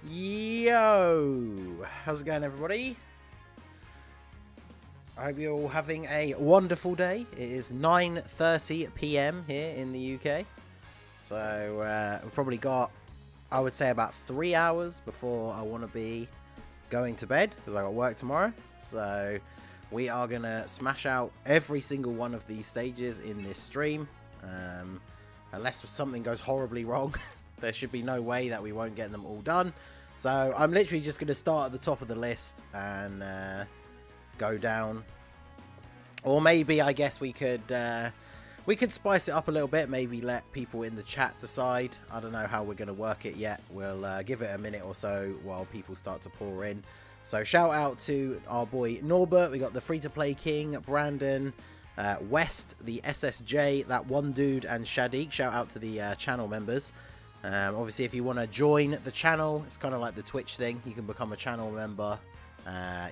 Yo! How's it going, everybody? I hope you're all having a wonderful day. It is 9:30 p.m. here in the UK. So, we've probably got, I would say, about 3 hours before I want to be going to bed, because I got work tomorrow. So, we are going to smash out every single one of these stages in this stream. Unless something goes horribly wrong, there should be no way that we won't get them all done. So I'm literally just going to start at the top of the list and go down. Or maybe, I guess, we could spice it up a little bit. Maybe let people in the chat decide. I don't know how we're going to work it yet. We'll give it a minute or so while people start to pour in. So shout out to our boy Norbert. We got the Free-to-Play King, Brandon, West, the SSJ, that one dude, and Shadiq. Shout out to the channel members. Obviously, if you want to join the channel, it's kind of like the Twitch thing. You can become a channel member.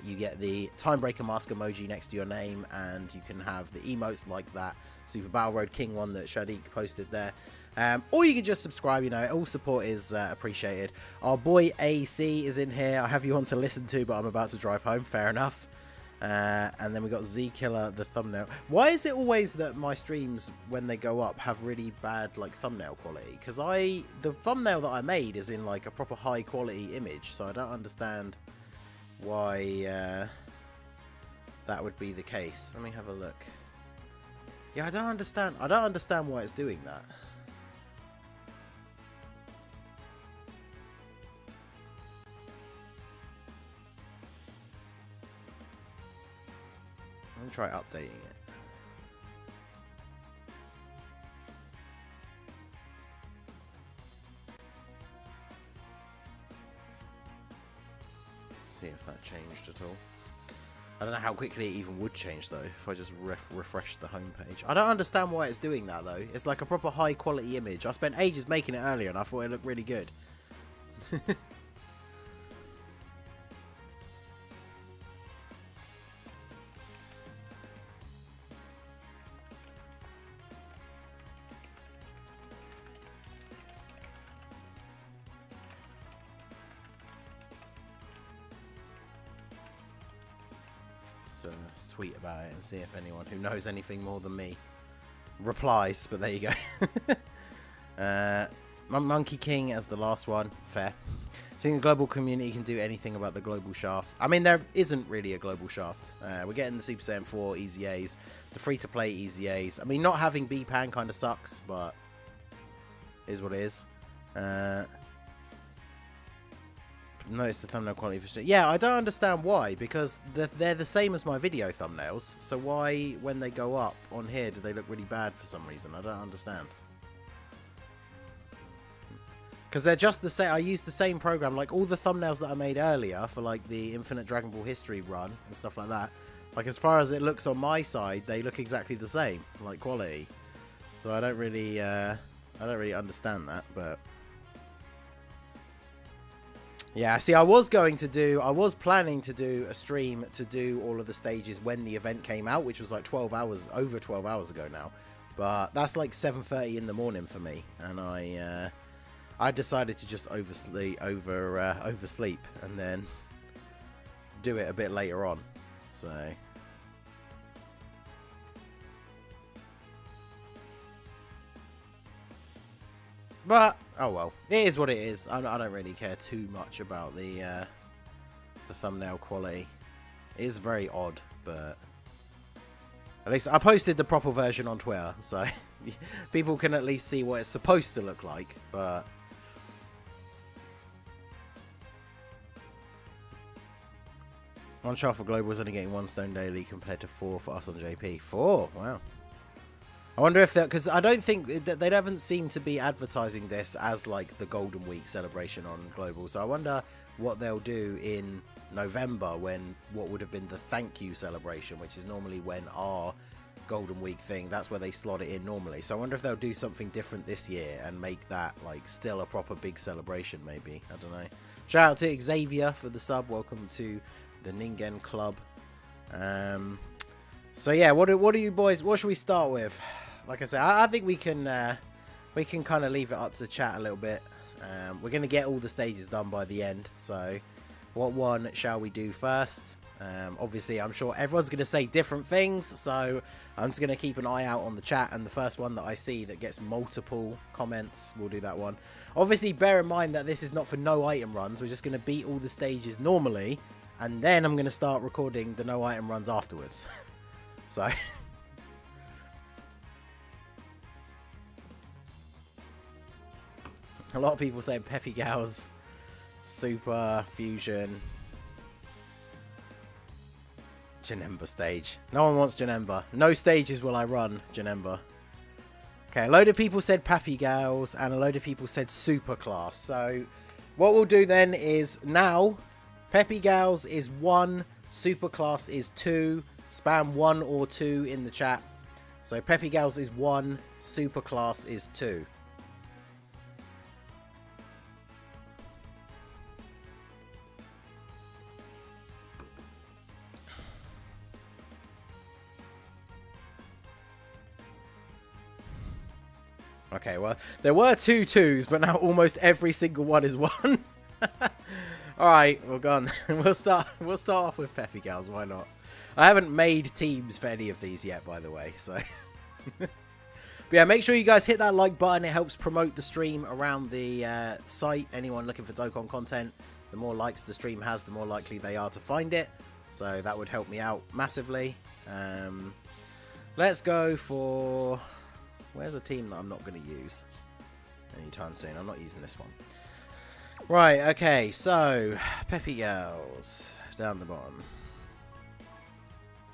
You get the Timebreaker mask emoji next to your name, and you can have the emotes like that Super Battle Road King one that Shadiq posted there. Or you can just subscribe, you know, all support is appreciated. Our boy AC is in here. I have you on to listen to, but I'm about to drive home. Fair enough. And then we got Z Killer, the thumbnail. Why is it always that my streams, when they go up, have really bad like thumbnail quality? Because the thumbnail that I made is in like a proper high quality image, so I don't understand why that would be the case. Let me have a look. Yeah, I don't understand why it's doing that. Let me try updating it. See if that changed at all. I don't know how quickly it even would change though if I just refresh the homepage. I don't understand why it's doing that though. It's like a proper high quality image. I spent ages making it earlier and I thought it looked really good. Let's tweet about it and see if anyone who knows anything more than me replies, but there you go. Monkey King as the last one. Fair. I think the global community can do anything about the global shaft. I mean, there isn't really a global shaft. We're getting the Super Saiyan 4 Easy A's, the free-to-play Easy A's. I mean, not having B-Pan kind of sucks, but it is what it is. Notice the thumbnail quality for shit. Yeah, I don't understand why, because they're the same as my video thumbnails. So why, when they go up on here, do they look really bad for some reason? I don't understand. Because they're just the same. I used the same program, like all the thumbnails that I made earlier for like the Infinite Dragon Ball History run and stuff like that. Like as far as it looks on my side, they look exactly the same, like quality. So I don't really understand that, but. Yeah, see, I was planning to do a stream to do all of the stages when the event came out, which was like over 12 hours ago now. But that's like 7:30 in the morning for me, and I decided to just oversleep and then do it a bit later on. So. But, oh well, it is what it is. I don't really care too much about the thumbnail quality. It is very odd, but at least I posted the proper version on Twitter, so people can at least see what it's supposed to look like, but. One shot for Global is only getting 1 stone daily compared to 4 for us on JP. 4? Wow. I wonder if that, because I don't think they haven't seemed to be advertising this as like the Golden Week celebration on Global. So I wonder what they'll do in November when what would have been the thank you celebration, which is normally when our Golden Week thing, that's where they slot it in normally. So I wonder if they'll do something different this year and make that like still a proper big celebration maybe. I don't know. Shout out to Xavier for the sub. Welcome to the Ningen Club. So yeah, what do you boys, what should we start with? Like I said, I think we can kind of leave it up to the chat a little bit. We're going to get all the stages done by the end. So what one shall we do first? Obviously, I'm sure everyone's going to say different things, so I'm just going to keep an eye out on the chat, and the first one that I see that gets multiple comments, we'll do that one. Obviously, bear in mind that this is not for no item runs. We're just going to beat all the stages normally, and then I'm going to start recording the no item runs afterwards. So... a lot of people say Peppy Gals, Super, Fusion... Janemba stage. No one wants Janemba. No stages will I run Janemba. Okay, a load of people said Pappy Gals and a load of people said Super Class. So what we'll do then is now Peppy Gals is 1, Super Class is 2. Spam 1 or 2 in the chat. So Peppy Gals is 1, Super Class is 2. Okay, well, there were 2 2s, but now almost every single one is 1. Alright, we're gone. We'll start off with Peppy Gals, why not? I haven't made teams for any of these yet, by the way, so... But yeah, make sure you guys hit that like button. It helps promote the stream around the site. Anyone looking for Dokkan content, the more likes the stream has, the more likely they are to find it. So that would help me out massively. Let's go for... where's a team that I'm not going to use anytime soon? I'm not using this one. Right, okay, so Peppy Gals down the bottom.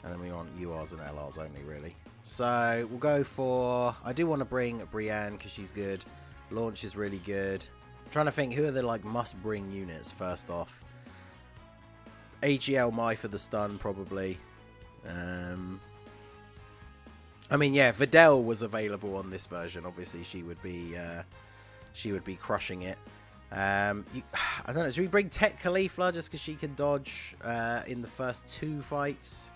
And then we want URs and LRs only, really. So we'll go for... I do want to bring Brienne because she's good. Launch is really good. I'm trying to think who are the like must-bring units first off. AGL Mai for the stun, probably. I mean, yeah, Videl was available on this version. Obviously, she would be crushing it. I don't know. Should we bring Tech Caulifla just because she can dodge in the first 2 fights?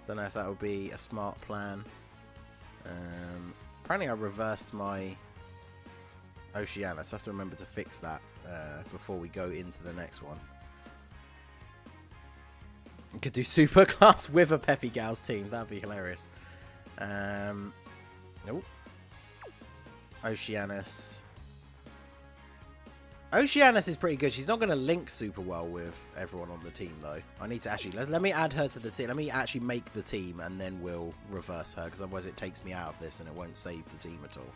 Don't know if that would be a smart plan. Apparently, I reversed my Oceana, so I have to remember to fix that before we go into the next one. We could do Super Class with a Peppy Gals team. That'd be hilarious. Nope. Oceanus. Oceanus is pretty good. She's not going to link super well with everyone on the team, though. I need to actually... Let me add her to the team. Let me actually make the team, and then we'll reverse her, because otherwise it takes me out of this, and it won't save the team at all.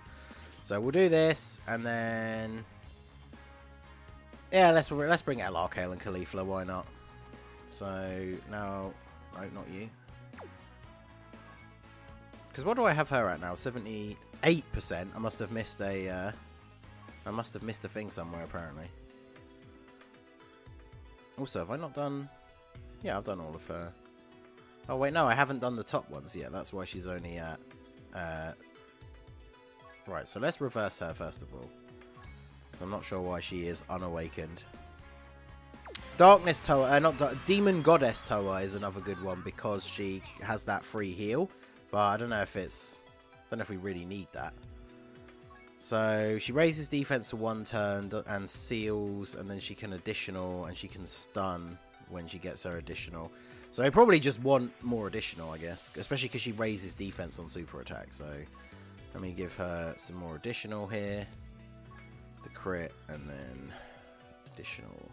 So we'll do this, and then... yeah, let's bring LR, Kale, and Caulifla. Why not? So, now... no, not you. Because what do I have her at now? 78%. I must have missed a... I must have missed a thing somewhere, apparently. Also, have I not done... yeah, I've done all of her. Oh, wait, no, I haven't done the top ones yet. That's why she's only at... right, so let's reverse her, first of all. I'm not sure why she is unawakened. Darkness Toa... Demon Goddess Toa is another good one, because she has that free heal. But I don't know if it's... I don't know if we really need that. So she raises defense for 1 turn and seals, and then she can additional and she can stun when she gets her additional. So I probably just want more additional, I guess, especially because she raises defense on super attack. So let me give her some more additional here. The crit and then additional.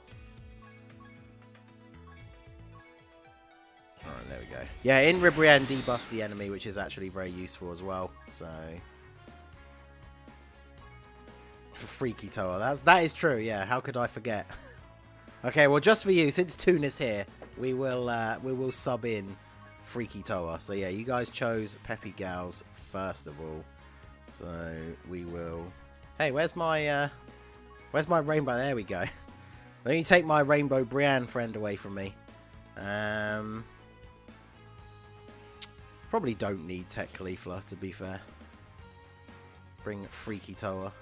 Alright, there we go. Yeah, in Ribrianne debuffs the enemy, which is actually very useful as well. So... Freaky Toa. That is true, yeah. How could I forget? Okay, well, just for you, since Toon is here, we will sub in Freaky Toa. So yeah, you guys chose Peppy Gals first of all. So we will... hey, where's my rainbow? There we go. Don't you take my rainbow Brienne friend away from me. Probably don't need Tech Caulifla, to be fair. Bring Freaky Toa.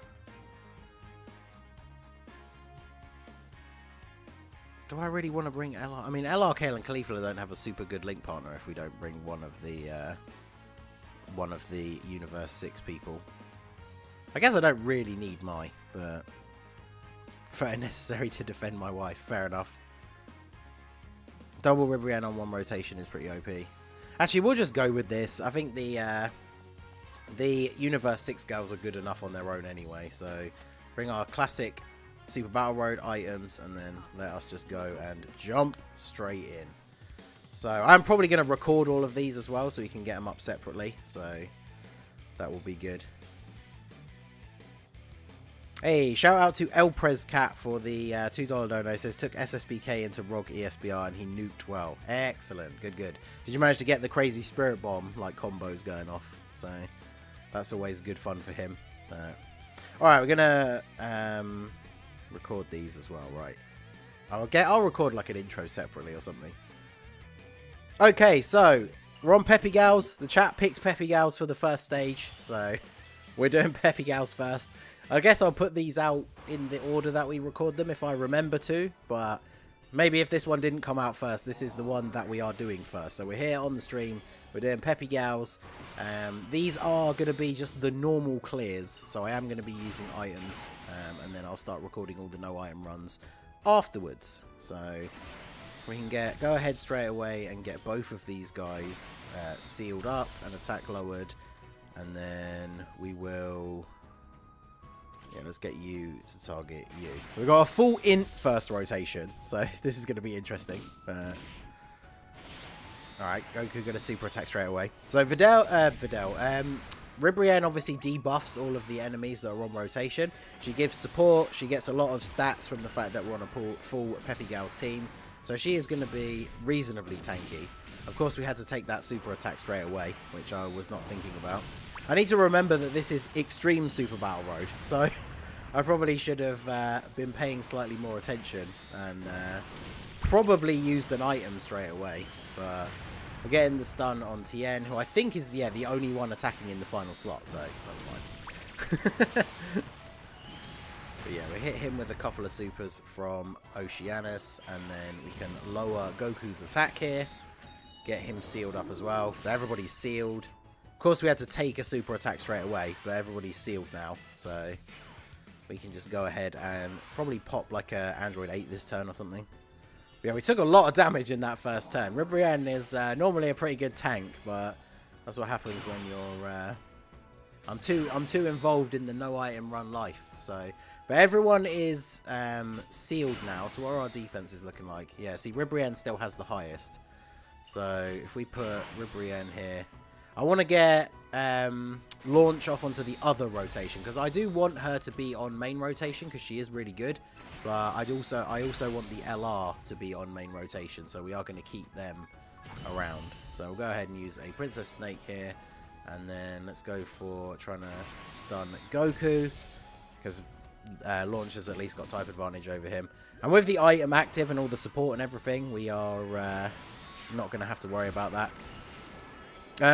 Do I really want to bring LR? I mean, LR, Kale, and Caulifla don't have a super good link partner if we don't bring one of the Universe 6 people. I guess I don't really need Mai, but Felt it necessary to defend my wife. Fair enough. Double Ribrianne on one rotation is pretty OP. Actually, we'll just go with this. I think the Universe 6 girls are good enough on their own anyway. So bring our classic Super Battle Road items and then let us just go and jump straight in. So I'm probably going to record all of these as well so we can get them up separately. So that will be good. Hey, shout out to Elprez Cat for the $2 dono. It says, took SSBK into ROG ESBR and he nuked well. Excellent. Good, good. Did you manage to get the crazy Spirit Bomb, like, combos going off? So, that's always good fun for him. Alright, we're going to record these as well, right. I'll record, like, an intro separately or something. Okay, so, we're on Peppy Gals. The chat picked Peppy Gals for the first stage, so we're doing Peppy Gals first. I guess I'll put these out in the order that we record them if I remember to, but maybe if this one didn't come out first, this is the one that we are doing first. So we're here on the stream, we're doing Peppy Gals. These are going to be just the normal clears, so I am going to be using items, and then I'll start recording all the no item runs afterwards. So we can go ahead straight away and get both of these guys sealed up and attack lowered, and then we will... Yeah, let's get you to target you. So we've got a full int first rotation. So this is going to be interesting. Alright, Goku got a super attack straight away. So Ribrianne obviously debuffs all of the enemies that are on rotation. She gives support. She gets a lot of stats from the fact that we're on a full Peppy Gals team. So she is going to be reasonably tanky. Of course, we had to take that super attack straight away, which I was not thinking about. I need to remember that this is Extreme Super Battle Road, so I probably should have been paying slightly more attention and probably used an item straight away. But we're getting the stun on Tien, who I think is the only one attacking in the final slot, so that's fine. But yeah, we hit him with a couple of supers from Oceanus, and then we can lower Goku's attack here, get him sealed up as well. So everybody's sealed. Of course, we had to take a super attack straight away, but everybody's sealed now, so we can just go ahead and probably pop like a Android 8 this turn or something. Yeah, we took a lot of damage in that first turn. Ribrianne is normally a pretty good tank, but that's what happens when you're... I'm too involved in the no item run life, so... But everyone is sealed now, so what are our defenses looking like? Yeah, see, Ribrianne still has the highest. So if we put Ribrianne here... I want to get Launch off onto the other rotation, because I do want her to be on main rotation, because she is really good. But I also want the LR to be on main rotation, so we are going to keep them around. So we'll go ahead and use a Princess Snake here, and then let's go for trying to stun Goku, because Launch has at least got type advantage over him. And with the item active and all the support and everything, we are not going to have to worry about that.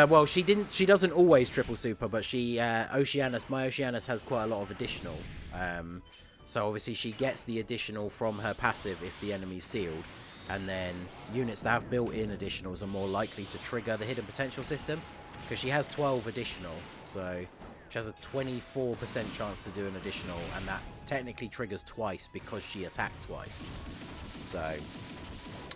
Well, she doesn't always triple super, but my Oceanus has quite a lot of additional. So obviously she gets the additional from her passive if the enemy's sealed. And then units that have built-in additionals are more likely to trigger the hidden potential system, because she has 12 additional. So she has a 24% chance to do an additional, and that technically triggers twice because she attacked twice. So...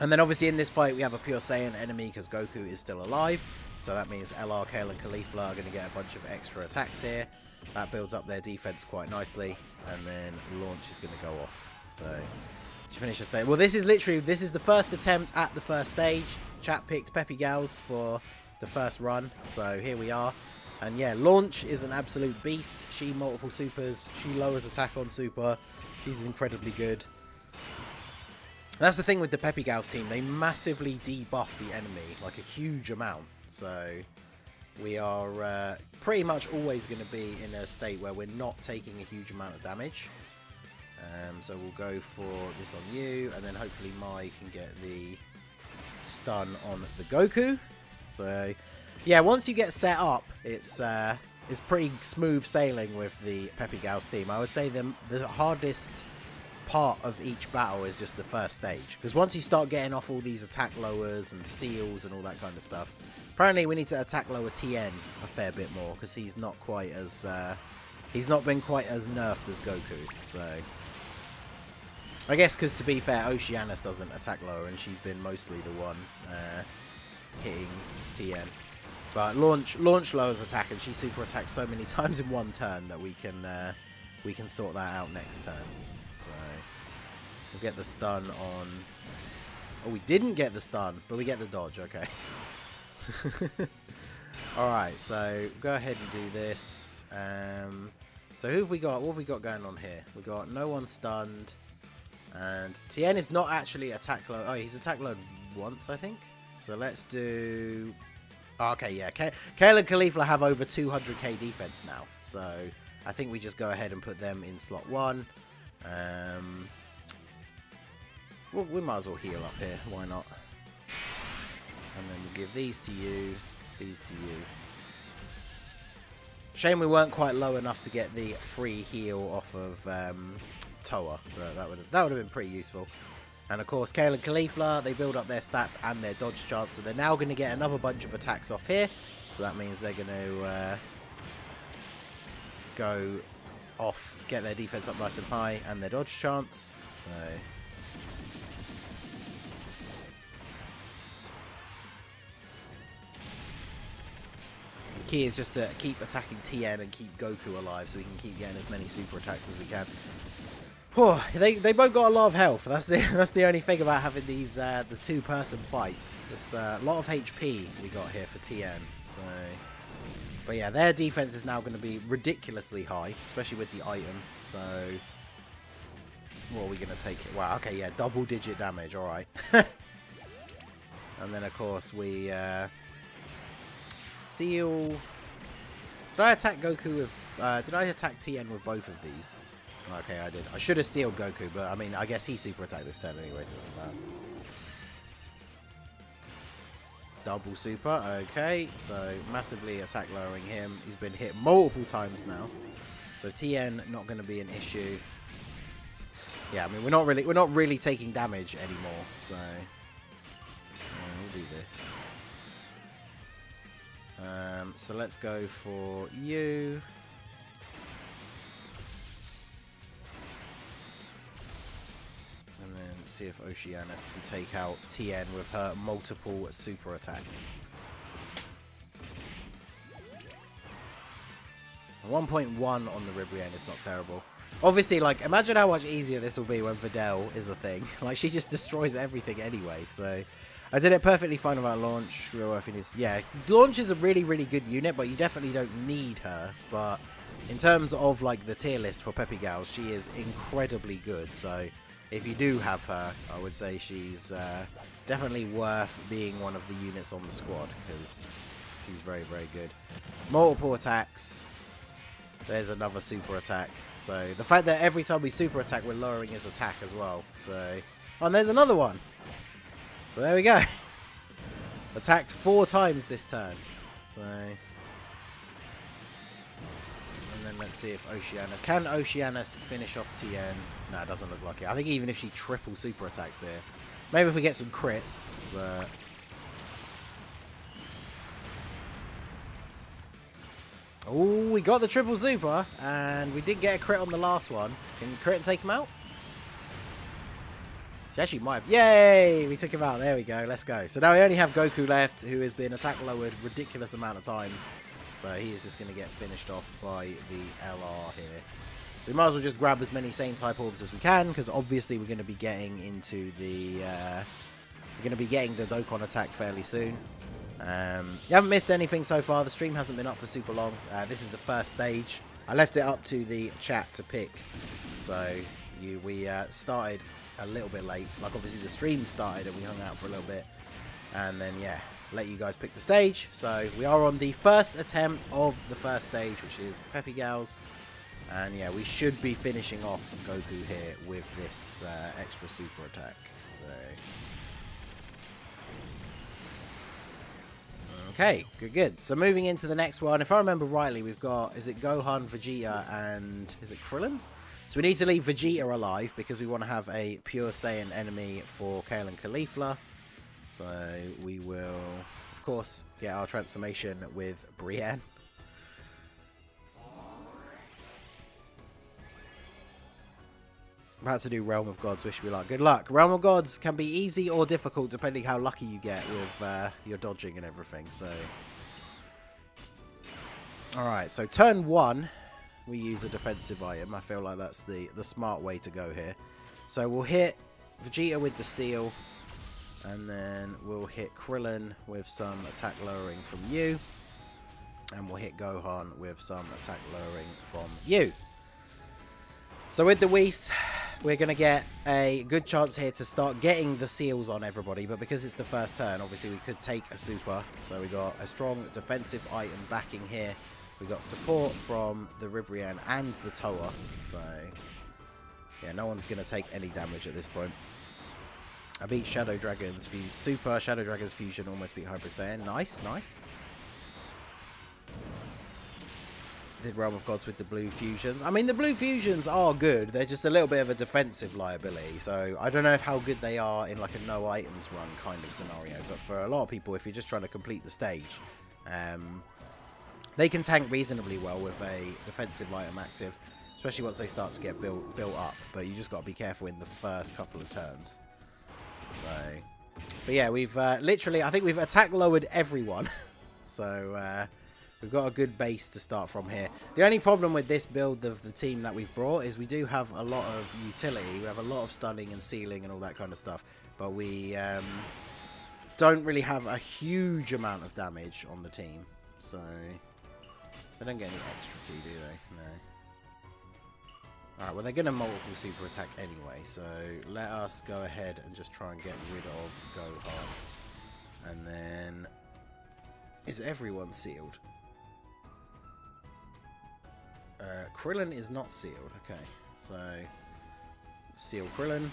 And then obviously in this fight we have a Pure Saiyan enemy because Goku is still alive. So that means LR, Kale and Caulifla are going to get a bunch of extra attacks here. That builds up their defense quite nicely. And then Launch is going to go off. So, did you finish the stage? Well, this is the first attempt at the first stage. Chat picked Peppy Gals for the first run. So here we are. And yeah, Launch is an absolute beast. She multiple supers. She lowers attack on super. She's incredibly good. That's the thing with the Peppy Gals team. They massively debuff the enemy, like a huge amount. So we are pretty much always going to be in a state where we're not taking a huge amount of damage. So we'll go for this on you, and then hopefully Mai can get the stun on the Goku. So yeah, once you get set up, it's pretty smooth sailing with the Peppy Gals team. I would say the hardest part of each battle is just the first stage, because once you start getting off all these attack lowers and seals and all that kind of stuff, apparently we need to attack lower Tien a fair bit more, because he's not quite as he's not been quite as nerfed as Goku. So I guess because, to be fair, Oceanus doesn't attack lower, and she's been mostly the one hitting TN. But launch lowers attack, and she super attacks so many times in one turn that we can sort that out next turn. So we'll get the stun on. Oh, we didn't get the stun, but we get the dodge. Okay. All right, so go ahead and do this. So who have we got? What have we got going on here? We got no one stunned, and Tien is not actually attack load. Oh, he's attack load once, I think. So let's do. Okay, yeah. Kale and Caulifla have over 200k defense now, so I think we just go ahead and put them in slot 1. Well, we might as well heal up here. Why not? And then we'll give these to you, these to you. Shame we weren't quite low enough to get the free heal off of Toa, but that would have been pretty useful. And of course, Kale and Caulifla, they build up their stats and their dodge chance, so they're now going to get another bunch of attacks off here. So that means they're going to go off, get their defense up nice and high, and their dodge chance. So the key is just to keep attacking Tien and keep Goku alive, so we can keep getting as many super attacks as we can. Oh, they both got a lot of health. That's the only thing about having these the 2-person fights. There's a lot of HP we got here for Tien. So, but yeah, their defense is now going to be ridiculously high, especially with the item. So, what are we going to take? Wow, okay, yeah, double-digit damage. All right. And then of course we seal. Did I attack Goku with? Did I attack Tien with both of these? Okay, I did. I should have sealed Goku, but I mean, I guess he super attacked this turn anyway, so it's bad. Double super, okay. So massively attack lowering him. He's been hit multiple times now. So Tien not going to be an issue. Yeah, I mean, we're not really taking damage anymore. So we'll do this. So let's go for you. See if Oceanus can take out Tien with her multiple super attacks. 1.1 on the Ribrianne is not terrible. Obviously, like, imagine how much easier this will be when Videl is a thing. Like, she just destroys everything anyway. So, I did it perfectly fine about Launch. Yeah, Launch is a really, really good unit, but you definitely don't need her. But in terms of, like, the tier list for Peppy Gals, she is incredibly good. So, if you do have her, I would say she's definitely worth being one of the units on the squad, because she's very, very good. Multiple attacks. There's another super attack. So the fact that every time we super attack, we're lowering his attack as well. So, oh, and there's another one. So there we go. Attacked 4 times this turn. So, and then let's see if Oceanus... Can Oceanus finish off Tien? No, it doesn't look like it. I think even if she triple super attacks here. Maybe if we get some crits, but... Oh, we got the triple super, and we did get a crit on the last one. Can crit and take him out? She actually might have. Yay! We took him out. There we go. Let's go. So now we only have Goku left, who has been attack lowered ridiculous amount of times. So he is just going to get finished off by the LR here. So we might as well just grab as many same type orbs as we can, because obviously we're going to be getting into the Dokkan attack fairly soon. You haven't missed anything so far. The stream hasn't been up for super long. This is the first stage. I left it up to the chat to pick. So we started a little bit late. Like, obviously the stream started and we hung out for a little bit. And then, yeah, let you guys pick the stage. So we are on the first attempt of the first stage, which is Peppy Gals. And yeah, we should be finishing off Goku here with this extra super attack. So, okay, good. So moving into the next one, if I remember rightly, we've got, is it Gohan, Vegeta, and is it Krillin? So we need to leave Vegeta alive because we want to have a pure Saiyan enemy for Kale and Caulifla. So we will, of course, get our transformation with Brienne. About to do Realm of Gods. Wish me luck. Good luck. Realm of Gods can be easy or difficult depending how lucky you get with your dodging and everything. So, all right. So turn 1, we use a defensive item. I feel like that's the smart way to go here. So we'll hit Vegeta with the seal, and then we'll hit Krillin with some attack lowering from you, and we'll hit Gohan with some attack lowering from you. So with the Whis, we're going to get a good chance here to start getting the seals on everybody, but because it's the first turn, obviously we could take a super. So we got a strong defensive item backing here. We got support from the Ribrianne and the Toa, so yeah, no one's going to take any damage at this point. I beat Shadow Dragon's Super Shadow Dragon's Fusion, almost beat Hybrid Saiyan. Nice, nice. Did Realm of Gods with the blue fusions. I mean, the blue fusions are good. They're just a little bit of a defensive liability. So I don't know how good they are in like a no items run kind of scenario. But for a lot of people, if you're just trying to complete the stage, they can tank reasonably well with a defensive item active, especially once they start to get built up. But you just got to be careful in the first couple of turns. So, but yeah, we've literally, I think we've attack lowered everyone. So we've got a good base to start from here. The only problem with this build of the team that we've brought is we do have a lot of utility. We have a lot of stunning and sealing and all that kind of stuff. But we don't really have a huge amount of damage on the team. So they don't get any extra key, do they? No. Alright, well they're going to multiple super attack anyway. So let us go ahead and just try and get rid of Gohan. And then... is everyone sealed? Krillin is not sealed. Okay, so seal Krillin,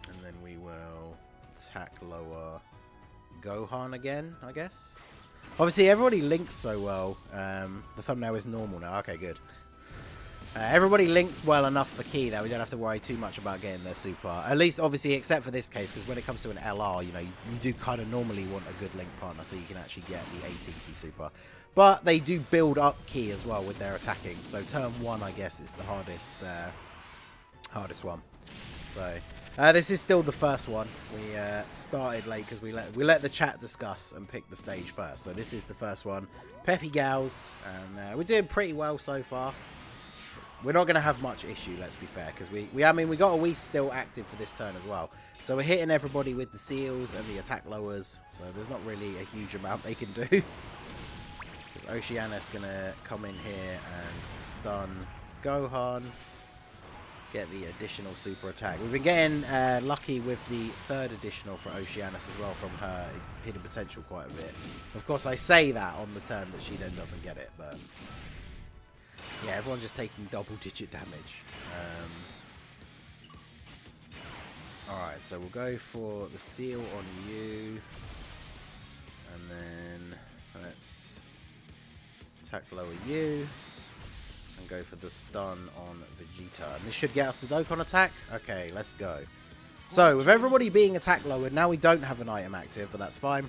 and then we will attack lower Gohan again, I guess. Obviously, everybody links so well. The thumbnail is normal now. Okay, good. Everybody links well enough for key that we don't have to worry too much about getting their super. At least, obviously, except for this case, because when it comes to an LR, you know, you do kind of normally want a good link partner so you can actually get the 18 key super. But they do build up key as well with their attacking. So turn 1, I guess, is the hardest one. So this is still the first one. We started late because we let the chat discuss and pick the stage first. So this is the first one. Peppy Gals, and we're doing pretty well so far. We're not going to have much issue, let's be fair, because I mean, we got a Whis still active for this turn as well. So we're hitting everybody with the seals and the attack lowers, so there's not really a huge amount they can do. Because Oceanus going to come in here and stun Gohan, get the additional super attack. We've been getting lucky with the third additional for Oceanus as well from her hidden potential quite a bit. Of course, I say that on the turn that she then doesn't get it, but... yeah, everyone's just taking double-digit damage. Alright, so we'll go for the seal on you. And then let's attack lower you. And go for the stun on Vegeta. And this should get us the Dokkan attack. Okay, let's go. So, with everybody being attack lowered, now we don't have an item active, but that's fine.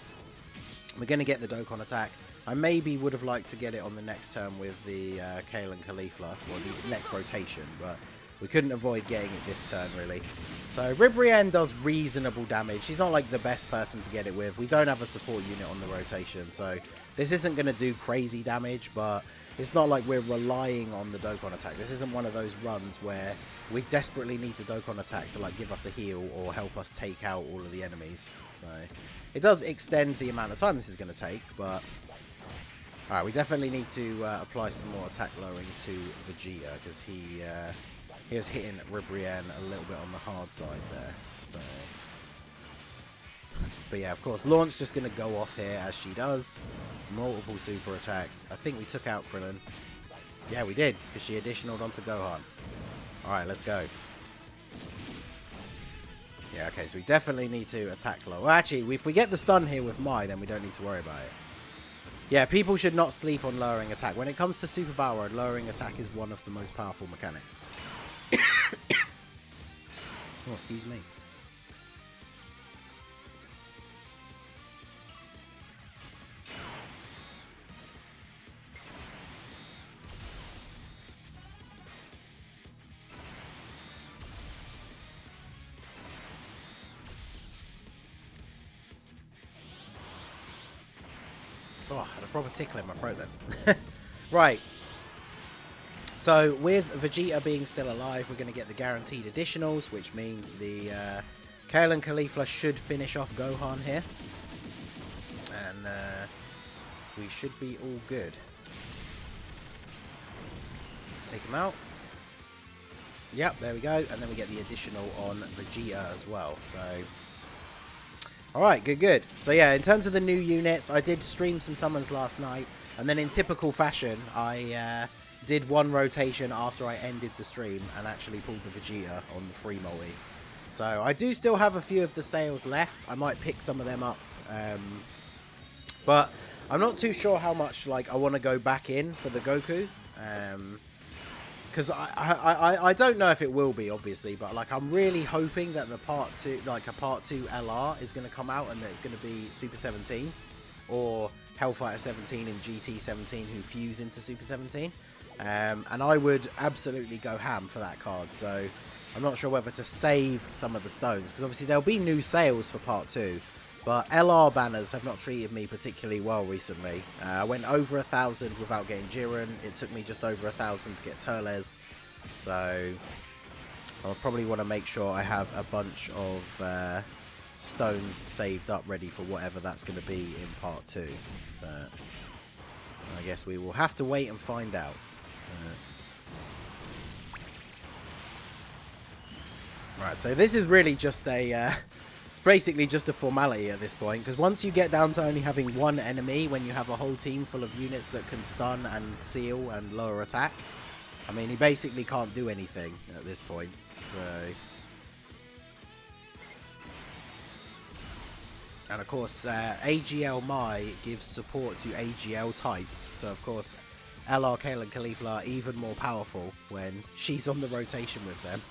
We're going to get the Dokkan attack. I maybe would have liked to get it on the next turn with the Kale and Caulifla, or the next rotation, but we couldn't avoid getting it this turn, really. So Ribrianne does reasonable damage. She's not like the best person to get it with. We don't have a support unit on the rotation, so this isn't going to do crazy damage, but it's not like we're relying on the Dokkan attack. This isn't one of those runs where we desperately need the Dokkan attack to like give us a heal or help us take out all of the enemies. So it does extend the amount of time this is going to take, but... alright, we definitely need to apply some more attack lowering to Vegeta, because he was hitting Ribrianne a little bit on the hard side there. So, but yeah, of course, Launch just going to go off here as she does. Multiple super attacks. I think we took out Krillin. Yeah, we did, because she additionaled onto Gohan. Alright, let's go. Yeah, okay, so we definitely need to attack low. Well, actually, if we get the stun here with Mai, then we don't need to worry about it. Yeah, people should not sleep on lowering attack. When it comes to Super Battle Road, lowering attack is one of the most powerful mechanics. Oh, excuse me. Oh, I had a proper tickle in my throat then. Right. So, with Vegeta being still alive, we're going to get the guaranteed additionals, which means the Kale and Caulifla should finish off Gohan here. And we should be all good. Take him out. Yep, there we go. And then we get the additional on Vegeta as well. So, alright, good. So yeah, in terms of the new units, I did stream some summons last night. And then in typical fashion, I did one rotation after I ended the stream and actually pulled the Vegeta on the free multi. So I do still have a few of the sales left. I might pick some of them up. But I'm not too sure how much like I want to go back in for the Goku. Because I don't know if it will be, obviously, but like I'm really hoping that the part 2, like a part 2 LR is going to come out and that it's going to be Super 17 or Hellfighter 17 and GT 17 who fuse into Super 17. And I would absolutely go ham for that card. So I'm not sure whether to save some of the stones because obviously there'll be new sales for part 2. But LR banners have not treated me particularly well recently. I went over 1,000 without getting Jiren. It took me just over 1,000 to get Turles. So I'll probably want to make sure I have a bunch of stones saved up ready for whatever that's going to be in part 2. But I guess we will have to wait and find out. Right, so this is really just a... it's basically just a formality at this point, because once you get down to only having one enemy when you have a whole team full of units that can stun and seal and lower attack, I mean, he basically can't do anything at this point, so... And of course, AGL Mai gives support to AGL types, so of course, LR, Kale and Caulifla are even more powerful when she's on the rotation with them.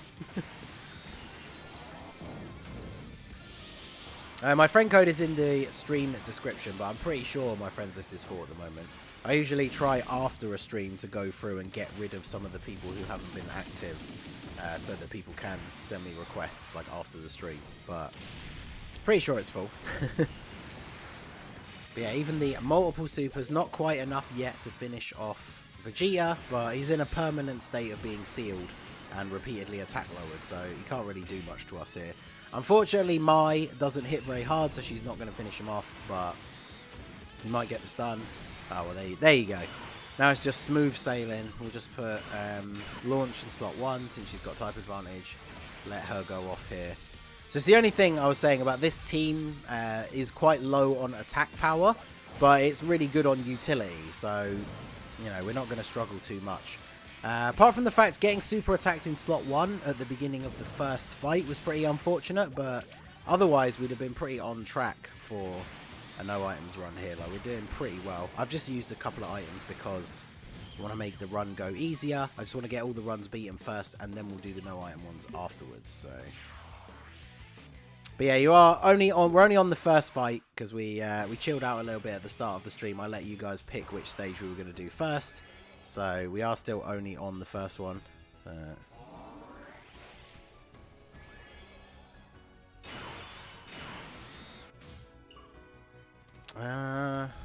My friend code is in the stream description, but I'm pretty sure my friends list is full at the moment. I usually try after a stream to go through and get rid of some of the people who haven't been active, so that people can send me requests like after the stream, but pretty sure it's full. But yeah, even the multiple supers, not quite enough yet to finish off Vegeta, but he's in a permanent state of being sealed and repeatedly attack lowered, so he can't really do much to us here. Unfortunately, Mai doesn't hit very hard, so she's not going to finish him off, but he might get the stun. Oh, well, there you go. Now it's just smooth sailing. We'll just put launch in slot 1 since she's got type advantage. Let her go off here. So it's the only thing I was saying about this team is quite low on attack power, but it's really good on utility, so, you know, we're not going to struggle too much. Apart from the fact getting super attacked in slot 1 at the beginning of the first fight was pretty unfortunate, but otherwise we'd have been pretty on track for a no items run here. Like, we're doing pretty well. I've just used a couple of items because I want to make the run go easier. I just want to get all the runs beaten first, and then we'll do the no item ones afterwards. So, but yeah, we're only on the first fight because we chilled out a little bit at the start of the stream. I let you guys pick which stage we were going to do first. So we are still only on the first one.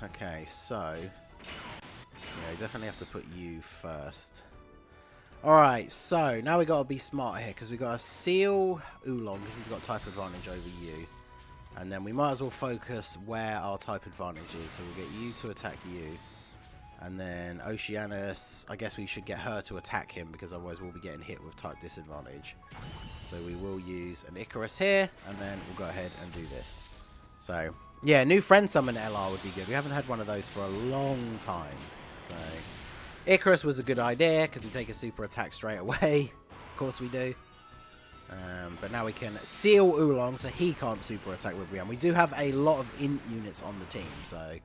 Okay, so yeah, you definitely have to put you first. Alright, so now we got to be smart here because we got to seal Oolong because he's got type advantage over you. And then we might as well focus where our type advantage is. So we'll get you to attack you. And then Oceanus, I guess we should get her to attack him because otherwise we'll be getting hit with type disadvantage. So we will use an Icarus here, and then we'll go ahead and do this. So, yeah, new friend summon LR would be good. We haven't had one of those for a long time. So, Icarus was a good idea because we take a super attack straight away. Of course we do. But now we can seal Oolong so he can't super attack with Rian. We do have a lot of int units on the team, so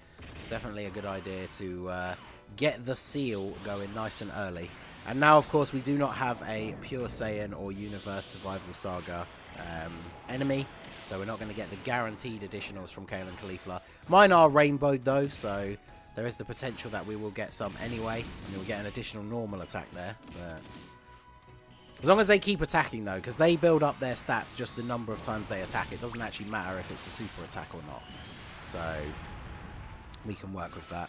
definitely a good idea to get the seal going nice and early. And now, of course, we do not have a Pure Saiyan or Universe Survival Saga enemy, so we're not going to get the guaranteed additionals from Kale and Caulifla. Mine are rainbowed, though, so there is the potential that we will get some anyway, and we'll get an additional normal attack there. But as long as they keep attacking, though, because they build up their stats just the number of times they attack. It doesn't actually matter if it's a super attack or not. So we can work with that.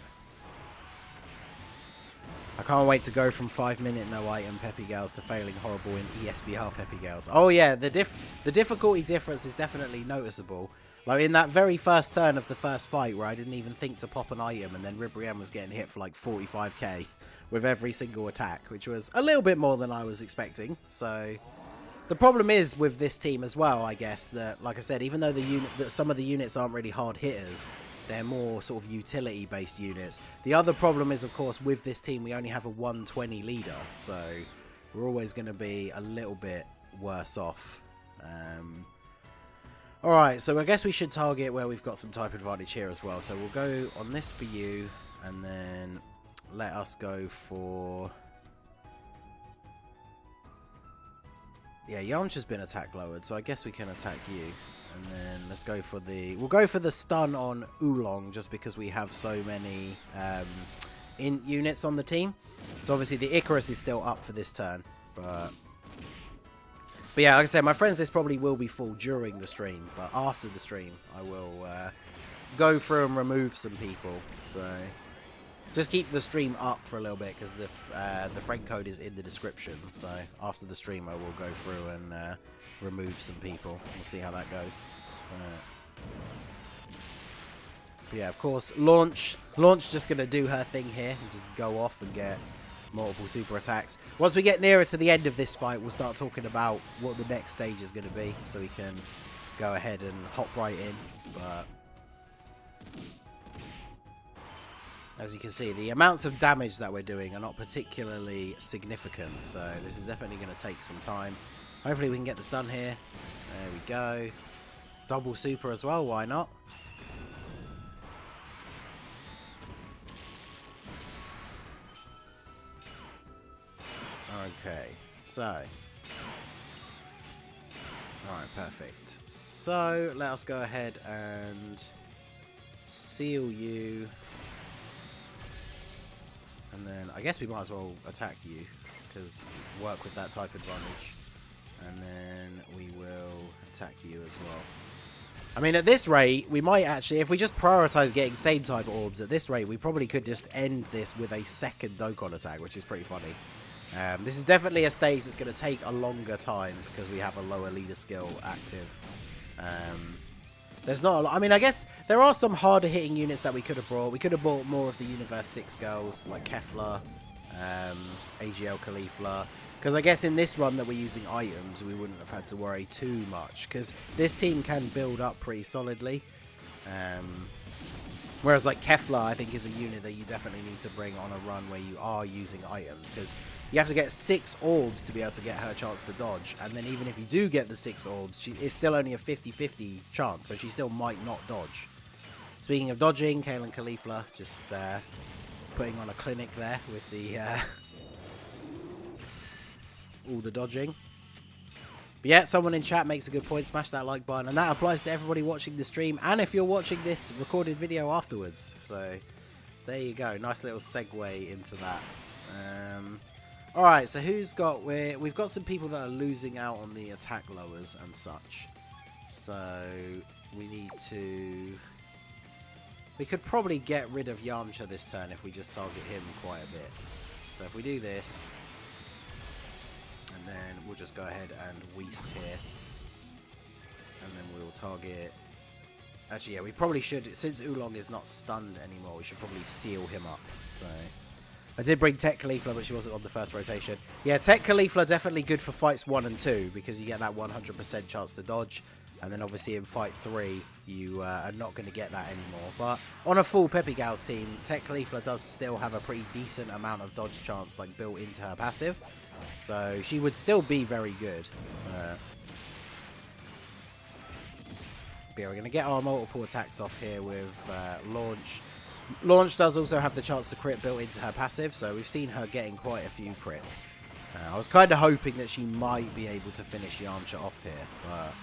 I can't wait to go from 5-minute no item Peppy Gals to failing horrible in ESBR Peppy Gals. Oh yeah, the difficulty difference is definitely noticeable. Like in that very first turn of the first fight where I didn't even think to pop an item, and then Ribrianne was getting hit for like 45k with every single attack, which was a little bit more than I was expecting. So the problem is with this team as well, I guess, that like I said, even though some of the units aren't really hard hitters, they're more sort of utility-based units. The other problem is, of course, with this team, we only have a 120 leader, so we're always going to be a little bit worse off. Alright, so I guess we should target where we've got some type advantage here as well. So we'll go on this for you, and then let us go for... Yeah, Yamcha's been attack lowered, so I guess we can attack you. And then let's go for the... We'll go for the stun on Oolong, just because we have so many units on the team. So obviously the Icarus is still up for this turn. But yeah, like I said, my friends, this probably will be full during the stream. But after the stream, I will go through and remove some people. So just keep the stream up for a little bit, because the friend code is in the description. So after the stream, I will go through and... remove some people. We'll see how that goes. But yeah, of course, Launch just going to do her thing here and just go off and get multiple super attacks. Once we get nearer to the end of this fight, we'll start talking about what the next stage is going to be, so we can go ahead and hop right in. But as you can see, the amounts of damage that we're doing are not particularly significant, so this is definitely going to take some time. Hopefully we can get the stun here. There we go. Double super as well, why not? Okay, so... Alright, perfect. So, let us go ahead and seal you. And then, I guess we might as well attack you, because work with that type advantage. And then we will attack you as well. I mean, at this rate, we might actually, if we just prioritize getting same type orbs, at this rate, we probably could just end this with a second Dokkan attack, which is pretty funny. This is definitely a stage that's going to take a longer time, because we have a lower leader skill active. There's not a lot. I mean, I guess there are some harder hitting units that we could have brought. We could have brought more of the Universe 6 girls, like Kefla, AGL Caulifla. Because I guess in this run that we're using items, we wouldn't have had to worry too much. Because this team can build up pretty solidly. Whereas like Kefla, I think, is a unit that you definitely need to bring on a run where you are using items. Because you have to get 6 orbs to be able to get her chance to dodge. And then even if you do get the 6 orbs, it's still only a 50-50 chance. So she still might not dodge. Speaking of dodging, Kaelin Caulifla just putting on a clinic there with the... all the dodging. But yeah, someone in chat makes a good point. Smash that like button, and that applies to everybody watching the stream, and if you're watching this recorded video afterwards. So there you go, nice little segue into that. Alright, so who's got... We've got some people that are losing out on the attack lowers and such. So we need to... We could probably get rid of Yamcha this turn if we just target him quite a bit. So if we do this... And then we'll just go ahead and Whis here. And then we'll target... Actually, yeah, we probably should... Since Oolong is not stunned anymore, we should probably seal him up. So I did bring Tech Caulifla, but she wasn't on the first rotation. Yeah, Tech Caulifla definitely good for fights 1 and 2, because you get that 100% chance to dodge. And then obviously in fight 3, you are not going to get that anymore. But on a full Peppy Gals team, Tech Caulifla does still have a pretty decent amount of dodge chance, like, built into her passive. So she would still be very good. But yeah, we're going to get our multiple attacks off here with Launch. Launch does also have the chance to crit built into her passive, so we've seen her getting quite a few crits. I was kind of hoping that she might be able to finish Yamcha off here, but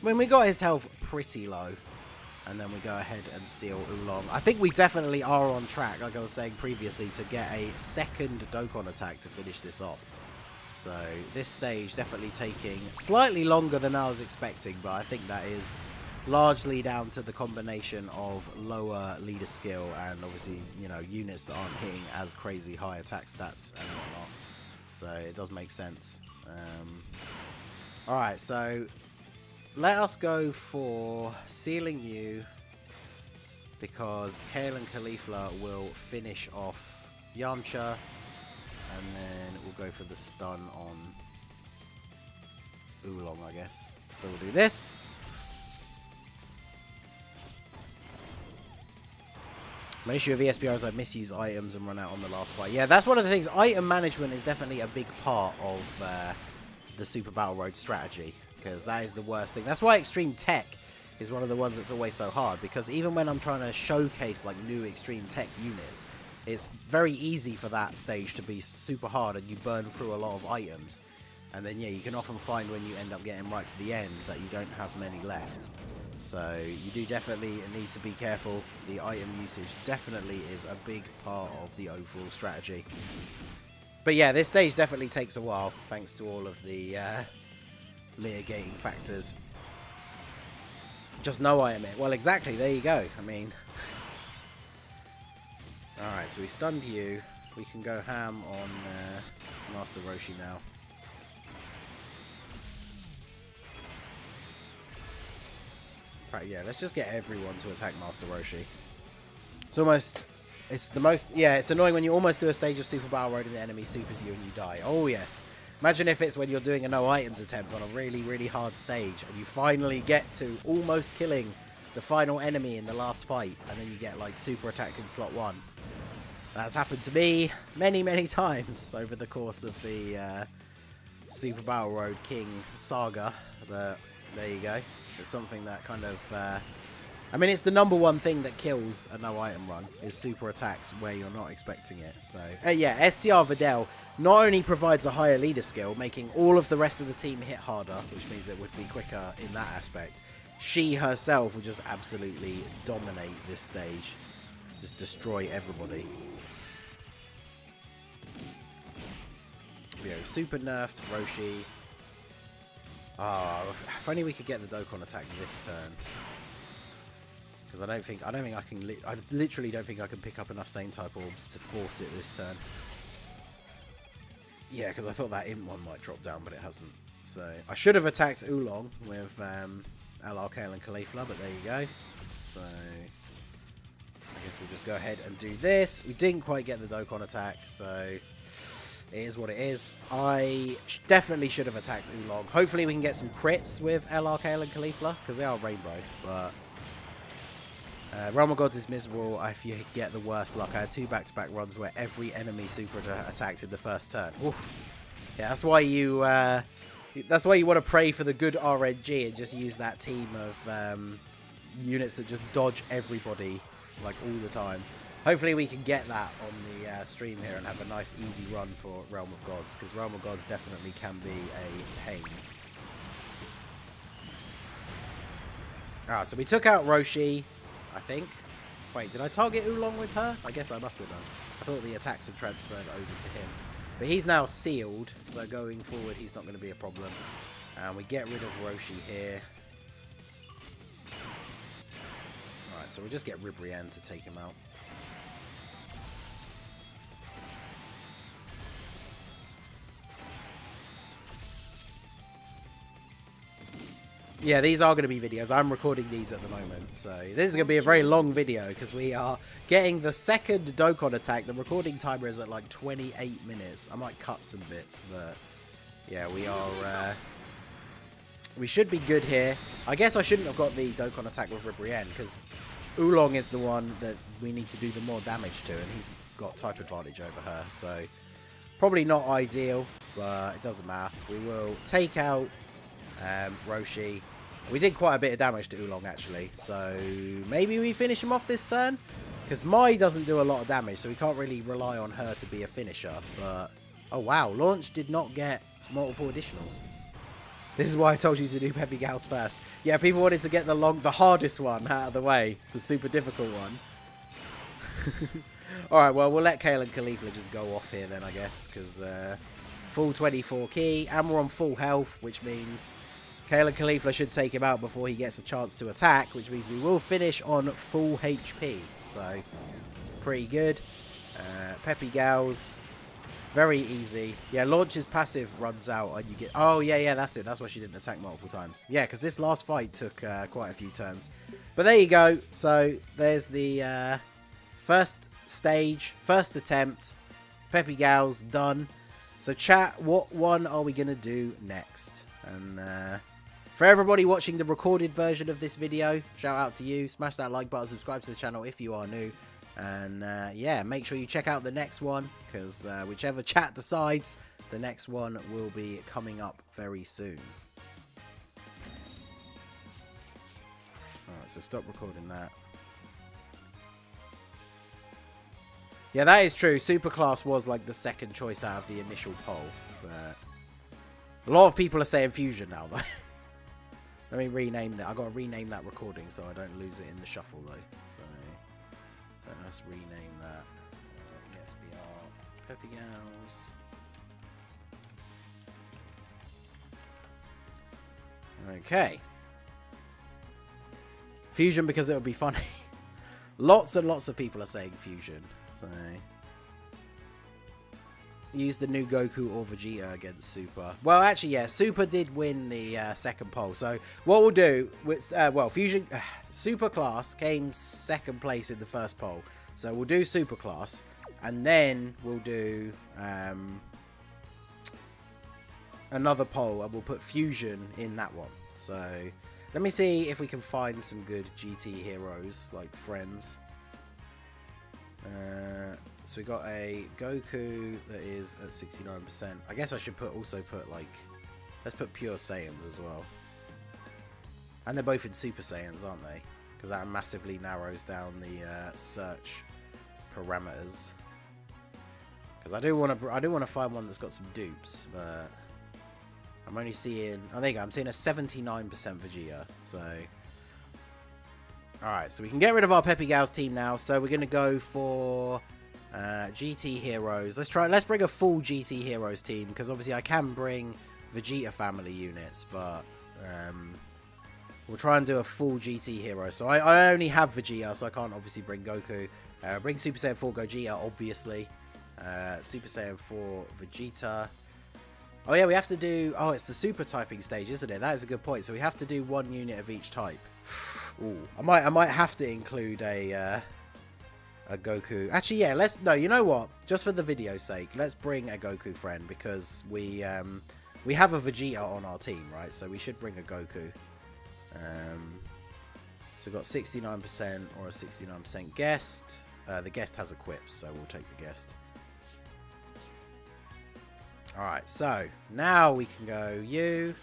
I mean, we got his health pretty low. And then we go ahead and seal Oolong. I think we definitely are on track, like I was saying previously, to get a second Dokkan attack to finish this off. So this stage definitely taking slightly longer than I was expecting, but I think that is largely down to the combination of lower leader skill and obviously, you know, units that aren't hitting as crazy high attack stats and whatnot. So it does make sense. Alright, so let us go for sealing you, because Kale and Caulifla will finish off Yamcha, and then we'll go for the stun on Oolong, I guess. So we'll do this. My issue with ESPR is I misuse items and run out on the last fight. Yeah, that's one of the things. Item management is definitely a big part of the Super Battle Road strategy, because that is the worst thing. That's why Extreme Tech is one of the ones that's always so hard, because even when I'm trying to showcase like new Extreme Tech units, it's very easy for that stage to be super hard and you burn through a lot of items. And then, yeah, you can often find when you end up getting right to the end that you don't have many left. So you do definitely need to be careful. The item usage definitely is a big part of the overall strategy. But yeah, this stage definitely takes a while, thanks to all of the mitigating factors. Just no item it. Well, exactly, there you go. I mean... Alright, so we stunned you. We can go ham on Master Roshi now. In fact, yeah, let's just get everyone to attack Master Roshi. It's the most, yeah, it's annoying when you almost do a stage of Super Battle Road and the enemy supers you and you die. Oh, yes. Imagine if it's when you're doing a no items attempt on a really, really hard stage and you finally get to almost killing the final enemy in the last fight, and then you get, like, super attacked in slot 1. That's happened to me many, many times over the course of the Super Battle Road King saga. But there you go. It's something that kind of... I mean, it's the #1 thing that kills a no-item run, is super attacks where you're not expecting it. So, yeah, STR Videl not only provides a higher leader skill, making all of the rest of the team hit harder, which means it would be quicker in that aspect. She herself will just absolutely dominate this stage. Just destroy everybody. You know, super nerfed Roshi. Oh, if only we could get the Dokkan attack this turn. Because I don't think I can. I literally don't think I can pick up enough same type orbs to force it this turn. Yeah, because I thought that Imp one might drop down, but it hasn't. So I should have attacked Oolong with LR Kale and Caulifla, but there you go. So I guess we'll just go ahead and do this. We didn't quite get the Dokkan attack, so it is what it is. I definitely should have attacked Oolong. Hopefully we can get some crits with LR Kale and Caulifla, because they are Rainbow, but... Realm of Gods is miserable if you get the worst luck. I had 2 back-to-back runs where every enemy super attacked in the first turn. Oof. Yeah, that's why you want to pray for the good RNG and just use that team of units that just dodge everybody like all the time. Hopefully we can get that on the stream here and have a nice easy run for Realm of Gods, because Realm of Gods definitely can be a pain. Alright, so we took out Roshi, I think. Wait, did I target Oolong with her? I guess I must have done. I thought the attacks had transferred over to him. But he's now sealed, so going forward he's not going to be a problem. And we get rid of Roshi here. Alright, so we'll just get Ribrianne to take him out. Yeah, these are going to be videos. I'm recording these at the moment, so this is going to be a very long video because we are getting the second Dokkan attack. The recording timer is at like 28 minutes. I might cut some bits, but yeah, we should be good here. I guess I shouldn't have got the Dokkan attack with Ribrianne because Oolong is the one that we need to do the more damage to, and he's got type advantage over her, so probably not ideal, but it doesn't matter. We will take out Roshi. We did quite a bit of damage to Oolong actually, so maybe we finish him off this turn, because Mai doesn't do a lot of damage, so we can't really rely on her to be a finisher. But oh wow, launch did not get multiple additionals. This is why I told you to do Peppy Gals first. Yeah, people wanted to get the hardest one out of the way, the super difficult one. Alright, well, we'll let Kale and Caulifla just go off here then, I guess, because full 24 key, and we're on full health, which means Kale and Caulifla should take him out before he gets a chance to attack, which means we will finish on full HP. So, pretty good. Peppy Gals, very easy. Yeah, launch's passive runs out and you get... Oh, yeah, that's it. That's why she didn't attack multiple times. Yeah, because this last fight took quite a few turns. But there you go. So, there's the first stage, first attempt. Peppy Gals done. So, chat, what one are we going to do next? And... for everybody watching the recorded version of this video, shout out to you. Smash that like button, subscribe to the channel if you are new. And yeah, make sure you check out the next one, because whichever chat decides, the next one will be coming up very soon. Alright, so stop recording that. Yeah, that is true. Superclass was like the second choice out of the initial poll. But a lot of people are saying Fusion now, though. Let me rename that. I've got to rename that recording so I don't lose it in the shuffle, though. So, let's rename that. SBR Peppy Gals. Okay. Fusion because it would be funny. Lots and lots of people are saying Fusion. So, use the new Goku or Vegeta against Super. Well, actually, yeah, Super did win the second poll. So, what we'll do, well, Fusion, Super Class came second place in the first poll. So, we'll do Super Class, and then we'll do another poll, and we'll put Fusion in that one. So, let me see if we can find some good GT heroes, like friends. So we got a Goku that is at 69%. I guess I should also put like, let's put Pure Saiyans as well. And they're both in Super Saiyans, aren't they? Because that massively narrows down the search parameters. Because I do want to find one that's got some dupes, but I'm only seeing, oh there you go, I'm seeing a 79% Vegeta. So alright, so we can get rid of our Peppy Gals team now. So we're going to go for GT Heroes. Let's bring a full GT Heroes team, because obviously I can bring Vegeta family units, but we'll try and do a full GT Hero. So I only have Vegeta, so I can't obviously bring Goku. Bring Super Saiyan 4 Gogeta, obviously. Super Saiyan 4 Vegeta. Oh yeah, we have to do... Oh, it's the super typing stage, isn't it? That is a good point. So we have to do one unit of each type. Ooh, I might have to include a Goku. Actually, yeah, let's... No, you know what? Just for the video's sake, let's bring a Goku friend, because we have a Vegeta on our team, right? So we should bring a Goku. So we've got 69% or a 69% guest. The guest has equips, so we'll take the guest. Alright, so now we can go you.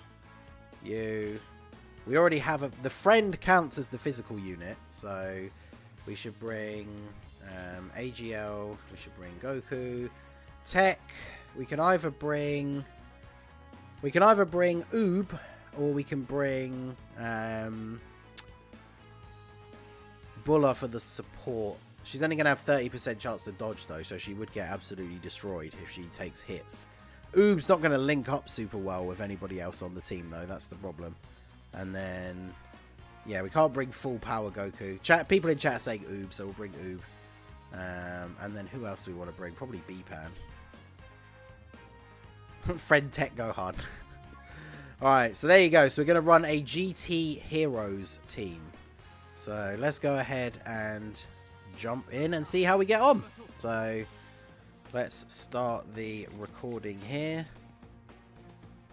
We already have the friend counts as the physical unit, so we should bring AGL, we should bring Goku. Tech, we can either bring Oob, or we can bring Bulla for the support. She's only going to have 30% chance to dodge, though, so she would get absolutely destroyed if she takes hits. Oob's not going to link up super well with anybody else on the team, though. That's the problem. And then, yeah, we can't bring full power Goku. People in chat are saying Oob, so we'll bring Oob. And then who else do we want to bring? Probably Beepan. Friend Tech Gohan. Alright, so there you go. So we're going to run a GT Heroes team. So let's go ahead and jump in and see how we get on. So let's start the recording here.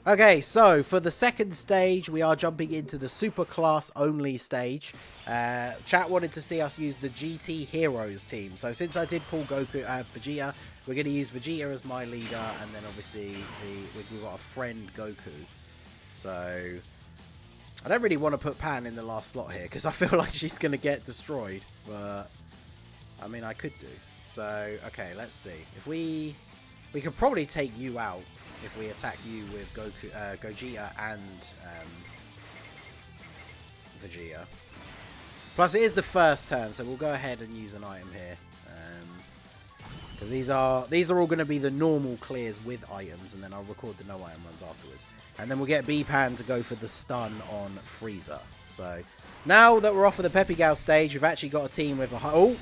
Okay, so for the second stage, we are jumping into the super class only stage. Chat wanted to see us use the GT Heroes team. So since I did pull Vegeta, we're going to use Vegeta as my leader, and then obviously we've got a friend Goku. So I don't really want to put Pan in the last slot here, because I feel like she's going to get destroyed. But I mean, I could do. So okay, let's see. If we could probably take you out if we attack you with Gogeta and Vegeta. Plus, it is the first turn, so we'll go ahead and use an item here. Because these are all going to be the normal clears with items, and then I'll record the no item runs afterwards. And then we'll get B-Pan to go for the stun on Frieza. So now that we're off of the Peppy Gal stage, we've actually got a team with a... Oh!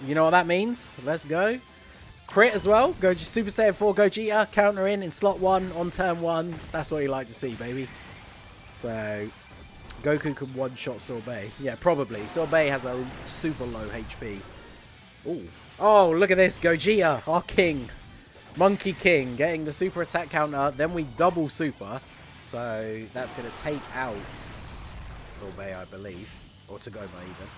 You know what that means? Let's go. Crit as well. Go Super Saiyan 4 Gogeta. Counter in slot 1 on turn 1. That's what you like to see, baby. So Goku can one-shot Sorbet. Yeah, probably. Sorbet has a super low HP. Ooh. Oh, look at this. Gogeta, our king. Monkey King getting the super attack counter. Then we double super. So that's going to take out Sorbet, I believe. Or Tagoma even.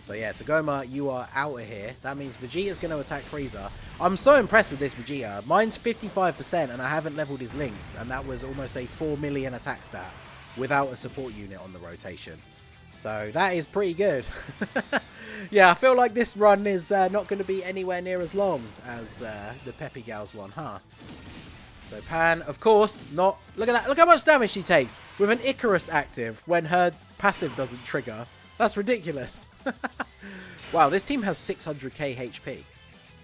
So yeah, Tagoma, you are out of here. That means Vegeta's going to attack Frieza. I'm so impressed with this Vegeta. Mine's 55% and I haven't leveled his links. And that was almost a 4 million attack stat without a support unit on the rotation. So that is pretty good. Yeah, I feel like this run is not going to be anywhere near as long as the Peppy Gals one, huh? So Pan, of course, not... Look at that. Look how much damage she takes with an Icarus active when her passive doesn't trigger. That's ridiculous. Wow, this team has 600k HP.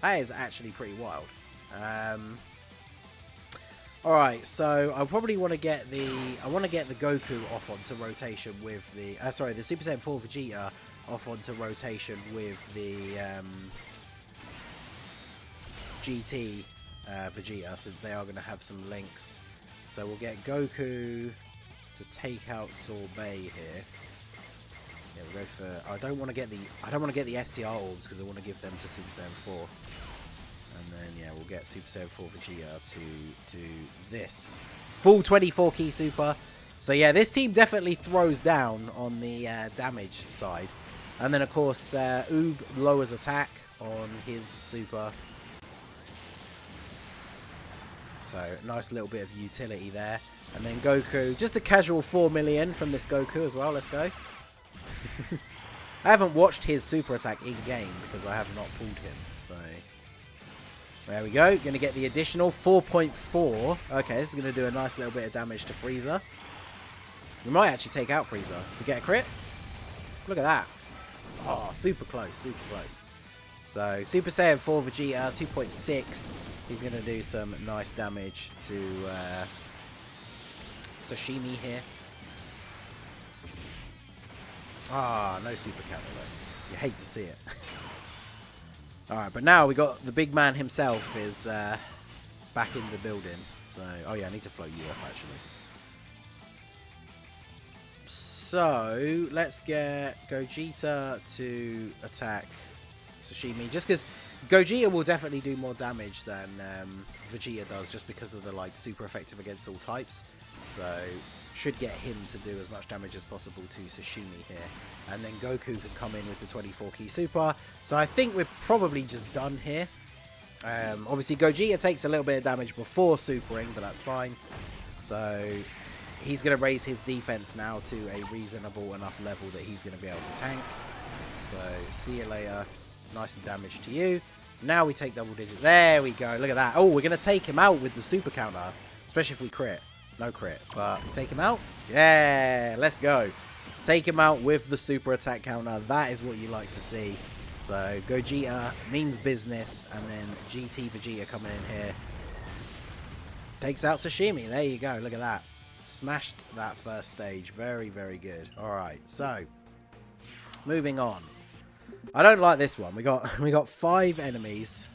That is actually pretty wild. Alright, so I probably want to get the... I want to get the Goku off onto rotation with the... sorry, the Super Saiyan 4 Vegeta off onto rotation with the GT Vegeta, since they are going to have some links. So we'll get Goku to take out Sorbet here. Yeah, we'll go for... I don't want to get the STR orbs because I want to give them to Super Saiyan 4. And then, yeah, we'll get Super Saiyan 4 Vegeta to do this. Full 24 key super. So, yeah, this team definitely throws down on the damage side. And then, of course, Oob lowers attack on his super. So, nice little bit of utility there. And then Goku, just a casual 4 million from this Goku as well. Let's go. I haven't watched his super attack in-game because I have not pulled him. So... there we go. Going to get the additional 4.4. Okay, this is going to do a nice little bit of damage to Frieza. We might actually take out Frieza. If we get a crit. Look at that. Oh, super close. Super close. So, Super Saiyan 4 Vegeta, 2.6. He's going to do some nice damage to Sashimi here. Ah, no super counter though. You hate to see it. Alright, but now we got the big man himself is back in the building. So, oh yeah, I need to float you off actually. So, let's get Gogeta to attack Sashimi. Just because Gogeta will definitely do more damage than Vegeta does, just because of the like super effective against all types. So, should get him to do as much damage as possible to Sashimi here. And then Goku can come in with the 24 key super. So I think we're probably just done here. Obviously Gogeta takes a little bit of damage before supering, but that's fine. So he's going to raise his defense now to a reasonable enough level that he's going to be able to tank. So see you later. Nice damage to you. Now we take double digits. There we go. Look at that. Oh, we're going to take him out with the super counter. Especially if we crit. No crit, but take him out. Yeah, let's go. Take him out with the super attack counter. That is what you like to see. So Gogeta means business, and then GT Vegeta coming in here. Takes out Sashimi. There you go. Look at that. Smashed that first stage. Very, very good. All right. So moving on. I don't like this one. We got 5 enemies.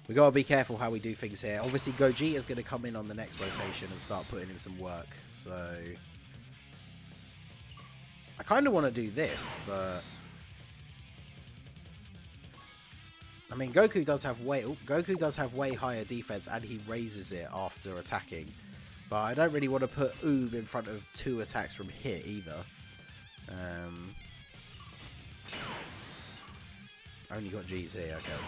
We got to be careful how we do things here. Obviously, Gogeta's going to come in on the next rotation and start putting in some work. So, I kind of want to do this, but... I mean, Goku does have way higher defense, and he raises it after attacking. But I don't really want to put Oob in front of 2 attacks from hit either. Only got GT, okay.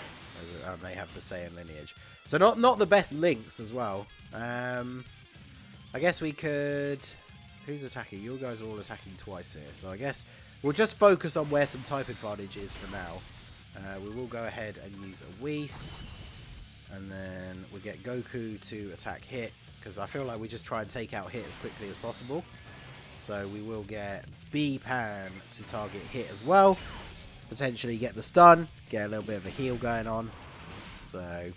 And they have the Saiyan lineage. So not the best links as well. I guess we could... Who's attacking? You guys are all attacking twice here. So I guess we'll just focus on where some type advantage is for now. We will go ahead and use a Whis. And then we get Goku to attack hit. Because I feel like we just try and take out hit as quickly as possible. So we will get B-Pan to target hit as well. Potentially get the stun, get a little bit of a heal going on. So,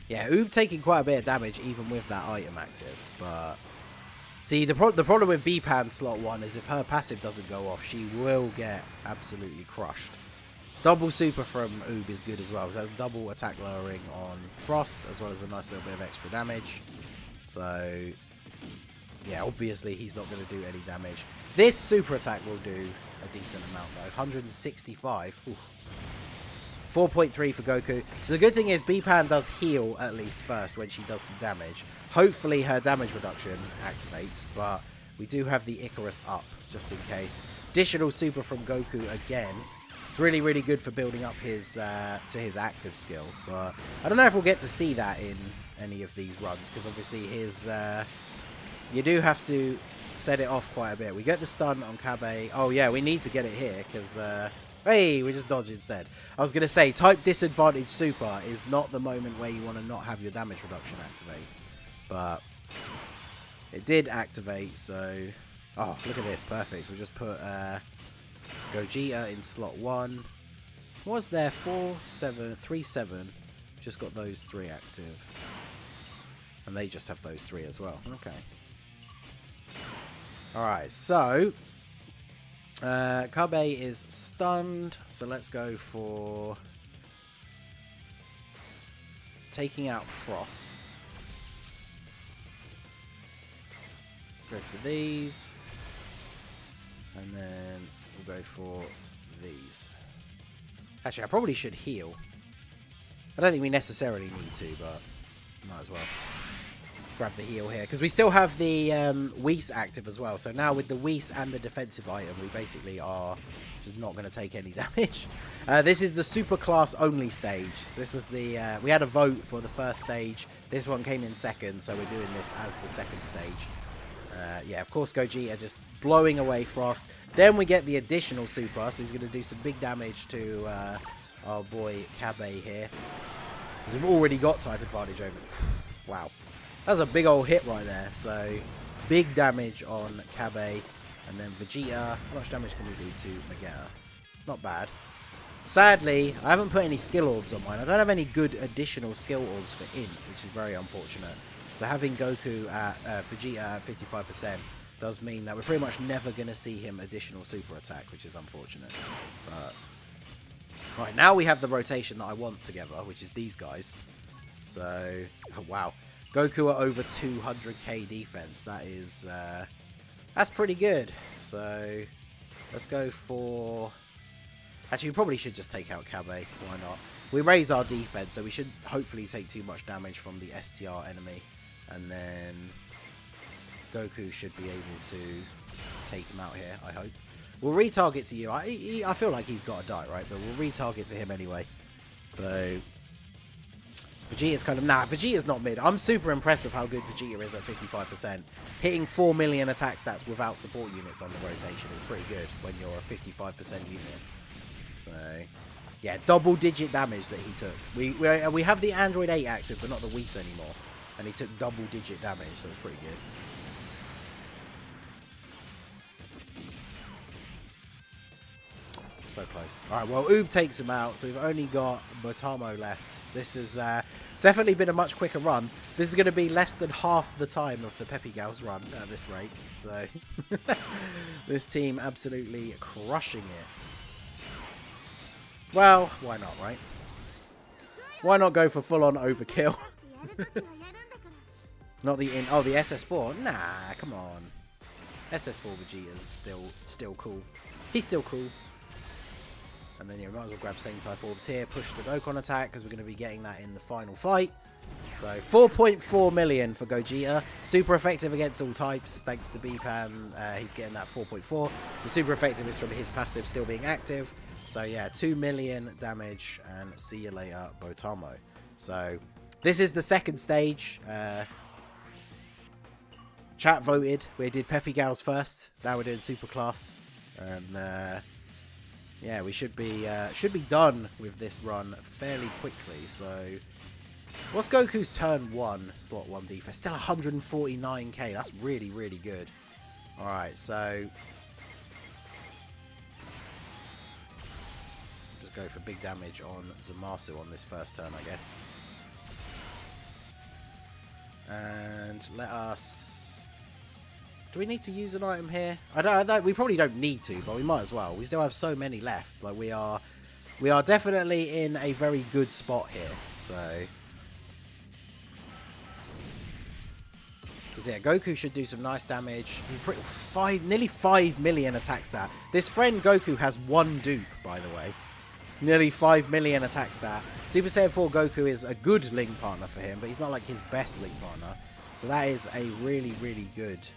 yeah, Oob taking quite a bit of damage even with that item active. But, see, the problem with B-Pan slot 1 is if her passive doesn't go off, she will get absolutely crushed. Double super from Oob is good as well. So that's double attack lowering on Frost, as well as a nice little bit of extra damage. So, yeah, obviously he's not going to do any damage. This super attack will do a decent amount, though. 165. Oof. 4.3 for Goku. So the good thing is B-Pan does heal at least first when she does some damage. Hopefully her damage reduction activates, but we do have the Icarus up, just in case. Additional super from Goku again. It's really, really good for building up his to his active skill. But I don't know if we'll get to see that in any of these runs, because obviously his... you do have to set it off quite a bit. We get the stun on Kabe. Oh, yeah, we need to get it here, because... hey, we just dodge instead. I was going to say, type disadvantage super is not the moment where you want to not have your damage reduction activate. But it did activate, so... Oh, look at this. Perfect. We'll just put Gogeta in slot 1. What was there? 4, 7, 3, 7. Just got those 3 active. And they just have those 3 as well. Okay. Alright, so... Kabe is stunned, so let's go for taking out Frost. Go for these, and then we'll go for these. Actually, I probably should heal. I don't think we necessarily need to, but might as well grab the heal here, because we still have the Whis active as well. So now with the Whis and the defensive item, we basically are just not going to take any damage. This is the super class only stage. So this was the we had a vote for the first stage. This one came in second, so we're doing this as the second stage. Yeah, of course, Gogeta just blowing away Frost. Then we get the additional super, so he's going to do some big damage to our boy Kabe here, because we've already got type advantage over. Wow. That's a big old hit right there. So, big damage on Kabe. And then Vegeta. How much damage can we do to Vegeta? Not bad. Sadly, I haven't put any skill orbs on mine. I don't have any good additional skill orbs for Int, which is very unfortunate. So having Goku at Vegeta at 55% does mean that we're pretty much never going to see him additional super attack, which is unfortunate. But, right, now we have the rotation that I want together, which is these guys. So, oh, wow. Goku at over 200k defense. That is, that's pretty good. So, let's go for... Actually, we probably should just take out Kabe. Why not? We raise our defense, so we should hopefully take too much damage from the STR enemy. And then Goku should be able to take him out here, I hope. We'll retarget to you. I feel like he's got to die, right? But we'll retarget to him anyway. So... Vegeta's kind of... Nah, Vegeta's not mid. I'm super impressed with how good Vegeta is at 55%. Hitting 4 million attack stats without support units on the rotation is pretty good when you're a 55% unit. So, yeah, double-digit damage that he took. We have the Android 8 active, but not the Whis anymore. And he took double-digit damage, so it's pretty good. So close. Alright, well, Oob takes him out, so we've only got Botamo left. This has definitely been a much quicker run. This is going to be less than half the time of the Pepigals run at this rate. So, this team absolutely crushing it. Well, why not, right? Why not go for full-on overkill? Not the in... Oh, the SS4? Nah, come on. SS4 Vegeta's still cool. He's still cool. And then, yeah, we might as well grab same type orbs here. Push the Dokkan attack, because we're going to be getting that in the final fight. So, 4.4 million for Gogeta. Super effective against all types, thanks to B-Pan. He's getting that 4.4. The super effective is from his passive still being active. So, yeah, 2 million damage, and see you later, Botamo. So, this is the second stage. Chat voted. We did Pepigals first. Now we're doing Super Class. And, yeah, we should be done with this run fairly quickly. So, what's Goku's turn 1, slot 1 defense? Still 149k. That's really, really good. Alright, so... go for big damage on Zamasu on this first turn, I guess. And let us... Do we need to use an item here? I don't, we probably don't need to, but we might as well. We still have so many left. Like, we are definitely in a very good spot here. So... Because, yeah, Goku should do some nice damage. He's pretty... nearly 5 million attack stat. This friend Goku has one dupe, by the way. Nearly 5 million attack stat. Super Saiyan 4 Goku is a good link partner for him, but he's not like his best link partner. So that is a really, really good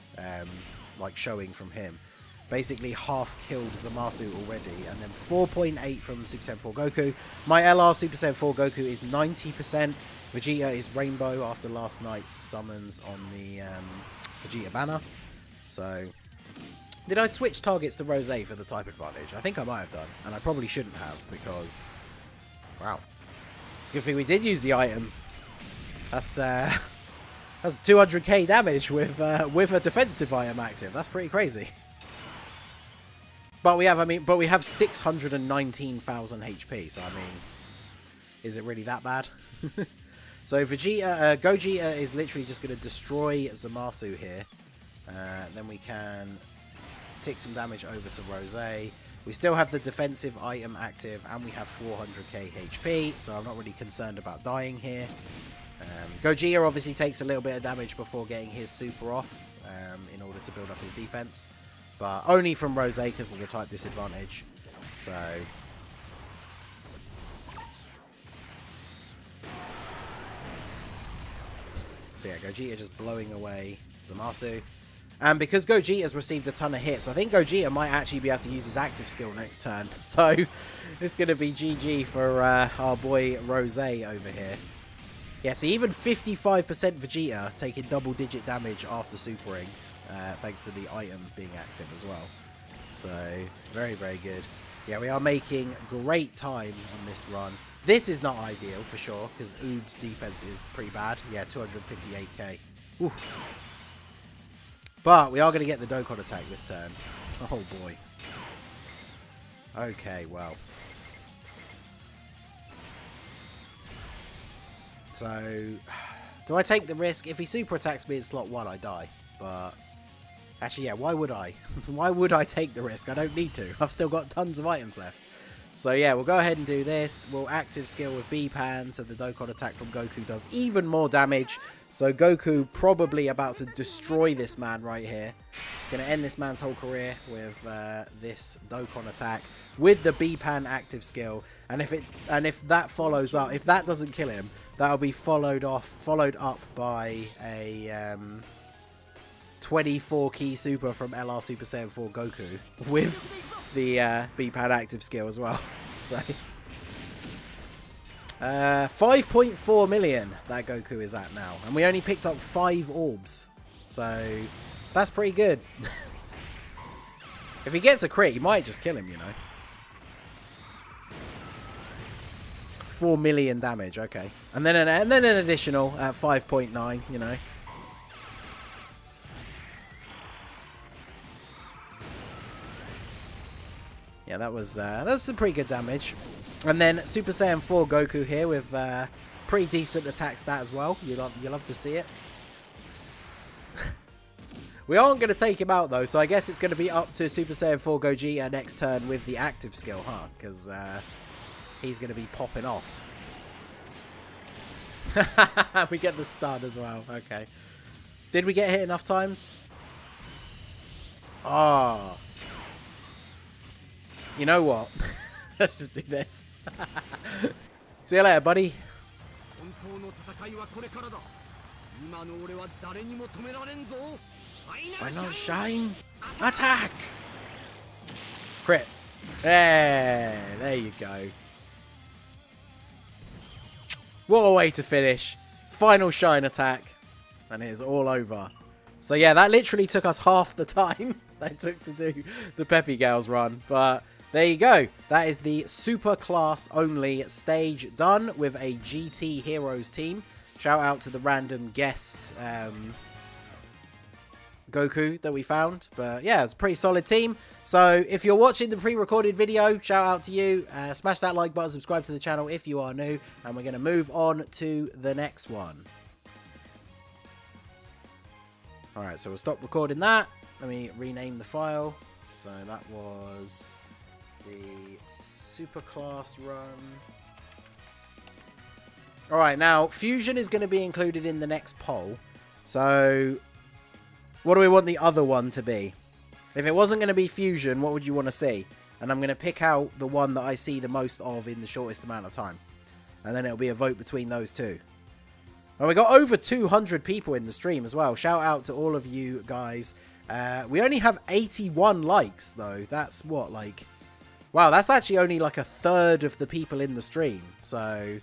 like showing from him. Basically half killed Zamasu already, and then 4.8 from Super Saiyan 4 Goku. My LR Super Saiyan 4 Goku is 90%. Vegeta is Rainbow after last night's summons on the Vegeta banner. So... Did I switch targets to Rose for the type advantage? I think I might have done, and I probably shouldn't have, because... Wow. It's a good thing we did use the item. That's 200k damage with a defensive item active. That's pretty crazy. But we have 619,000 HP, so I mean... Is it really that bad? So Vegeta, Gogeta is literally just going to destroy Zamasu here. Then we can... tick some damage over to Rose. We still have the defensive item active, and we have 400k HP, so I'm not really concerned about dying here. Gogeta obviously takes a little bit of damage before getting his super off in order to build up his defense, but only from Rose because of the type disadvantage. So yeah, Gogeta just blowing away Zamasu. And because Gogeta has received a ton of hits, I think Gogeta might actually be able to use his active skill next turn. So, it's going to be GG for our boy Rose over here. Yeah, so even 55% Vegeta taking double-digit damage after supering, thanks to the item being active as well. So, very, very good. Yeah, we are making great time on this run. This is not ideal, for sure, because Oob's defense is pretty bad. Yeah, 258k. Oof. But we are going to get the Dokkan attack this turn. Oh, boy. Okay, well. So, do I take the risk? If he super attacks me in slot 1, I die. But, actually, yeah, why would I? Why would I take the risk? I don't need to. I've still got tons of items left. So, yeah, we'll go ahead and do this. We'll active skill with B-Pan, so the Dokkan attack from Goku does even more damage. So Goku probably about to destroy this man right here. Going to end this man's whole career with this Dokkan attack with the B-Pan active skill. And if that follows up, if that doesn't kill him, that'll be followed up by a 24 key super from LR Super Saiyan 4 Goku with the B-Pan active skill as well. So 5.4 million that Goku is at now, and we only picked up 5 orbs, so that's pretty good. If he gets a crit, he might just kill him, you know. 4 million damage, okay, and then an additional at 5.9, you know. Yeah, that's some pretty good damage. And then Super Saiyan 4 Goku here with pretty decent attack stat as well. You love to see it. We aren't going to take him out though, so I guess it's going to be up to Super Saiyan 4 Gogeta next turn with the active skill, huh? Because he's going to be popping off. We get the stun as well. Okay. Did we get hit enough times? Ah. Oh. You know what? Let's just do this. See you later, buddy. Final shine. Attack! Crit. There you go. What a way to finish. Final shine attack. And it is all over. So yeah, that literally took us half the time that took to do the Peppy Gals run. But there you go. That is the super class only stage done with a GT Heroes team. Shout out to the random guest Goku that we found. But yeah, it's a pretty solid team. So if you're watching the pre-recorded video, shout out to you. Smash that like button, subscribe to the channel if you are new. And we're going to move on to the next one. Alright, so we'll stop recording that. Let me rename the file. So that was the Superclass run. Alright, now Fusion is going to be included in the next poll. So what do we want the other one to be? If it wasn't going to be Fusion, what would you want to see? And I'm going to pick out the one that I see the most of in the shortest amount of time. And then it'll be a vote between those two. Well, we got over 200 people in the stream as well. Shout out to all of you guys. We only have 81 likes, though. That's what, like... Wow, that's actually only like a third of the people in the stream. So,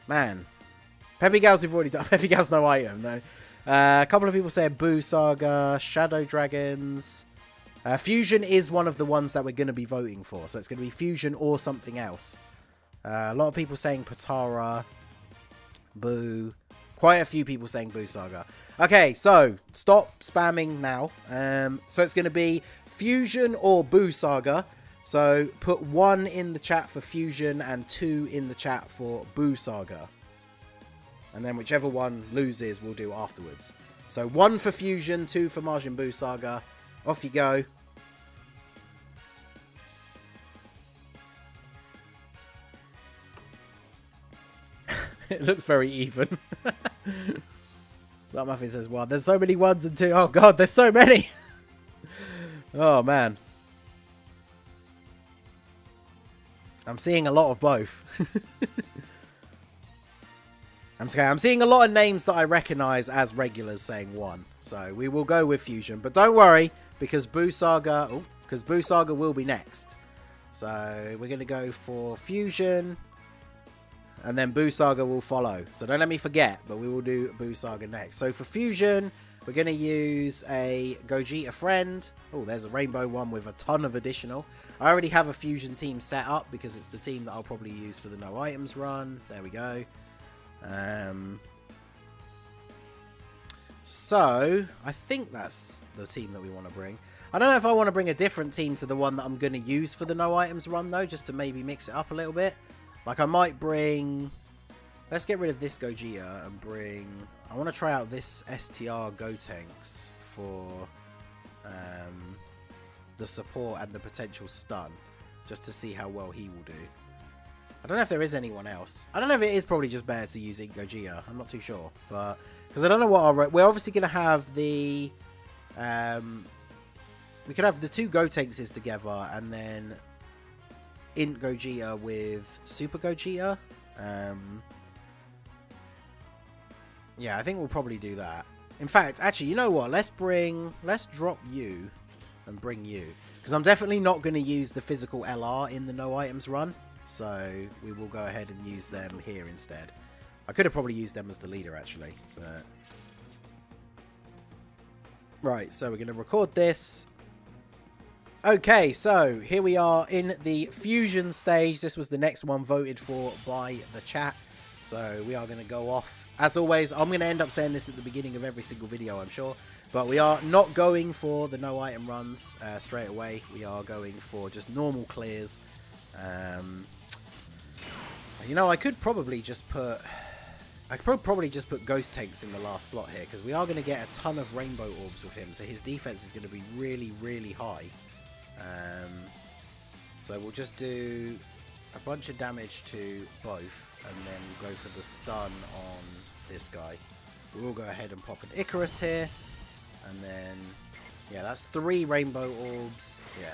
man. Peppy Gals we've already done. Peppy Gals no item, though. A couple of people said Boo Saga, Shadow Dragons. Fusion is one of the ones that we're going to be voting for. So it's going to be Fusion or something else. A lot of people saying Patara, Boo... Quite a few people saying Boo Saga. Okay, so stop spamming now. So it's going to be Fusion or Boo Saga. So put 1 in the chat for Fusion and 2 in the chat for Boo Saga. And then whichever one loses, we'll do afterwards. So 1 for Fusion, 2 for Majin Buu Saga. Off you go. It looks very even. Slap Muffin says 1. There's so many 1s and 2. Oh god, there's so many. Oh man. I'm seeing a lot of both. I'm seeing a lot of names that I recognise as regulars saying 1. So we will go with Fusion. But don't worry, because Boo Saga... Oh, because Boo Saga will be next. So we're going to go for Fusion... And then Boo Saga will follow. So don't let me forget, but we will do Boo Saga next. So for Fusion, we're going to use a Gogeta friend. Oh, there's a rainbow one with a ton of additional. I already have a Fusion team set up because it's the team that I'll probably use for the no items run. There we go. So I think that's the team that we want to bring. I don't know if I want to bring a different team to the one that I'm going to use for the no items run, though, just to maybe mix it up a little bit. Like, I might bring... Let's get rid of this Gogeta and bring... I want to try out this STR Gotenks for the support and the potential stun. Just to see how well he will do. I don't know if there is anyone else. I don't know if it is probably just better to use Ink Gogeta. I'm not too sure. But... Because I don't know what our... We're obviously going to have the... we could have the 2 Gotenkses together and then... Int Gogeta with Super Gogeta. Yeah, I think we'll probably do that. In fact, actually, you know what? Let's drop you and bring you. Because I'm definitely not going to use the physical LR in the no items run. So we will go ahead and use them here instead. I could have probably used them as the leader, actually. But... Right, so we're going to record this. Okay, so here we are in the Fusion stage. This was the next one voted for by the chat. So we are going to go off. As always, I'm going to end up saying this at the beginning of every single video, I'm sure. But we are not going for the no item runs straight away. We are going for just normal clears. You know, I could probably just put... Ghost Tanks in the last slot here. Because we are going to get a ton of Rainbow Orbs with him. So his defense is going to be really, really high. So we'll just do a bunch of damage to both and then go for the stun on this guy. We'll go ahead and pop an Icarus here and then yeah, that's 3 Rainbow Orbs. Yeah,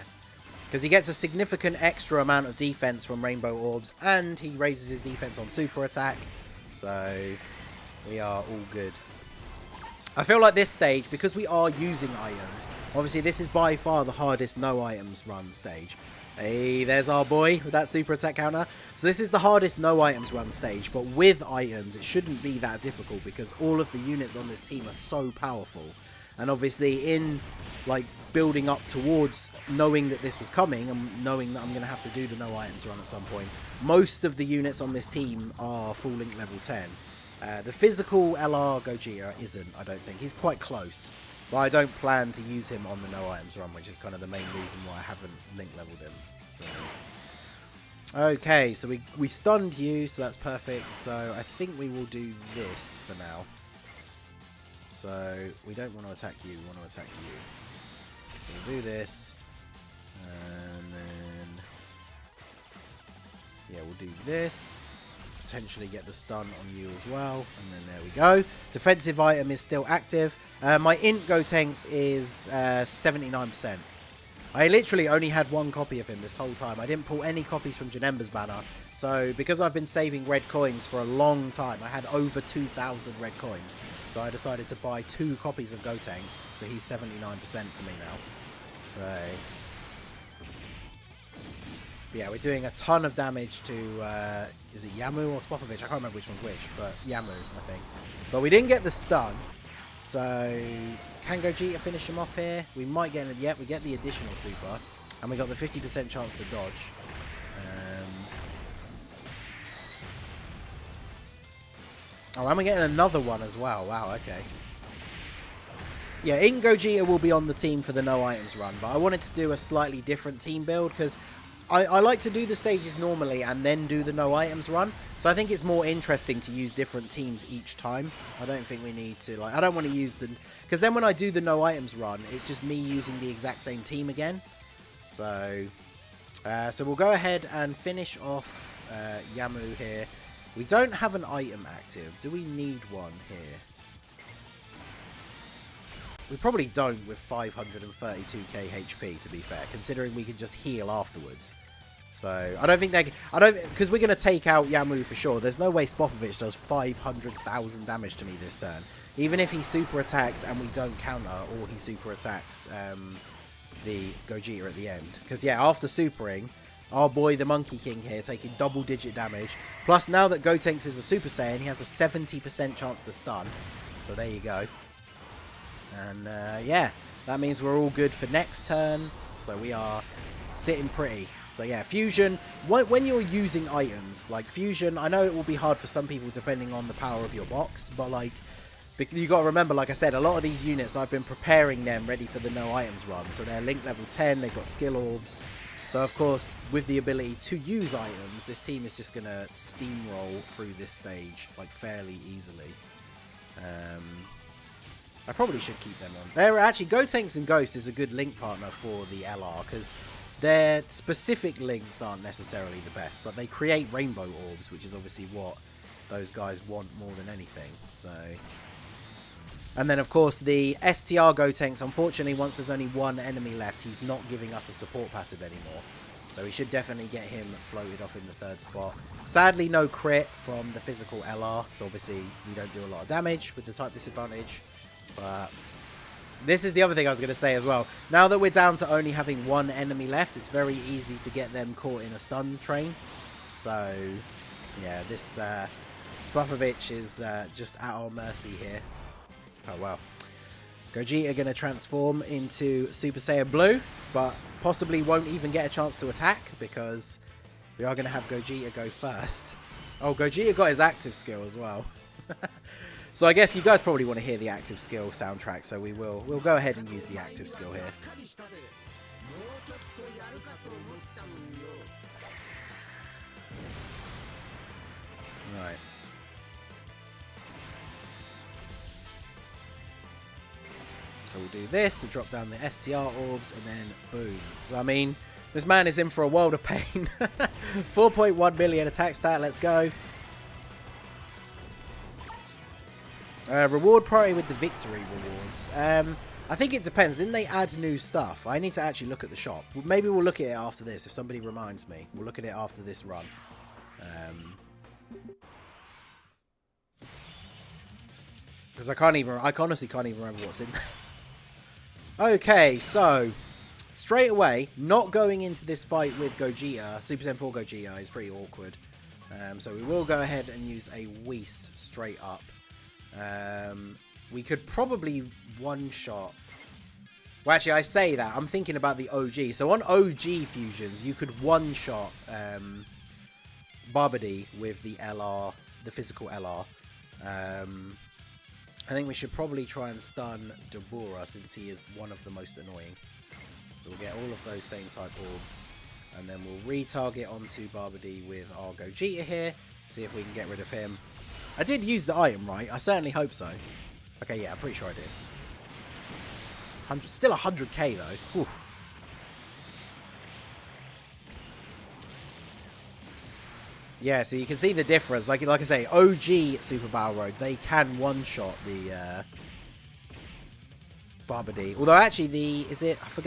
because he gets a significant extra amount of defense from Rainbow Orbs and he raises his defense on super attack, so we are all good. I feel like this stage, because we are using items, obviously this is by far the hardest no items run stage. Hey, there's our boy with that super attack counter. So this is the hardest no items run stage, but with items it shouldn't be that difficult because all of the units on this team are so powerful. And obviously in like building up towards knowing that this was coming and knowing that I'm going to have to do the no items run at some point, most of the units on this team are full link level 10. The physical LR Gogeta isn't, I don't think. He's quite close. But I don't plan to use him on the no items run, which is kind of the main reason why I haven't link leveled him. So. Okay, so we stunned you, so that's perfect. So I think we will do this for now. So we don't want to attack you, we want to attack you. So we'll do this. And then... yeah, we'll do this. Potentially get the stun on you as well, and then there we go. Defensive item is still active. My int Gotenks is 79%. I literally only had one copy of him this whole time. I didn't pull any copies from Janemba's banner. So because I've been saving red coins for a long time, I had over 2,000 red coins. So I decided to buy 2 copies of Gotenks. So he's 79% for me now. So yeah, we're doing a ton of damage to, is it Yamu or Spopovich? I can't remember which one's which, but Yamu, I think. But we didn't get the stun, so can Gogeta finish him off here? We might get it, yet we get the additional super, and we got the 50% chance to dodge. Oh, and we're getting another one as well. Wow, okay. Yeah, Ink Gogeta will be on the team for the no items run, but I wanted to do a slightly different team build, because I like to do the stages normally and then do the no items run. So I think it's more interesting to use different teams each time. I don't think we need to, like, I don't want to use the... because then when I do the no items run, it's just me using the exact same team again. So, so we'll go ahead and finish off Yamu here. We don't have an item active. Do we need one here? We probably don't with 532k HP, to be fair, considering we can just heal afterwards. So, I don't think they... because we're going to take out Yamu for sure. There's no way Spopovich does 500,000 damage to me this turn. Even if he super attacks and we don't counter, or he super attacks the Gogeta at the end. Because, yeah, after supering, our boy, the Monkey King here, taking double-digit damage. Plus, now that Gotenks is a Super Saiyan, he has a 70% chance to stun. So, there you go. And, yeah, that means we're all good for next turn. So, we are sitting pretty. So, yeah, Fusion, when you're using items, like Fusion, I know it will be hard for some people depending on the power of your box. But, like, you got to remember, like I said, a lot of these units, I've been preparing them ready for the no items run. So, they're link level 10, they've got skill orbs. So, of course, with the ability to use items, this team is just going to steamroll through this stage, like, fairly easily. I probably should keep them on. They're actually, Gotenks and Ghost is a good link partner for the LR, because their specific links aren't necessarily the best, but they create rainbow orbs, which is obviously what those guys want more than anything. So, and then, of course, the STR Gotenks, unfortunately, once there's only one enemy left, he's not giving us a support passive anymore. So we should definitely get him floated off in the 3rd spot. Sadly, no crit from the physical LR, so obviously we don't do a lot of damage with the type disadvantage. But this is the other thing I was going to say as well. Now that we're down to only having one enemy left, it's very easy to get them caught in a stun train. So, yeah, this Spopovich is just at our mercy here. Oh, wow. Gogeta going to transform into Super Saiyan Blue, but possibly won't even get a chance to attack because we are going to have Gogeta go first. Oh, Gogeta got his active skill as well. So I guess you guys probably want to hear the active skill soundtrack, so we'll go ahead and use the active skill here. Right. So we'll do this to drop down the STR orbs, and then boom. So I mean, this man is in for a world of pain. 4.1 million attack stat, let's go. Reward priority with the victory rewards. I think it depends. Didn't they add new stuff? I need to actually look at the shop. Maybe we'll look at it after this if somebody reminds me. We'll look at it after this run. Because I honestly can't even remember what's in there. Okay, so straight away, not going into this fight with Gogeta, Super Saiyan 4 Gogeta is pretty awkward. So we will go ahead and use a Whis straight up. We could probably one-shot... Well, actually, I say that. I'm thinking about the OG. So on OG fusions, you could one-shot Babidi with the LR, the physical LR. I think we should probably try and stun Dabura since he is one of the most annoying. So we'll get all of those same type orbs. And then we'll retarget onto Barbady with our Gogeta here. See if we can get rid of him. I did use the item, right? I certainly hope so. Okay, yeah, I'm pretty sure I did. Still 100k though. Oof. Yeah, so you can see the difference. Like I say, OG Super Battle Road, they can one-shot the Barbady. Although actually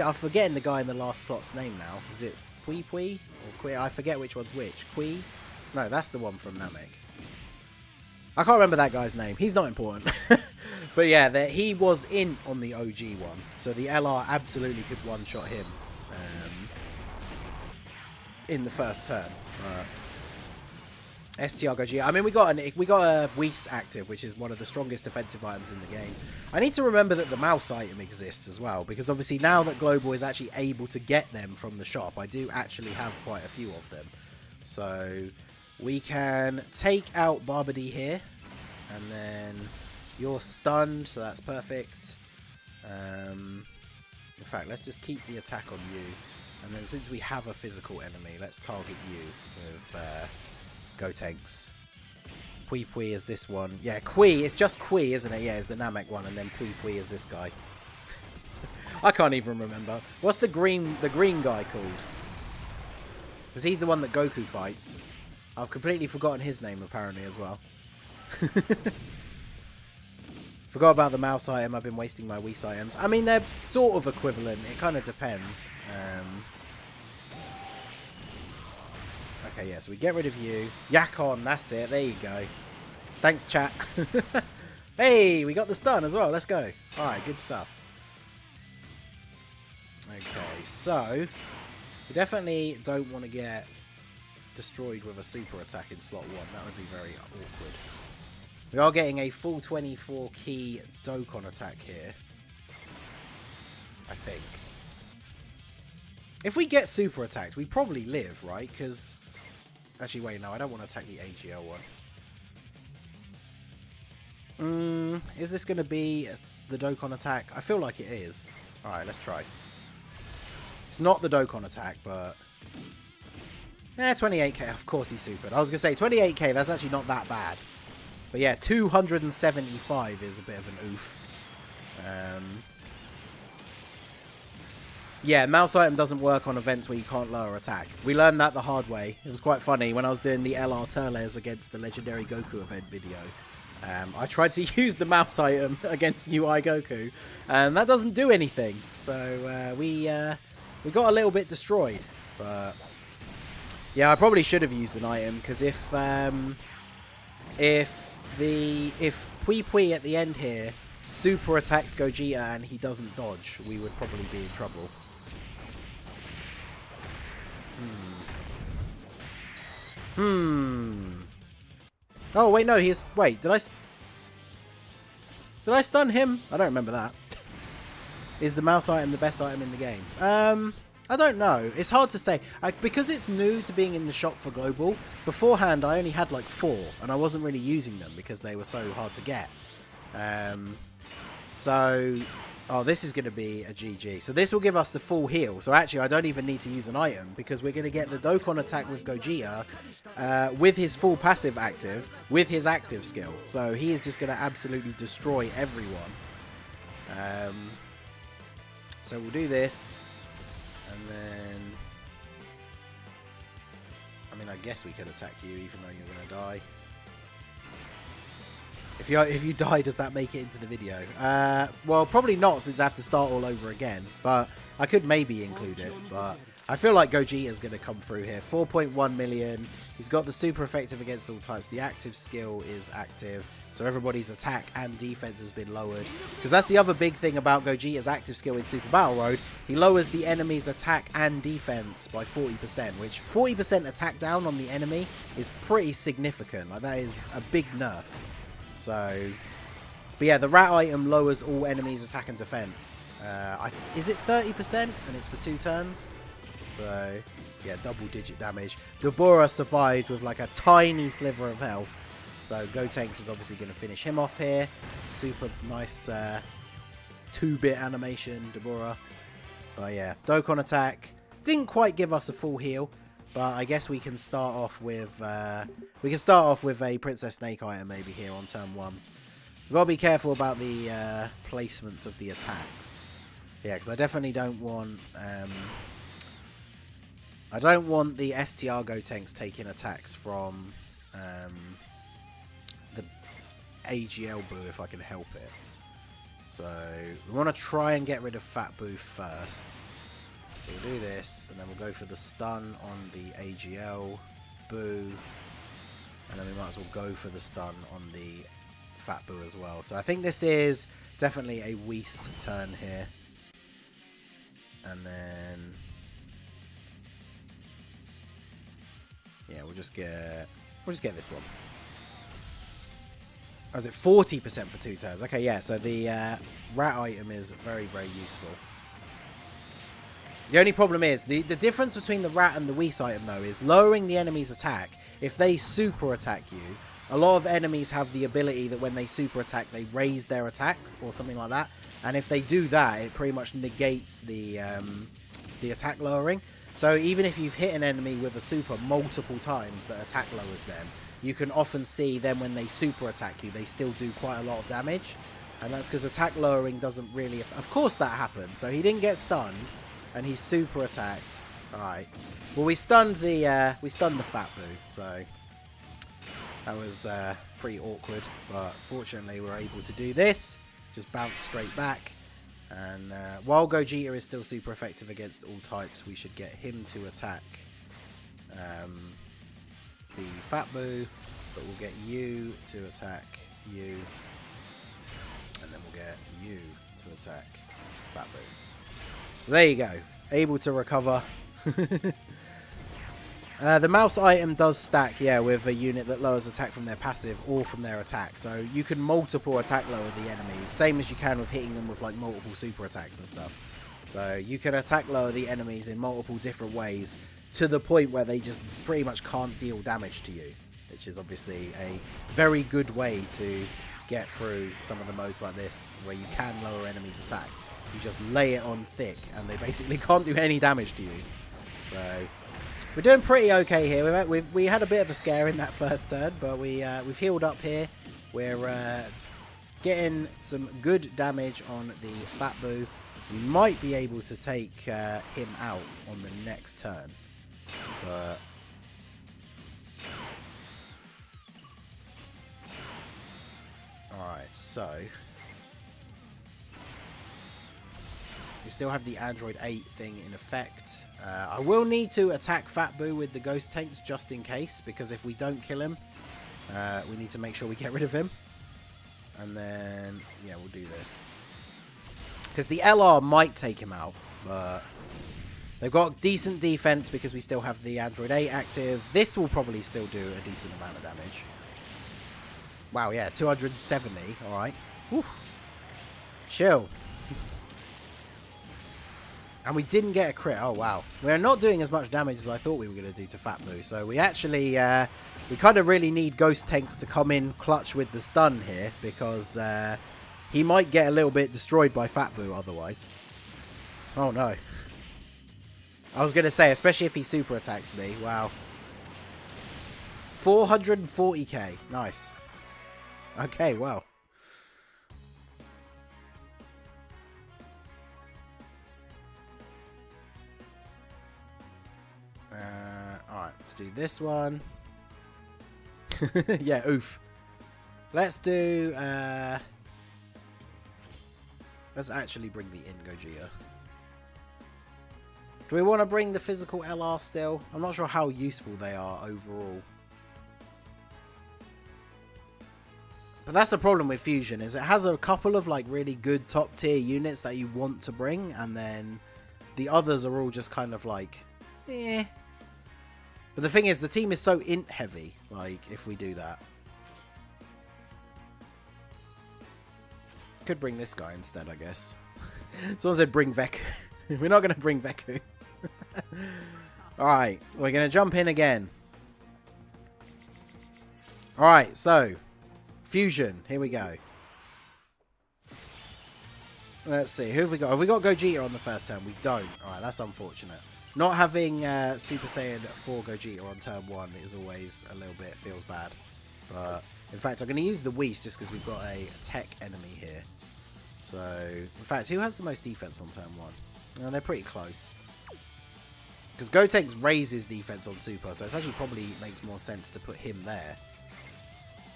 I'm forgetting the guy in the last slot's name now. Is it Pui Pui or Kui? I forget which one's which. Kui? No, that's the one from Namek. I can't remember that guy's name. He's not important. But yeah, he was in on the OG one. So the LR absolutely could one-shot him in the first turn. STR Gogeta. I mean, we got a Whis active, which is one of the strongest defensive items in the game. I need to remember that the mouse item exists as well, because obviously now that Global is actually able to get them from the shop, I do actually have quite a few of them. So we can take out Barbady here, and then you're stunned, so that's perfect. In fact, let's just keep the attack on you, and then since we have a physical enemy, let's target you with Gotenks. Pui Pui is this one. Yeah, Kui. It's just Kui, isn't it? Yeah, it's the Namek one, and then Pui Pui is this guy. I can't even remember. What's the green guy called? Because he's the one that Goku fights. I've completely forgotten his name apparently as well. Forgot about the mouse item. I've been wasting my Whis items. I mean, they're sort of equivalent. It kind of depends. Okay, yeah, so we get rid of you. Yakon, that's it. There you go. Thanks, chat. Hey, we got the stun as well. Let's go. Alright, good stuff. Okay, so we definitely don't want to get destroyed with a super attack in slot 1. That would be very awkward. We are getting a full 24 key Dokkan attack here. I think. If we get super attacked, we probably live, right? Because... Actually, wait, no, I don't want to attack the AGL one. Is this going to be the Dokkan attack? I feel like it is. Alright, let's try. It's not the Dokkan attack, but... 28k. Of course he's supered. I was going to say, 28k, that's actually not that bad. But yeah, 275 is a bit of an oof. Yeah, mouse item doesn't work on events where you can't lower attack. We learned that the hard way. It was quite funny when I was doing the LR Turles against the Legendary Goku event video. I tried to use the mouse item against UI Goku, and that doesn't do anything. So we got a little bit destroyed. But yeah, I probably should have used an item, because if Pui Pui at the end here super attacks Gogeta and he doesn't dodge, we would probably be in trouble. Oh, wait, no, wait, did I stun him? I don't remember that. Is the mouse item the best item in the game? I don't know. It's hard to say. Because it's new to being in the shop for Global, beforehand I only had like 4, and I wasn't really using them because they were so hard to get. Oh, this is going to be a GG. So this will give us the full heal. So actually, I don't even need to use an item, because we're going to get the Dokkan attack with Gogeta with his full passive active, with his active skill. So he is just going to absolutely destroy everyone. So we'll do this. And then... I mean, I guess we could attack you, even though you're going to die. If you die, does that make it into the video? Well, probably not, since I have to start all over again. But I could maybe include it. But I feel like Gogeta's going to come through here. 4.1 million. He's got the super effective against all types. The active skill is active. So everybody's attack and defense has been lowered. Because that's the other big thing about Gogeta's active skill in Super Battle Road. He lowers the enemy's attack and defense by 40%. Which 40% attack down on the enemy is pretty significant. Like, that is a big nerf. So, but yeah, the rat item lowers all enemies' attack and defense. Is it 30%? And it's for 2 turns. So, yeah, double-digit damage. Dabura survived with like a tiny sliver of health. So Gotenks is obviously going to finish him off here. Super nice 2-bit animation, Deborah. But yeah, Dokkan attack. Didn't quite give us a full heal, but I guess we can start off with a Princess Snake item maybe here on turn 1. We've got to be careful about the placements of the attacks. Yeah, because I definitely don't want the STR Gotenks taking attacks from the AGL Boo if I can help it. So we want to try and get rid of Fat Boo first. So we'll do this, and then we'll go for the stun on the AGL Boo, and then we might as well go for the stun on the Fat Boo as well. So I think this is definitely a Whis turn here. And then yeah, we'll just get this one. Oh, is it 40% for 2 turns? Okay, yeah, so the rat item is very, very useful. The only problem is, the difference between the rat and the Whis item, though, is lowering the enemy's attack. If they super attack you, a lot of enemies have the ability that when they super attack, they raise their attack or something like that. And if they do that, it pretty much negates the attack lowering. So even if you've hit an enemy with a super multiple times that attack lowers them, you can often see them when they super attack you, they still do quite a lot of damage. And that's because attack lowering doesn't really... Of course that happened. So he didn't get stunned, and he's super attacked. Alright. Well, we stunned the Fat Boo, so that was pretty awkward. But fortunately, we were able to do this. Just bounce straight back. And while Gogeta is still super effective against all types, we should get him to attack the Fat Boo, but we'll get you to attack you, and then we'll get you to attack Fat Boo. So there you go, able to recover. The mouse item does stack, yeah, with a unit that lowers attack from their passive or from their attack. So you can multiple attack lower the enemies, same as you can with hitting them with like multiple super attacks and stuff. So you can attack lower the enemies in multiple different ways to the point where they just pretty much can't deal damage to you, which is obviously a very good way to get through some of the modes like this, where you can lower enemies' attack. You just lay it on thick and they basically can't do any damage to you. So we're doing pretty okay here. We had a bit of a scare in that first turn, but we've healed up here. We're getting some good damage on the Fat Boo. We might be able to take him out on the next turn, but alright, so we still have the Android 8 thing in effect. I will need to attack Fat Boo with the Ghost Tanks just in case, because if we don't kill him, we need to make sure we get rid of him. And then, yeah, we'll do this. Because the LR might take him out, but they've got decent defense because we still have the Android 8 active. This will probably still do a decent amount of damage. Wow, yeah, 270, alright. Chill. And we didn't get a crit. Oh, wow. We're not doing as much damage as I thought we were going to do to Fat Boo. So we actually, we kind of really need Ghost Tanks to come in clutch with the stun here, because he might get a little bit destroyed by Fat Boo otherwise. Oh, no. I was going to say, especially if he super attacks me. Wow. 440k. Nice. Okay, well. Alright, let's do this one. Yeah, oof. Let's do... let's actually bring the Gogeta. Do we want to bring the physical LR still? I'm not sure how useful they are overall. But that's the problem with Fusion, is it has a couple of like really good top tier units that you want to bring, and then the others are all just kind of like, eh. But the thing is, the team is so int heavy, like, if we do that. Could bring this guy instead, I guess. Someone said bring Veku. We're not going to bring Veku. Alright, we're going to jump in again. Alright, so Fusion, here we go. Let's see, who have we got? Have we got Gogeta on the first turn? We don't. Alright, that's unfortunate. Not having Super Saiyan 4 Gogeta on turn 1 is always a little bit, feels bad. But, in fact, I'm going to use the Whis just because we've got a tech enemy here. So, in fact, who has the most defense on turn 1? Well, they're pretty close. Because Gotenks raises defense on Super, so it actually probably makes more sense to put him there.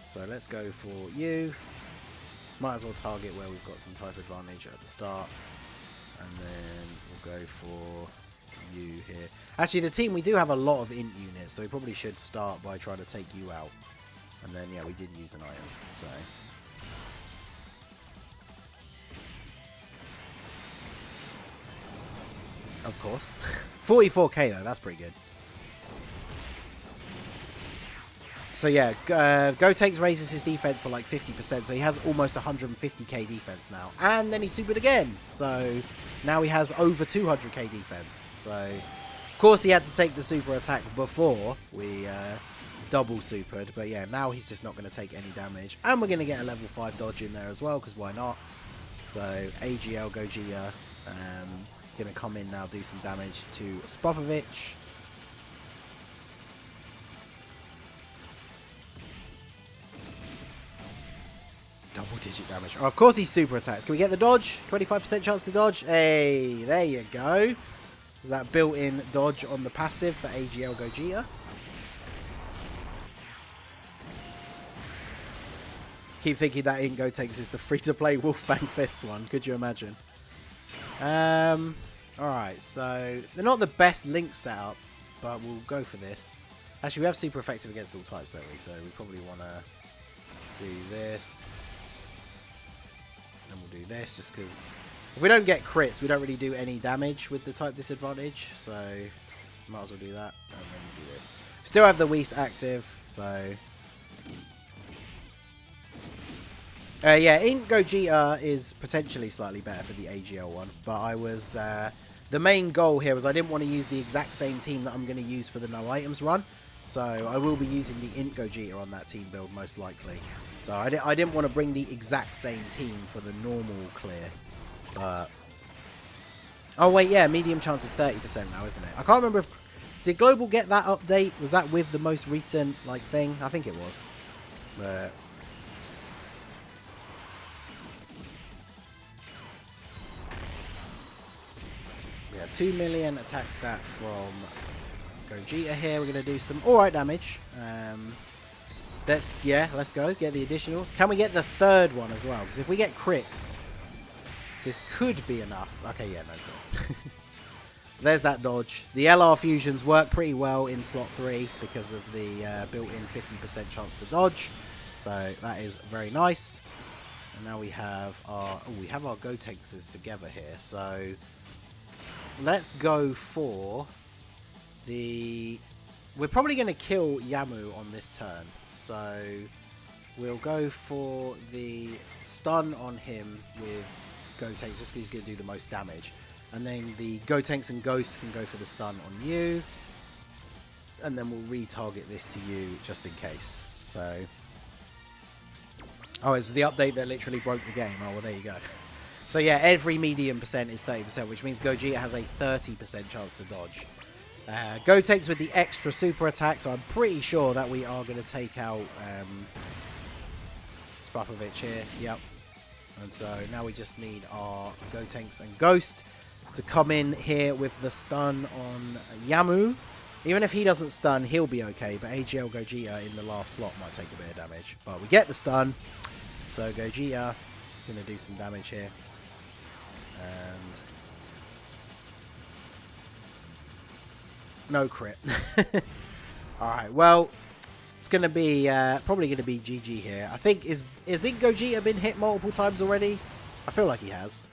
So let's go for you. Might as well target where we've got some type advantage at the start. And then we'll go for you here. Actually, the team, we do have a lot of int units, so we probably should start by trying to take you out. And then, yeah, we did use an item, so... Of course. 44k though, that's pretty good. So yeah, Gotenks raises his defense by like 50%, so he has almost 150k defense now. And then he supered again, so now he has over 200k defense. So, of course he had to take the super attack before we double supered, but yeah, now he's just not going to take any damage. And we're going to get a level 5 dodge in there as well, because why not? So, AGL Gogeta, going to come in now, do some damage to Spopovich. Double digit damage. Oh, of course he's super attacks. Can we get the dodge? 25% chance to dodge. Hey, there you go. Is that built-in dodge on the passive for AGL Gogeta? Keep thinking that Ink Gotenks is the free-to-play Wolfang Fist one. Could you imagine? Alright, so they're not the best link setup, but we'll go for this. Actually, we have super effective against all types, don't we? So we probably want to do this. And we'll do this just because if we don't get crits, we don't really do any damage with the type disadvantage. So might as well do that. And then we'll do this. Still have the Whis active, so... yeah, Ink Gogeta is potentially slightly better for the AGL one, but I was... the main goal here was I didn't want to use the exact same team that I'm going to use for the no items run. So I will be using the Ink Gogeta on that team build most likely. So I didn't want to bring the exact same team for the normal clear. But... oh wait, yeah, medium chance is 30% now, isn't it? I can't remember if... did Global get that update? Was that with the most recent like thing? I think it was. But... yeah, 2 million attack stat from Gogeta here. We're going to do some alright damage. Let's go. Get the additionals. Can we get the third one as well? Because if we get crits, this could be enough. Okay, yeah, no crit. There's that dodge. The LR fusions work pretty well in slot 3 because of the built-in 50% chance to dodge. So that is very nice. And now we have our Gotenkses together here. So let's go for the... we're probably going to kill Yamu on this turn. So we'll go for the stun on him with Gotenks just because he's going to do the most damage. And then the Gotenks and Ghosts can go for the stun on you. And then we'll retarget this to you just in case. So... oh, it's the update that literally broke the game. Oh, well, there you go. So yeah, every medium percent is 30%, which means Gogeta has a 30% chance to dodge. Gotenks with the extra super attack, so I'm pretty sure that we are going to take out Spopovich here. Yep. And so now we just need our Gotenks and Ghost to come in here with the stun on Yamu. Even if he doesn't stun, he'll be okay, but AGL Gogeta in the last slot might take a bit of damage. But we get the stun, so Gogeta going to do some damage here. And... no crit. Alright, well, it's going to be, probably going to be GG here. I think, is Ink Gogeta been hit multiple times already? I feel like he has.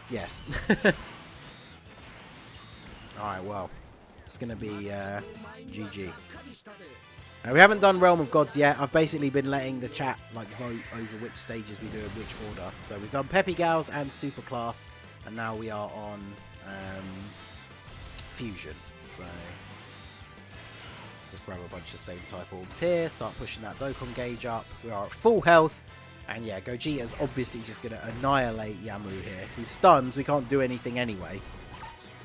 Yes. Alright, well, it's going to be GG. Now, we haven't done Realm of Gods yet. I've basically been letting the chat like vote over which stages we do in which order. So we've done Peppy Gals and Superclass, and now we are on Fusion. So Just grab a bunch of same type orbs here. Start pushing that Dokkan gauge up. We are at full health. And yeah, Gogeta's obviously just going to annihilate Yamu here. He's stunned, so we can't do anything anyway.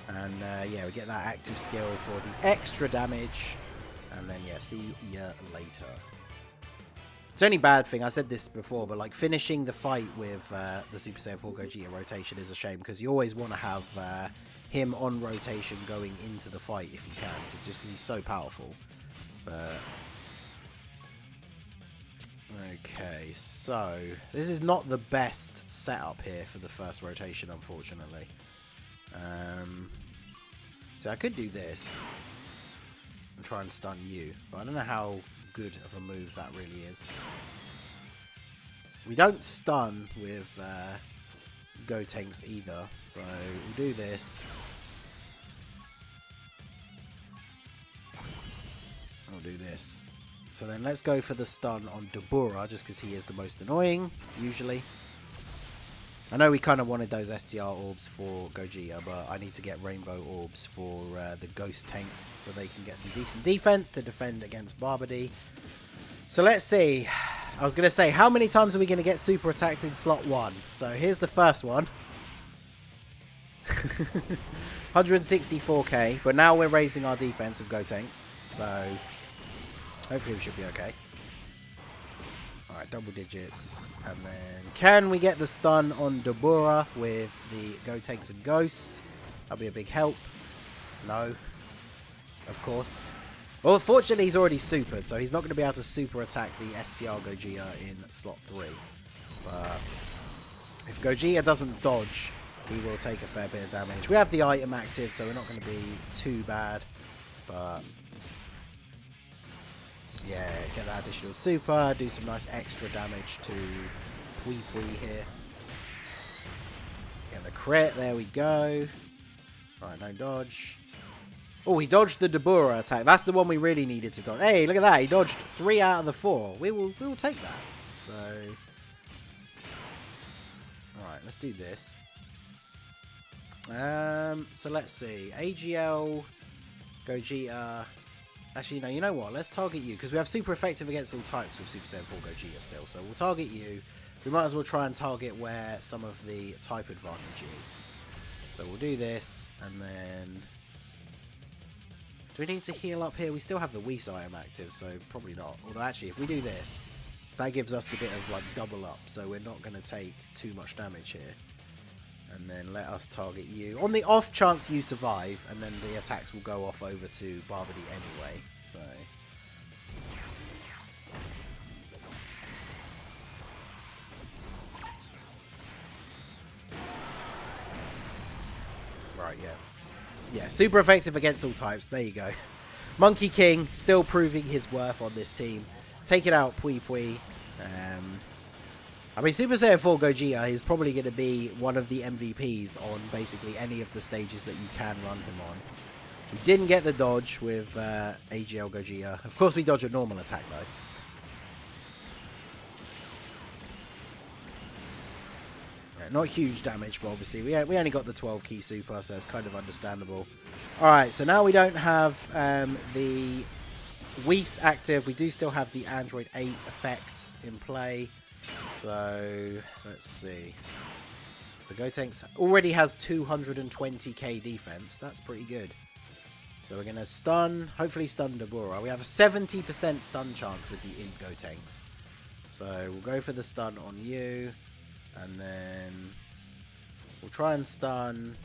And yeah, we get that active skill for the extra damage. And then yeah, see ya later. It's only bad thing, I said this before, but like finishing the fight with the Super Saiyan 4 Gogeta rotation is a shame, because you always want to have him on rotation going into the fight if you can, just because he's so powerful. But okay, so this is not the best setup here for the first rotation, unfortunately. So I could do this and try and stun you, but I don't know how good of a move that really is. We don't stun with Gotenks either, so we'll do this. I'll do this. So then let's go for the stun on Dabura, just because he is the most annoying, usually. I know we kind of wanted those STR orbs for Gogeta, but I need to get rainbow orbs for the ghost tanks so they can get some decent defense to defend against Barbady. So let's see. I was going to say, how many times are we going to get super attacked in slot 1? So here's the first one. 164k, but now we're raising our defense with Gotenks, so hopefully we should be okay. Alright, double digits. And then can we get the stun on Dabura with the Gotenks and Ghost? That'll be a big help. No. Of course. Well, fortunately he's already supered, so he's not going to be able to super attack the STR Gogeta in slot 3. But if Gogeta doesn't dodge, he will take a fair bit of damage. We have the item active, so we're not going to be too bad. But yeah, get that additional super, do some nice extra damage to Pui Pui here. Get the crit, there we go. Right, no dodge. Oh, he dodged the Dabura attack. That's the one we really needed to dodge. Hey, look at that. He dodged 3 out of the 4. We will take that. So, alright, let's do this. So let's see. AGL, Gogeta. Actually, no, you know what? Let's target you, because we have super effective against all types with Super Saiyan 4 Gogeta still. So we'll target you. We might as well try and target where some of the type advantage is. So we'll do this, and then do we need to heal up here? We still have the Whis item active, so probably not. Although actually, if we do this, that gives us the bit of like double up, so we're not going to take too much damage here. And then let us target you on the off chance you survive, and then the attacks will go off over to Barbady anyway. So right, yeah, super effective against all types. There you go. Monkey King still proving his worth on this team, taking out Pui Pui. I mean, Super Saiyan 4 Gogeta is probably going to be one of the MVPs on basically any of the stages that you can run him on. We didn't get the dodge with AGL Gogeta. Of course, we dodge a normal attack, though. Right, not huge damage, but obviously we only got the 12 key super, so it's kind of understandable. Alright, so now we don't have the Whis active. We do still have the Android 8 effect in play. So let's see. So Gotenks already has 220k defense. That's pretty good. So we're going to stun, hopefully stun Dabura. We have a 70% stun chance with the Int Gotenks. So we'll go for the stun on you. And then we'll try and stun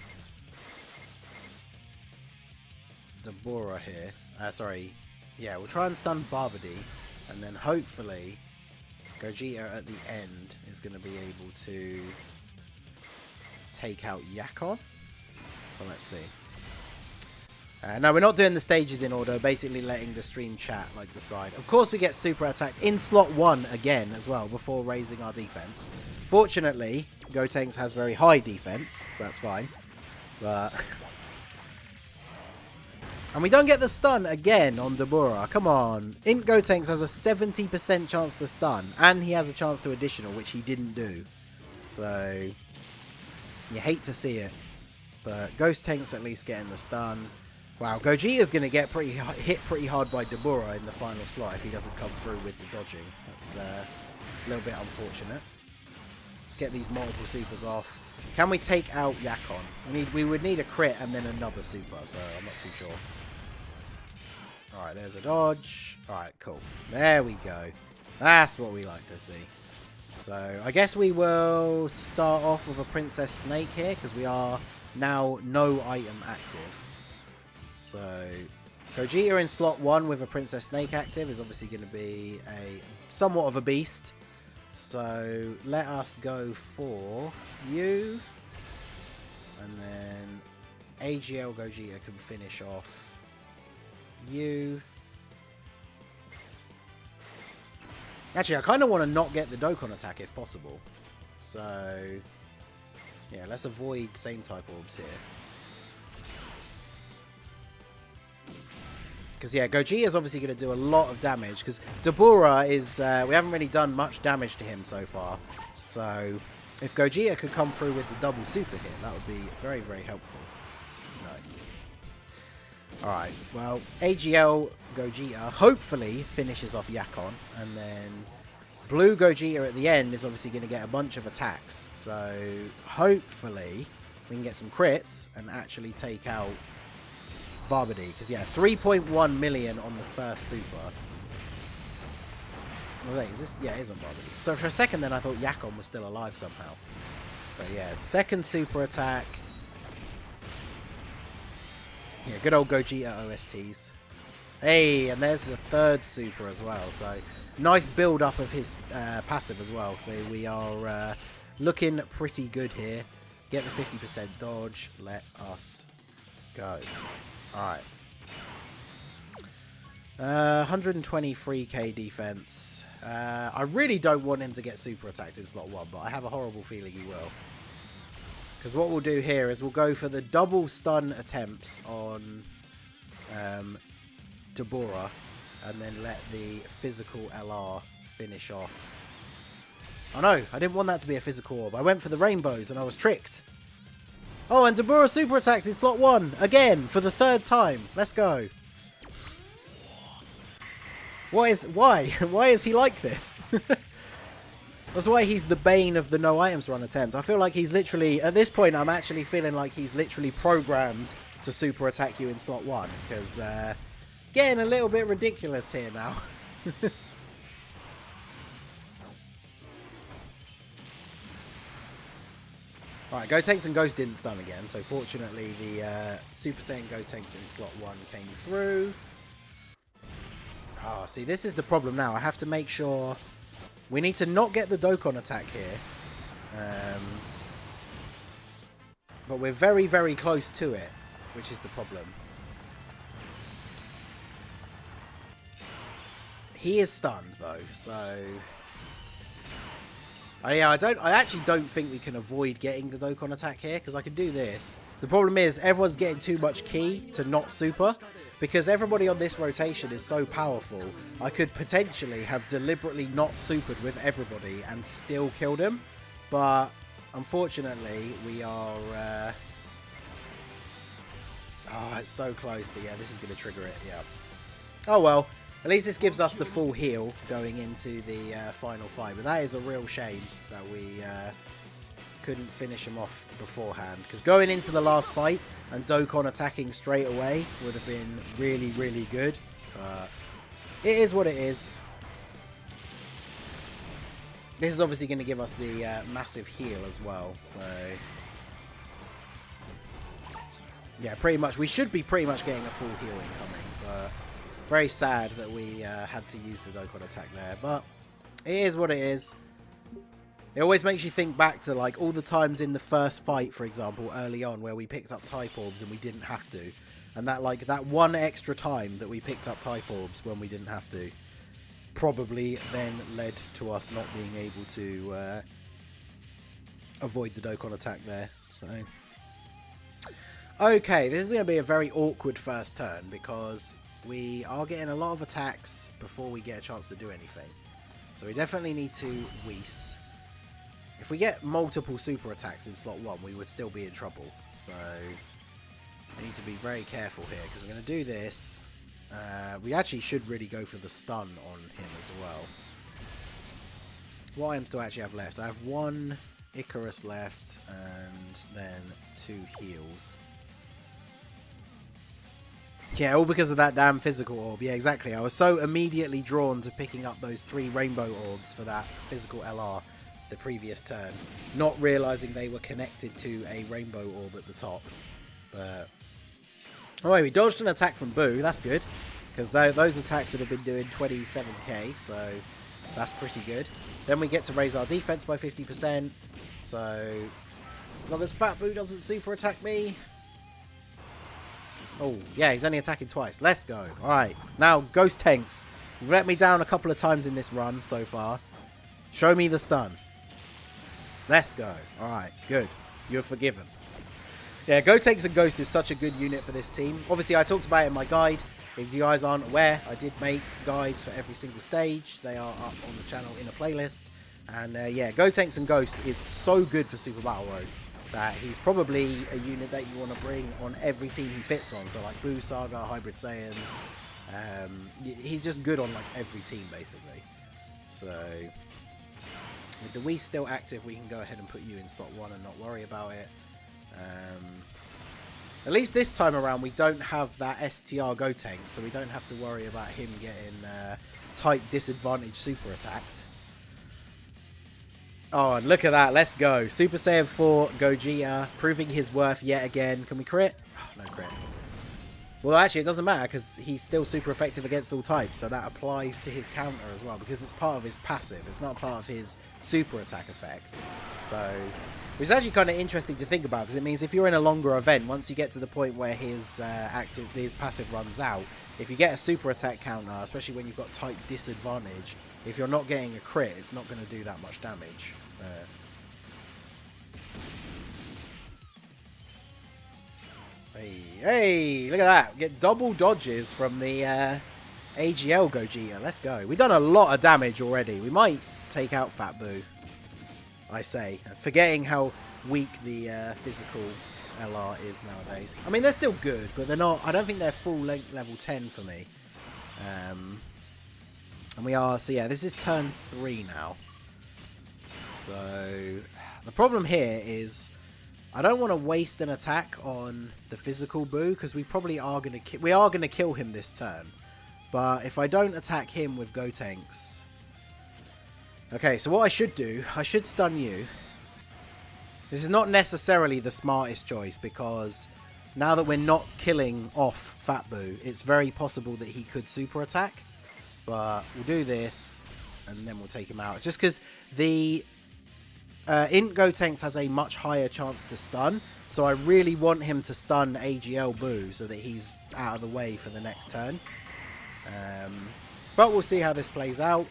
Dabura here. Sorry. Yeah, we'll try and stun Barbady. And then hopefully Gogeta at the end is going to be able to take out Yakon. So let's see. No, we're not doing the stages in order, basically letting the stream chat like decide. Of course we get super attacked in slot 1 again as well before raising our defense. Fortunately, Gotenks has very high defense, so that's fine. But and we don't get the stun again on Dabura. Come on. Int Gotenks has a 70% chance to stun, and he has a chance to additional, which he didn't do. So you hate to see it. But Ghost Tanks at least getting the stun. Wow, Gogeta's going to get hit pretty hard by Dabura in the final slot if he doesn't come through with the dodging. That's a little bit unfortunate. Let's get these multiple supers off. Can we take out Yakon? We would need a crit and then another super, so I'm not too sure. Alright, there's a dodge. Alright, cool. There we go. That's what we like to see. So, I guess we will start off with a Princess Snake here, because we are now no item active. So, Gogeta in slot 1 with a Princess Snake active is obviously going to be somewhat of a beast. So, let us go for you. And then AGL Gogeta can finish off you. Actually, I kind of want to not get the Dokkan attack if possible. So, yeah, let's avoid same type orbs here. Because, yeah, Gogeta is obviously going to do a lot of damage. Because Dabura is... we haven't really done much damage to him so far. So, if Gogeta could come through with the double super here, that would be very, very helpful. No. Alright, well, AGL Gogeta hopefully finishes off Yakon. And then Blue Gogeta at the end is obviously going to get a bunch of attacks. So, hopefully, we can get some crits and actually take out Barbady, because yeah, 3.1 million on the first super. Oh, wait, is this? Yeah, it is on Barbady. So for a second then I thought Yakon was still alive somehow. But yeah, second super attack. Yeah, good old Gogeta OSTs. Hey, and there's the third super as well. So nice build up of his passive as well. So we are looking pretty good here. Get the 50% dodge. Let us go. Alright. 123k defense. I really don't want him to get super attacked in slot 1, but I have a horrible feeling he will. Because what we'll do here is we'll go for the double stun attempts on Dabura, and then let the physical LR finish off. Oh no, I didn't want that to be a physical orb. I went for the rainbows and I was tricked. Oh, and Dabura super attacks in slot 1 again for the third time. Let's go. Why? Why is he like this? That's why he's the bane of the no items run attempt. I feel like he's literally, at this point, I'm actually feeling like he's literally programmed to super attack you in slot 1. Because getting a little bit ridiculous here now. Alright, Gotenks and Ghost didn't stun again, so fortunately the Super Saiyan Gotenks in slot 1 came through. Ah, see, this is the problem now. I have to make sure... We need to not get the Dokkan attack here. But we're very, very close to it, which is the problem. He is stunned, though, so... yeah, I actually don't think we can avoid getting the Dokkan attack here, because I can do this. The problem is, everyone's getting too much ki to not super, because everybody on this rotation is so powerful, I could potentially have deliberately not supered with everybody and still killed him. But, unfortunately, we are... Oh, it's so close, but yeah, this is going to trigger it, yeah. Oh well. At least this gives us the full heal going into the final fight. But that is a real shame that we couldn't finish him off beforehand. Because going into the last fight and Dokkan attacking straight away would have been really, really good. But it is what it is. This is obviously going to give us the massive heal as well. So, yeah, pretty much. We should be pretty much getting a full heal incoming. But... very sad that we had to use the Dokkan attack there, but it is what it is. It always makes you think back to like all the times in the first fight, for example, early on where we picked up type orbs and we didn't have to. And that like that one extra time that we picked up type orbs when we didn't have to probably then led to us not being able to avoid the Dokkan attack there. So okay, this is going to be a very awkward first turn because we are getting a lot of attacks before we get a chance to do anything. So we definitely need to Whis. If we get multiple super attacks in slot 1, we would still be in trouble. So I need to be very careful here because we're going to do this. We actually should really go for the stun on him as well. What items do I actually have left? I have 1 Icarus left and then 2 heals. Yeah, all because of that damn physical orb. Yeah, exactly. I was so immediately drawn to picking up those 3 rainbow orbs for that physical LR the previous turn, not realizing they were connected to a rainbow orb at the top. But oh, wait, we dodged an attack from Boo. That's good, because those attacks would have been doing 27k, so that's pretty good. Then we get to raise our defense by 50%. So as long as Fat Boo doesn't super attack me. Oh, yeah, he's only attacking twice. Let's go. All right, now Ghost Tanks. You've let me down a couple of times in this run so far. Show me the stun. Let's go. All right, good. You're forgiven. Yeah, Go Tanks and Ghost is such a good unit for this team. Obviously, I talked about it in my guide. If you guys aren't aware, I did make guides for every single stage. They are up on the channel in a playlist. And yeah, Go Tanks and Ghost is so good for Super Battle Road that he's probably a unit that you want to bring on every team he fits on. So like Boo, Saga, Hybrid Saiyans. He's just good on like every team basically. So with the Wii still active, we can go ahead and put you in slot 1 and not worry about it. At least this time around we don't have that STR Go Tank, so we don't have to worry about him getting type disadvantage super attacked. Oh, and look at that. Let's go. Super Saiyan 4 Gogeta, proving his worth yet again. Can we crit? Oh, no crit. Well, actually, it doesn't matter because he's still super effective against all types, so that applies to his counter as well because it's part of his passive. It's not part of his super attack effect. So, which is actually kind of interesting to think about because it means if you're in a longer event, once you get to the point where his passive runs out, if you get a super attack counter, especially when you've got type disadvantage, if you're not getting a crit, it's not going to do that much damage. Hey, look at that. Get double dodges from the AGL Gogeta. Let's go. We've done a lot of damage already. We might take out Fat Boo, I say. Forgetting how weak the physical LR is nowadays. I mean, they're still good, but they're not... I don't think they're full length level 10 for me. And we are... So, yeah, this is turn 3 now. So, the problem here is... I don't want to waste an attack on the physical Boo because we probably are going to we are going to kill him this turn. But if I don't attack him with Go Tanks, okay. So what I should do, I should stun you. This is not necessarily the smartest choice because now that we're not killing off Fat Boo, it's very possible that he could super attack. But we'll do this and then we'll take him out just because the Int Go Tanks has a much higher chance to stun, so I really want him to stun AGL Boo so that he's out of the way for the next turn. But we'll see how this plays out.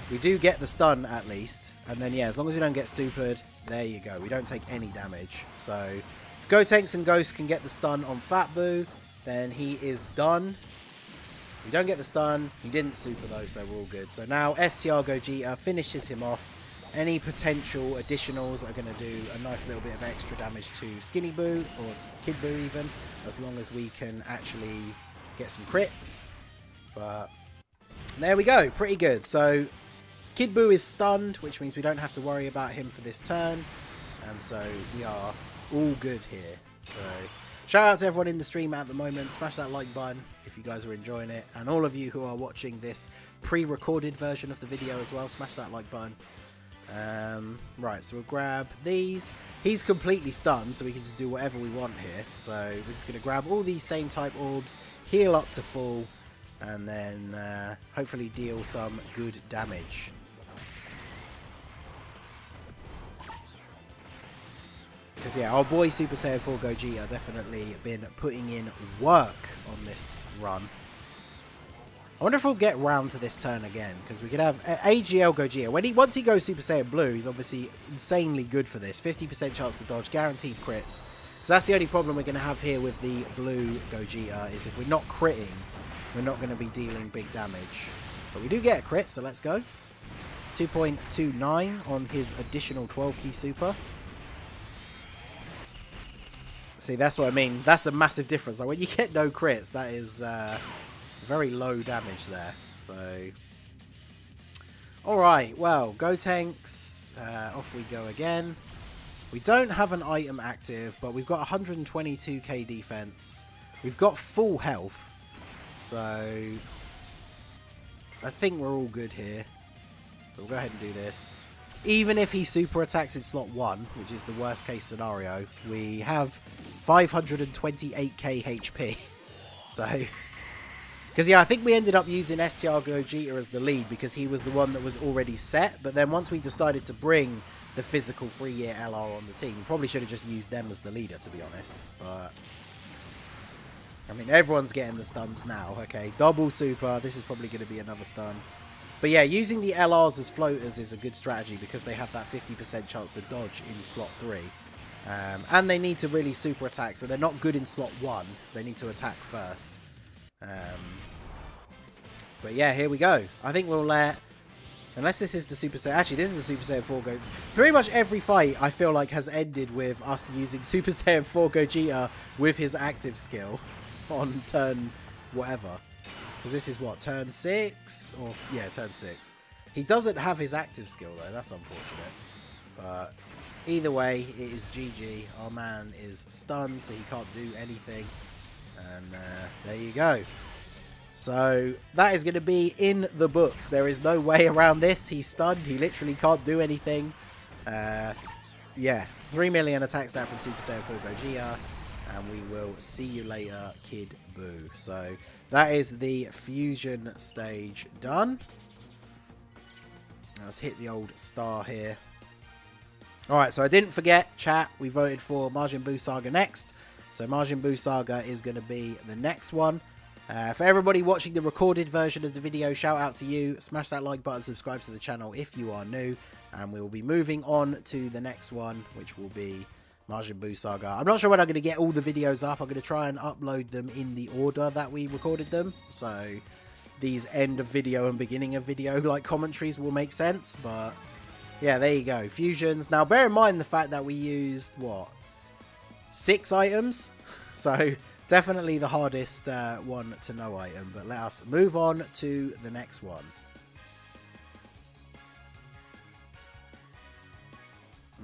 We do get the stun at least, and then yeah, as long as we don't get supered, there you go. We don't take any damage. So if Go Tanks and Ghost can get the stun on Fat Boo, then he is done. We don't get the stun. He didn't super though, so we're all good. So now STR Gogeta finishes him off. Any potential additionals are going to do a nice little bit of extra damage to Skinny Boo, or Kid Boo even, as long as we can actually get some crits. But there we go, pretty good. So Kid Boo is stunned, which means we don't have to worry about him for this turn. And so we are all good here. So shout out to everyone in the stream at the moment. Smash that like button if you guys are enjoying it. And all of you who are watching this pre-recorded version of the video as well, smash that like button. Right, so we'll grab these. He's completely stunned, so we can just do whatever we want here. So we're just going to grab all these same type orbs, heal up to full, and then hopefully deal some good damage. Because yeah, our boy Super Saiyan 4 Gogeta definitely been putting in work on this run. I wonder if we'll get round to this turn again, because we could have AGL Gogeta. Once he goes Super Saiyan Blue, he's obviously insanely good for this. 50% chance to dodge, guaranteed crits. Because that's the only problem we're going to have here with the blue Gogeta, is if we're not critting, we're not going to be dealing big damage. But we do get a crit, so let's go. 2.29 on his additional 12 key super. See, that's what I mean. That's a massive difference. Like, when you get no crits, that is very low damage there. So, alright, well, go tanks. Off we go again. We don't have an item active, but we've got 122k defense. We've got full health. So, I think we're all good here. So, we'll go ahead and do this. Even if he super attacks in slot 1, which is the worst case scenario, we have 528k HP. So, because yeah, I think we ended up using STR Gogeta as the lead because he was the one that was already set. But then once we decided to bring the physical 3-year LR on the team, we probably should have just used them as the leader, to be honest. But, I mean, everyone's getting the stuns now. Okay, double super. This is probably going to be another stun. But yeah, using the LRs as floaters is a good strategy because they have that 50% chance to dodge in slot 3. And they need to really super attack, so they're not good in slot 1. They need to attack first. But yeah, here we go. I think we'll let... Unless this is the Super Saiyan... Actually, this is the Super Saiyan 4 Go... Pretty much every fight, I feel like, has ended with us using Super Saiyan 4 Gogeta with his active skill on turn whatever. Because this is what, turn 6? Or, yeah, turn 6. He doesn't have his active skill, though. That's unfortunate. But either way, it is GG. Our man is stunned, so he can't do anything. And there you go. So that is going to be in the books. There is no way around this. He's stunned. He literally can't do anything. Yeah, 3 million attack stat from Super Saiyan 4 Gogeta. And we will see you later, Kid Buu. So that is the fusion stage done. Let's hit the old star here. Alright, so I didn't forget, chat, we voted for Majin Buu Saga next. So Majin Buu Saga is going to be the next one. For everybody watching the recorded version of the video, shout out to you. Smash that like button, subscribe to the channel if you are new. And we will be moving on to the next one, which will be Majin Buu Saga. I'm not sure when I'm going to get all the videos up. I'm going to try and upload them in the order that we recorded them. So these end of video and beginning of video like commentaries will make sense. But yeah, there you go. Fusions. Now bear in mind the fact that we used, what, 6 items? So definitely the hardest one to know item. But let us move on to the next one.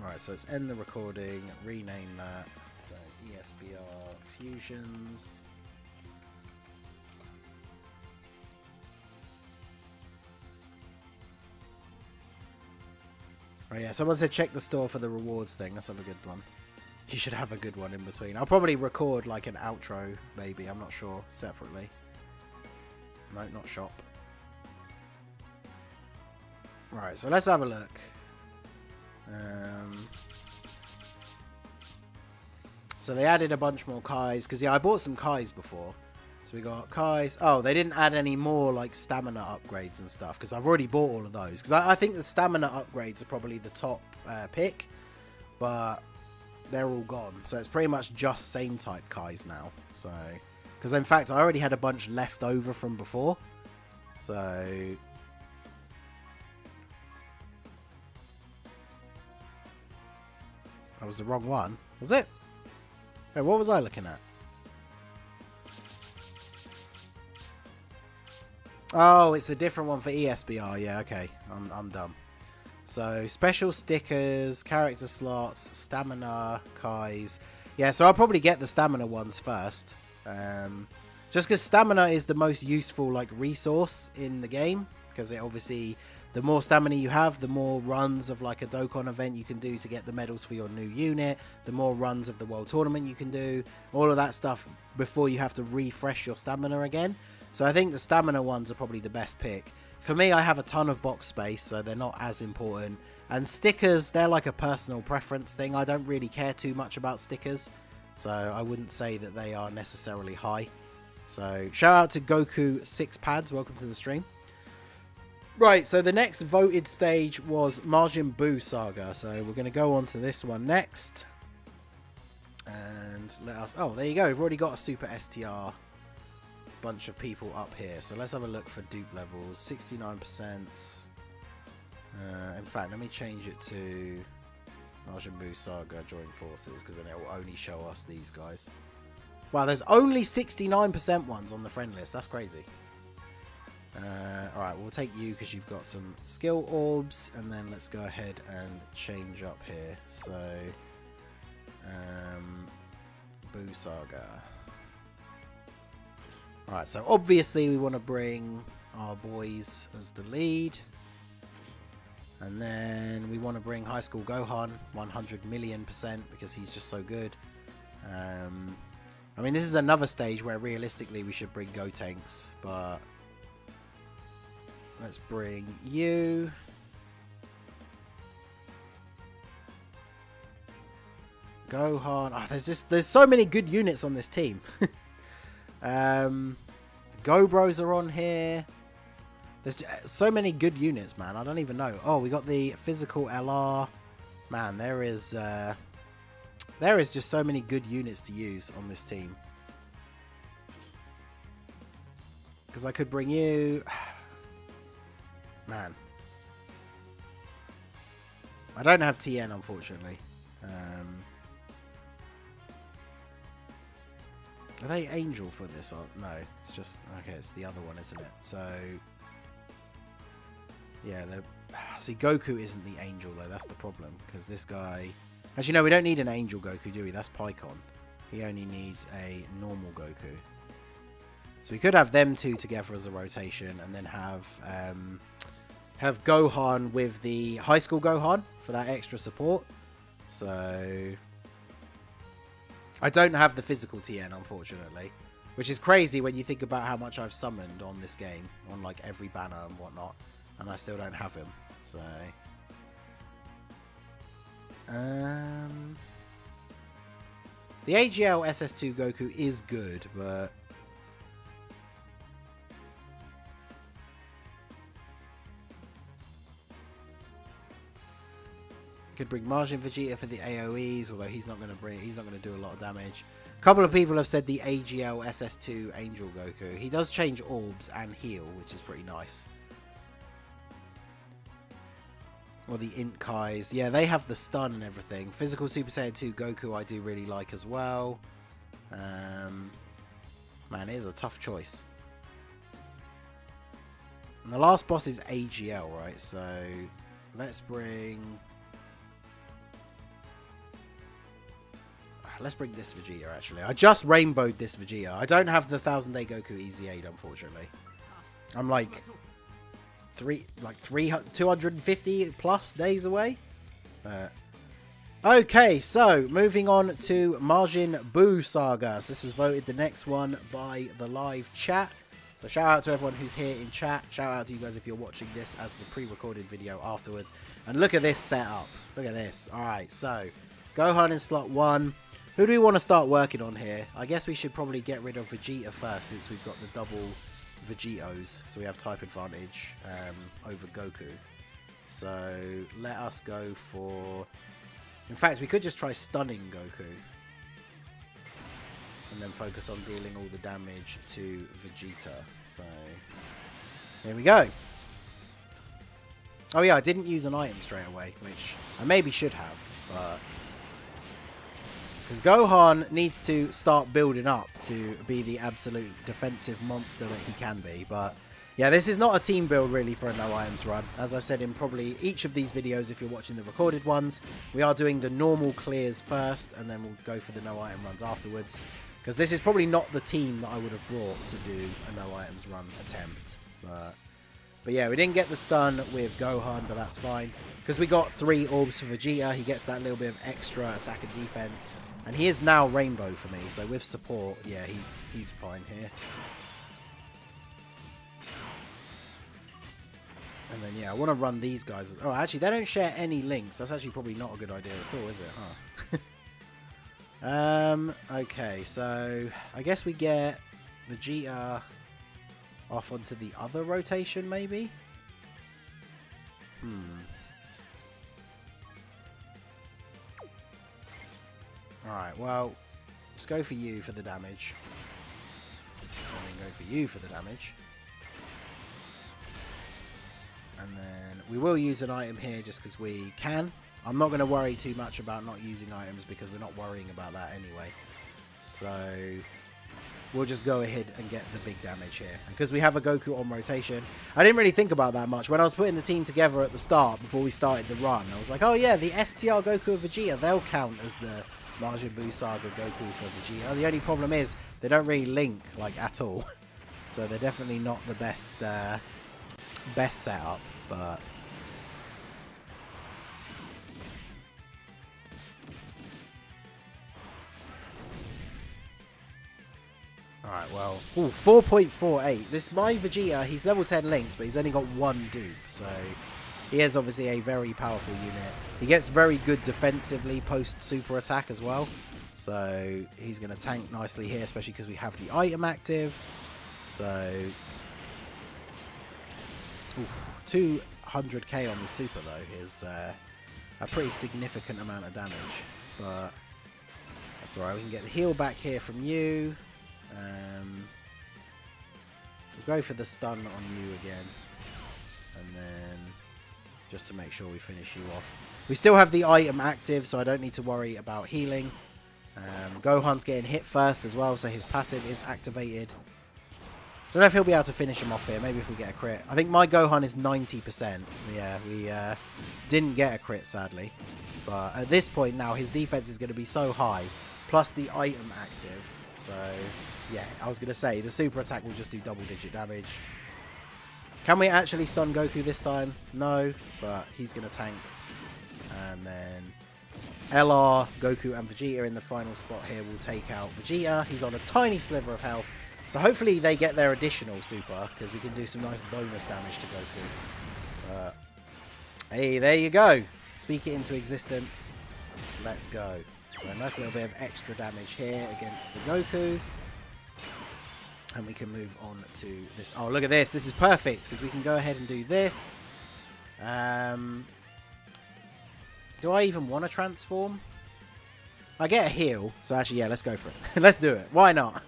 Alright, so let's end the recording, rename that. So ESBR Fusions. Oh yeah, someone said check the store for the rewards thing. Let's have a good one. You should have a good one in between. I'll probably record like an outro, maybe. I'm not sure. Separately. No, not shop. Right, so let's have a look. So they added a bunch more Kais. Because, yeah, I bought some Kais before. So we got Kais. Oh, they didn't add any more, like, stamina upgrades and stuff. Because I've already bought all of those. Because I think the stamina upgrades are probably the top pick. But they're all gone. So it's pretty much just same type Kais now. So, because in fact, I already had a bunch left over from before. So that was the wrong one. Was it? Wait, what was I looking at? Oh, it's a different one for ESBR. Yeah, okay. I'm dumb. So, special stickers, character slots, stamina, Kais. Yeah, so I'll probably get the stamina ones first. Just because stamina is the most useful, like, resource in the game. Because it obviously, the more stamina you have, the more runs of, like, a Dokkan event you can do to get the medals for your new unit. The more runs of the World Tournament you can do. All of that stuff before you have to refresh your stamina again. So I think the stamina ones are probably the best pick. For me, I have a ton of box space, so they're not as important. And stickers, they're like a personal preference thing. I don't really care too much about stickers, so I wouldn't say that they are necessarily high. So shout out to Goku 6 Pads, welcome to the stream. Right, so the next voted stage was Majin Buu Saga, so we're going to go on to this one next. And let us... Oh, there you go, we've already got a Super STR bunch of people up here, so let's have a look for dupe levels. 69%. In fact, let me change it to Majin Buu Saga join forces, because then it will only show us these guys. Wow, there's only 69% ones on the friend list. That's crazy. Alright, we'll take you because you've got some skill orbs, and then let's go ahead and change up here. So, Buu Saga. Alright, so obviously we want to bring our boys as the lead. And then we want to bring High School Gohan 100,000,000%, because he's just so good. I mean, this is another stage where realistically we should bring Gotenks, but let's bring you. Gohan. Oh, there's so many good units on this team. Go Bros are on here. There's so many good units, man. I don't even know. Oh, we got the physical LR. Man, there is just so many good units to use on this team. Because I could bring you... Man. I don't have TN, unfortunately. Are they Angel for this? Oh, no, it's just... Okay, it's the other one, isn't it? So... Yeah, see, Goku isn't the Angel, though. That's the problem. Because this guy... Actually, no, we don't need an Angel Goku, do we? That's Pycon. He only needs a normal Goku. So we could have them two together as a rotation, and then have Gohan with the High School Gohan for that extra support. So I don't have the physical TN, unfortunately, which is crazy when you think about how much I've summoned on this game, on like every banner and whatnot, and I still don't have him. So the AGL SS2 Goku is good, but could bring Majin Vegeta for the AoEs, although he's not going to do a lot of damage. A couple of people have said the AGL SS2 Angel Goku. He does change orbs and heal, which is pretty nice. Or the Int Kais. Yeah, they have the stun and everything. Physical Super Saiyan 2 Goku I do really like as well. Man, it is a tough choice. And the last boss is AGL, right? So let's bring... Let's bring this Vegeta, actually. I just rainbowed this Vegeta. I don't have the 1000-day Goku Easy 8, unfortunately. I'm like 250 plus days away. Okay, so moving on to Majin Buu Saga. So this was voted the next one by the live chat. So shout out to everyone who's here in chat. Shout out to you guys if you're watching this as the pre-recorded video afterwards. And look at this setup. Look at this. Alright, so Gohan in slot 1. Who do we want to start working on here? I guess we should probably get rid of Vegeta first, since we've got the double Vegetos. So we have type advantage over Goku. So let us go for... In fact, we could just try stunning Goku. And then focus on dealing all the damage to Vegeta. So here we go. Oh yeah, I didn't use an item straight away, which I maybe should have, but... Because Gohan needs to start building up to be the absolute defensive monster that he can be. But yeah, this is not a team build really for a no items run. As I've said in probably each of these videos, if you're watching the recorded ones, we are doing the normal clears first, and then we'll go for the no item runs afterwards. Because this is probably not the team that I would have brought to do a no items run attempt. But yeah, we didn't get the stun with Gohan, but that's fine. Because we got 3 orbs for Vegeta, he gets that little bit of extra attack and defense. And he is now Rainbow for me, so with support, yeah, he's fine here. And then, yeah, I want to run these guys. Oh, actually, they don't share any links. That's actually probably not a good idea at all, is it? Huh? Okay, so I guess we get Vegeta off onto the other rotation, maybe? Alright, well, let's go for you for the damage. And then go for you for the damage. And then we will use an item here just because we can. I'm not going to worry too much about not using items because we're not worrying about that anyway. So we'll just go ahead and get the big damage here. Because we have a Goku on rotation. I didn't really think about that much. When I was putting the team together at the start, before we started the run, I was like, oh yeah, the STR Goku and Vegeta, they'll count as the Majin Buu Saga Goku for Vegeta. The only problem is they don't really link, like, at all. So they're definitely not the best setup, but... Alright, well, 4.48. This, my Vegeta, he's level 10 links, but he's only got one dupe, so he is obviously a very powerful unit. He gets very good defensively post super attack as well, so he's going to tank nicely here, especially because we have the item active. So, 200k on the super though is a pretty significant amount of damage, but that's alright. We can get the heal back here from you. We'll go for the stun on you again, and then just to make sure we finish you off. We still have the item active, so I don't need to worry about healing. Gohan's getting hit first as well, so his passive is activated. Don't know if he'll be able to finish him off here. Maybe if we get a crit. I think my Gohan is 90%. Yeah, we didn't get a crit, sadly. But at this point now, his defense is going to be so high, plus the item active. So, yeah, I was going to say, the super attack will just do double-digit damage. Can we actually stun Goku this time? No, but he's going to tank. And then LR, Goku, and Vegeta in the final spot here will take out Vegeta. He's on a tiny sliver of health. So hopefully they get their additional super, because we can do some nice bonus damage to Goku. Hey, there you go. Speak it into existence. Let's go. So a nice little bit of extra damage here against the Goku. And we can move on to this. Oh, look at this. This is perfect, because we can go ahead and do this. Do I even want to transform? I get a heal. So actually, yeah, let's go for it. Let's do it. Why not?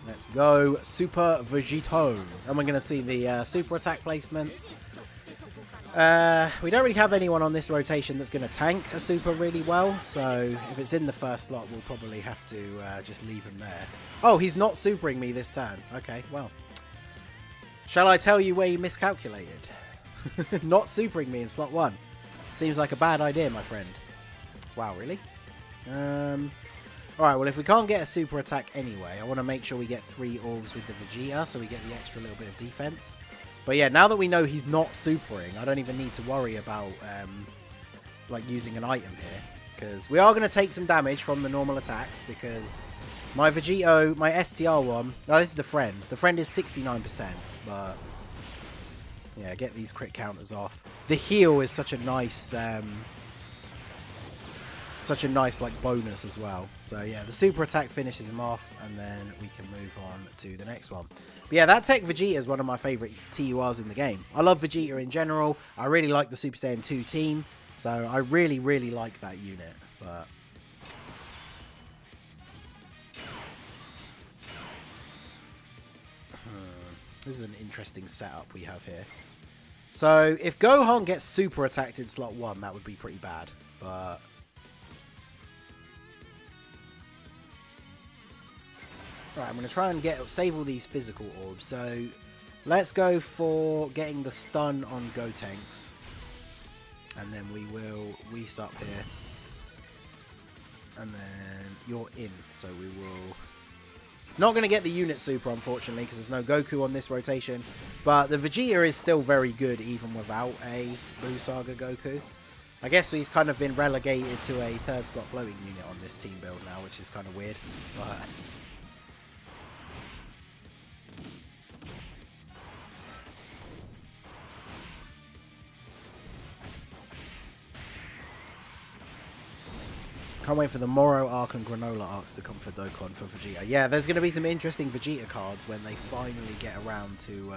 Let's go Super Vegito. And we're going to see the super attack placements. We don't really have anyone on this rotation that's going to tank a super really well. So if it's in the first slot, we'll probably have to just leave him there. Oh, he's not supering me this turn. Okay, well. Shall I tell you where you miscalculated? Not supering me in slot 1. Seems like a bad idea, my friend. Wow, really? Alright, well, if we can't get a super attack anyway, I want to make sure we get 3 orbs with the Vegeta, so we get the extra little bit of defense. But yeah, now that we know he's not supering, I don't even need to worry about, like, using an item here. Because we are going to take some damage from the normal attacks, because my Vegito, my STR one... Oh, this is the friend. The friend is 69%, but... Yeah, get these crit counters off. The heal is such a nice... like bonus as well. So yeah, the super attack finishes him off, and then we can move on to the next one. But yeah, that Tech Vegeta is one of my favourite TURs in the game. I love Vegeta in general. I really like the Super Saiyan 2 team, so I really, really like that unit. But this is an interesting setup we have here. So if Gohan gets super attacked in slot 1, that would be pretty bad. But alright, I'm going to try and save all these physical orbs. So let's go for getting the stun on Gotenks. And then we will Whis up here. And then you're in. So we will... Not going to get the unit super, unfortunately, because there's no Goku on this rotation. But the Vegeta is still very good, even without a Buu Saga Goku. I guess he's kind of been relegated to a 3rd slot floating unit on this team build now, which is kind of weird. But can't wait for the Moro arc and Granola arcs to come for Dokkan for Vegeta. Yeah, there's going to be some interesting Vegeta cards when they finally get around to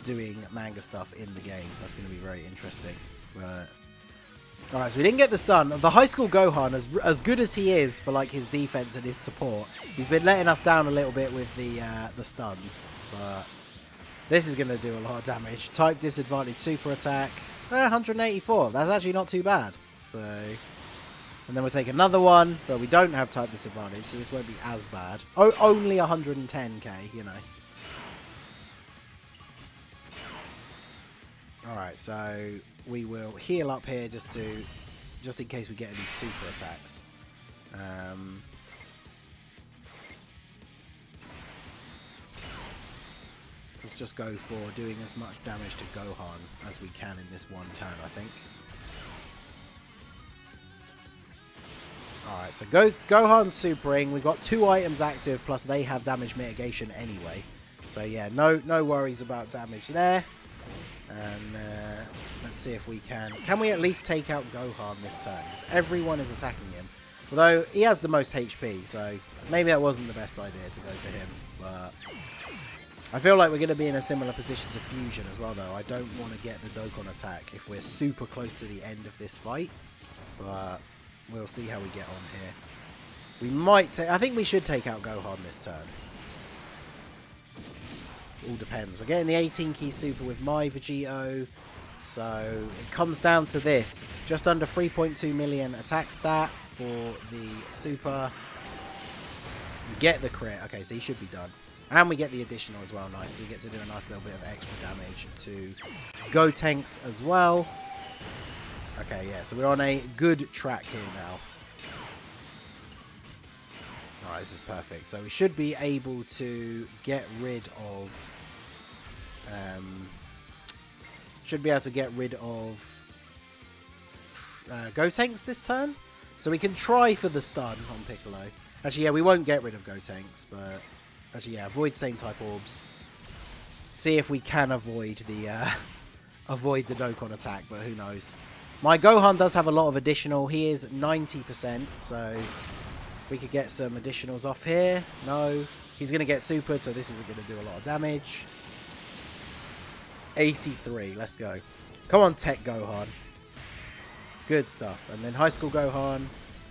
doing manga stuff in the game. That's going to be very interesting. But Alright, so we didn't get the stun. The High School Gohan, as good as he is for like his defense and his support, he's been letting us down a little bit with the stuns. But this is going to do a lot of damage. Type disadvantage super attack. 184. That's actually not too bad. So, and then we'll take another one, but we don't have type disadvantage, so this won't be as bad. Oh, only 110k, you know. Alright, so we will heal up here just in case we get any super attacks. Let's just go for doing as much damage to Gohan as we can in this one turn, I think. Alright, so Gohan Supering. We've got 2 items active, plus they have damage mitigation anyway. So yeah, no worries about damage there. And let's see if we can... Can we at least take out Gohan this turn? Everyone is attacking him. Although, he has the most HP, so maybe that wasn't the best idea to go for him. But I feel like we're going to be in a similar position to Fusion as well, though. I don't want to get the Dokkan attack if we're super close to the end of this fight. But we'll see how we get on here. We might take... I think we should take out Gohan this turn. All depends. We're getting the 18 key super with my Vegito, so it comes down to this. Just under 3.2 million attack stat for the super. We get the crit. Okay, so he should be done. And we get the additional as well. Nice. So we get to do a nice little bit of extra damage to Gotenks as well. Okay, yeah. So we're on a good track here now. Alright, this is perfect. So we should be able to get rid of... Gotenks this turn. So we can try for the stun on Piccolo. Actually, yeah, we won't get rid of Gotenks, but... Actually, yeah, avoid same type orbs. See if we can avoid the Dokkan attack, but who knows. My Gohan does have a lot of additional. He is 90%, so... We could get some additionals off here. No. He's going to get supered, so this isn't going to do a lot of damage. 83. Let's go. Come on, Tech Gohan. Good stuff. And then High School Gohan.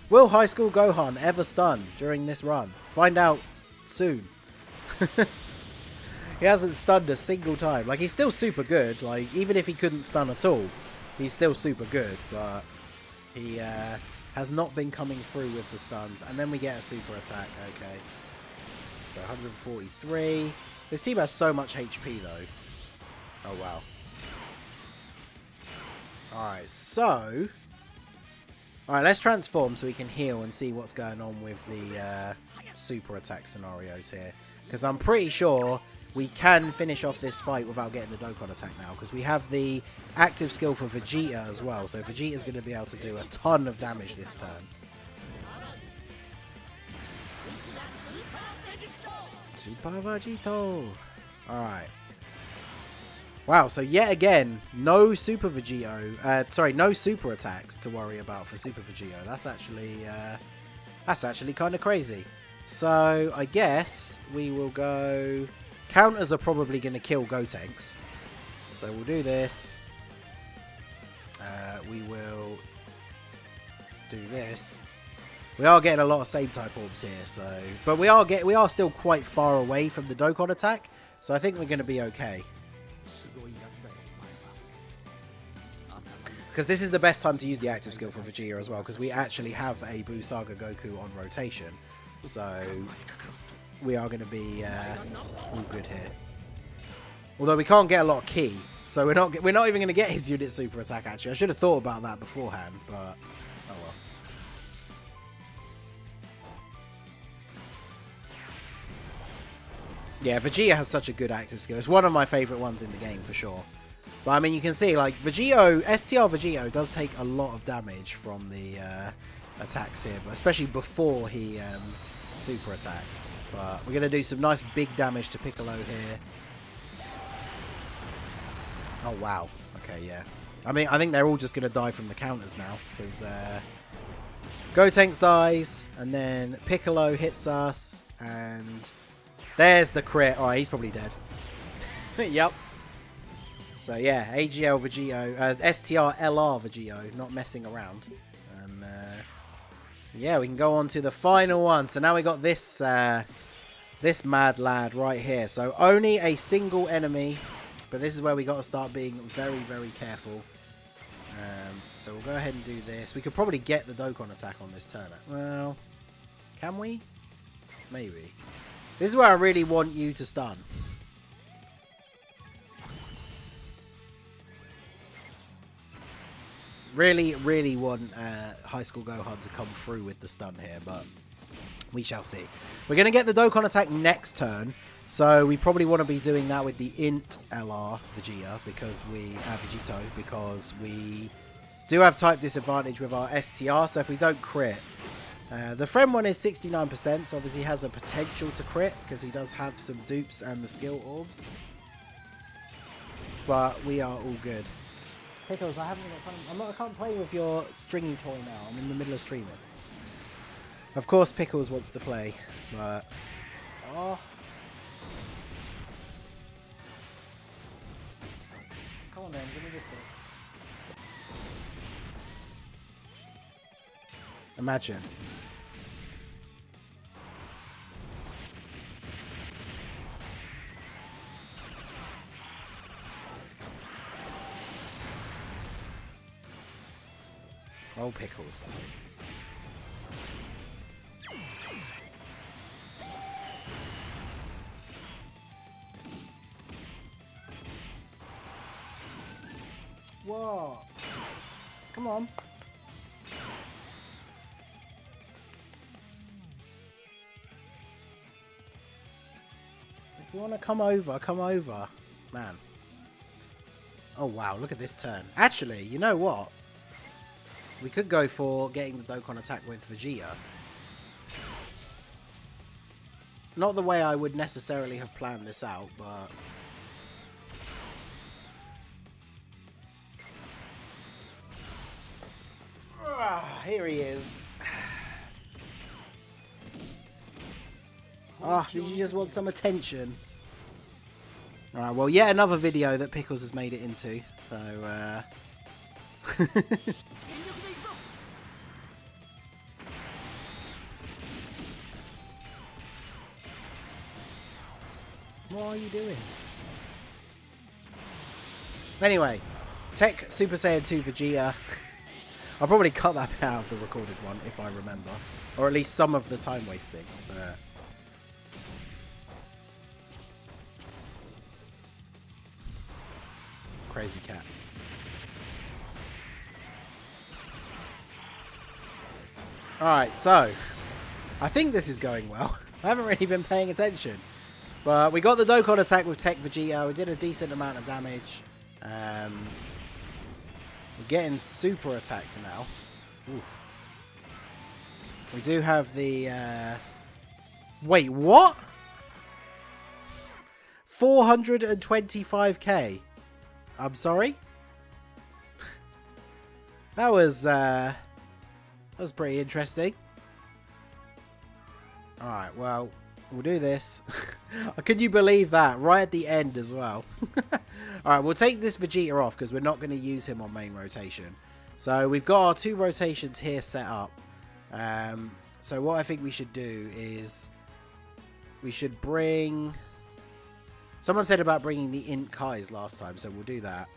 Will High School Gohan ever stun during this run? Find out soon. He hasn't stunned a single time. Like, he's still super good. Like, even if he couldn't stun at all, he's still super good. But he... has not been coming through with the stuns. And then we get a super attack. Okay. So 143. This team has so much HP though. Oh wow. Alright, so... Alright, let's transform so we can heal and see what's going on with the super attack scenarios here. Because I'm pretty sure we can finish off this fight without getting the Dokkan attack now. Because we have the active skill for Vegeta as well. So Vegeta's going to be able to do a ton of damage this turn. Super Vegito. Alright. Wow, so yet again, no Super Vegito. Sorry, no super attacks to worry about for Super Vegito. That's actually kind of crazy. So I guess we will go... Counters are probably going to kill Gotenks. So we'll do this. We will do this. We are getting a lot of same type orbs here, so but we are still quite far away from the Dokkan attack, so I think we're going to be okay. Because this is the best time to use the active skill for Vegeta as well, because we actually have a Buu Saga Goku on rotation. So we are going to be all good here. Although we can't get a lot of ki, so we're not even going to get his unit super attack. Actually, I should have thought about that beforehand, but oh well. Yeah, Vegeta has such a good active skill. It's one of my favourite ones in the game for sure. But I mean, you can see like Vegito, STR Vegito does take a lot of damage from the attacks here, but especially before he super attacks. But we're going to do some nice big damage to Piccolo here. Oh wow. Okay, yeah. I mean, I think they're all just going to die from the counters now, because Gotenks dies, and then Piccolo hits us, and there's the crit. Alright, he's probably dead. Yep. So yeah, AGL Vegito, STR LR Vegito, not messing around. And yeah, we can go on to the final one. So now we got this this mad lad right here. So only a single enemy, but this is where we got to start being very, very careful. So we'll go ahead and do this. We could probably get the Dokkan attack on this turn. Well, can we? Maybe. This is where I really want you to stun. Really, really want High School Gohan to come through with the stun here, but we shall see. We're going to get the Dokkan attack next turn, so we probably want to be doing that with the Int LR Vegeta, because Vegito, because we do have type disadvantage with our STR, so if we don't crit, the friend one is 69%, so obviously has a potential to crit, because he does have some dupes and the skill orbs, but we are all good. Pickles, I haven't got time. I can't play with your stringy toy now. I'm in the middle of streaming. Of course, Pickles wants to play, but oh, come on, then, give me this thing. Imagine. Oh, Pickles. Whoa. Come on. If you want to come over, come over. Man. Oh, wow. Look at this turn. Actually, you know what? We could go for getting the Dokkan attack with Vegeta. Not the way I would necessarily have planned this out, but here he is. Ah, did you just want some attention? Alright, well, yet another video that Pickles has made it into, so what are you doing? Anyway, Tech Super Saiyan 2 Vegeta. I'll probably cut that bit out of the recorded one if I remember. Or at least some of the time wasting. But crazy cat. Alright, so I think this is going well. I haven't really been paying attention. But we got the Dokkan attack with Tech Vegeta. We did a decent amount of damage. We're getting super attacked now. Oof. We do have the... Wait, what? 425k. I'm sorry? That was pretty interesting. Alright, well, we'll do this. Can you believe that? Right at the end as well. Alright, we'll take this Vegeta off because we're not going to use him on main rotation. So we've got our 2 rotations here set up. So what I think we should do is we should bring... Someone said about bringing the Int Kais last time, so we'll do that.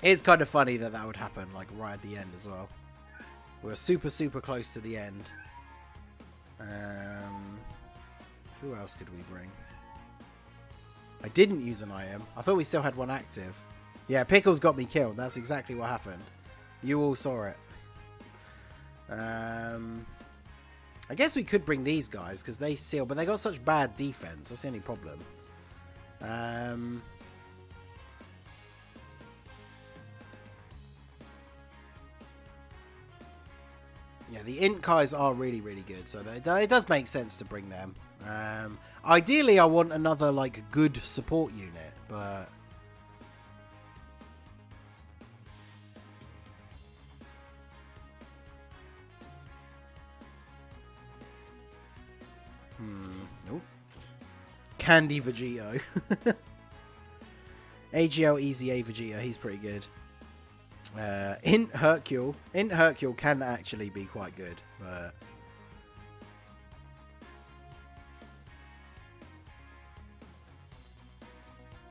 It's kind of funny that that would happen, like, right at the end as well. We're super, super close to the end. Who else could we bring? I didn't use an IM. I thought we still had one active. Yeah, Pickles got me killed. That's exactly what happened. You all saw it. I guess we could bring these guys because they seal, but they got such bad defense. That's the only problem. Yeah, the Int Kais are really, really good, so it does make sense to bring them. Ideally, I want another, like, good support unit, but... Nope. Candy Vegito. AGL Easy A Vegeta, he's pretty good. Int Hercule can actually be quite good, but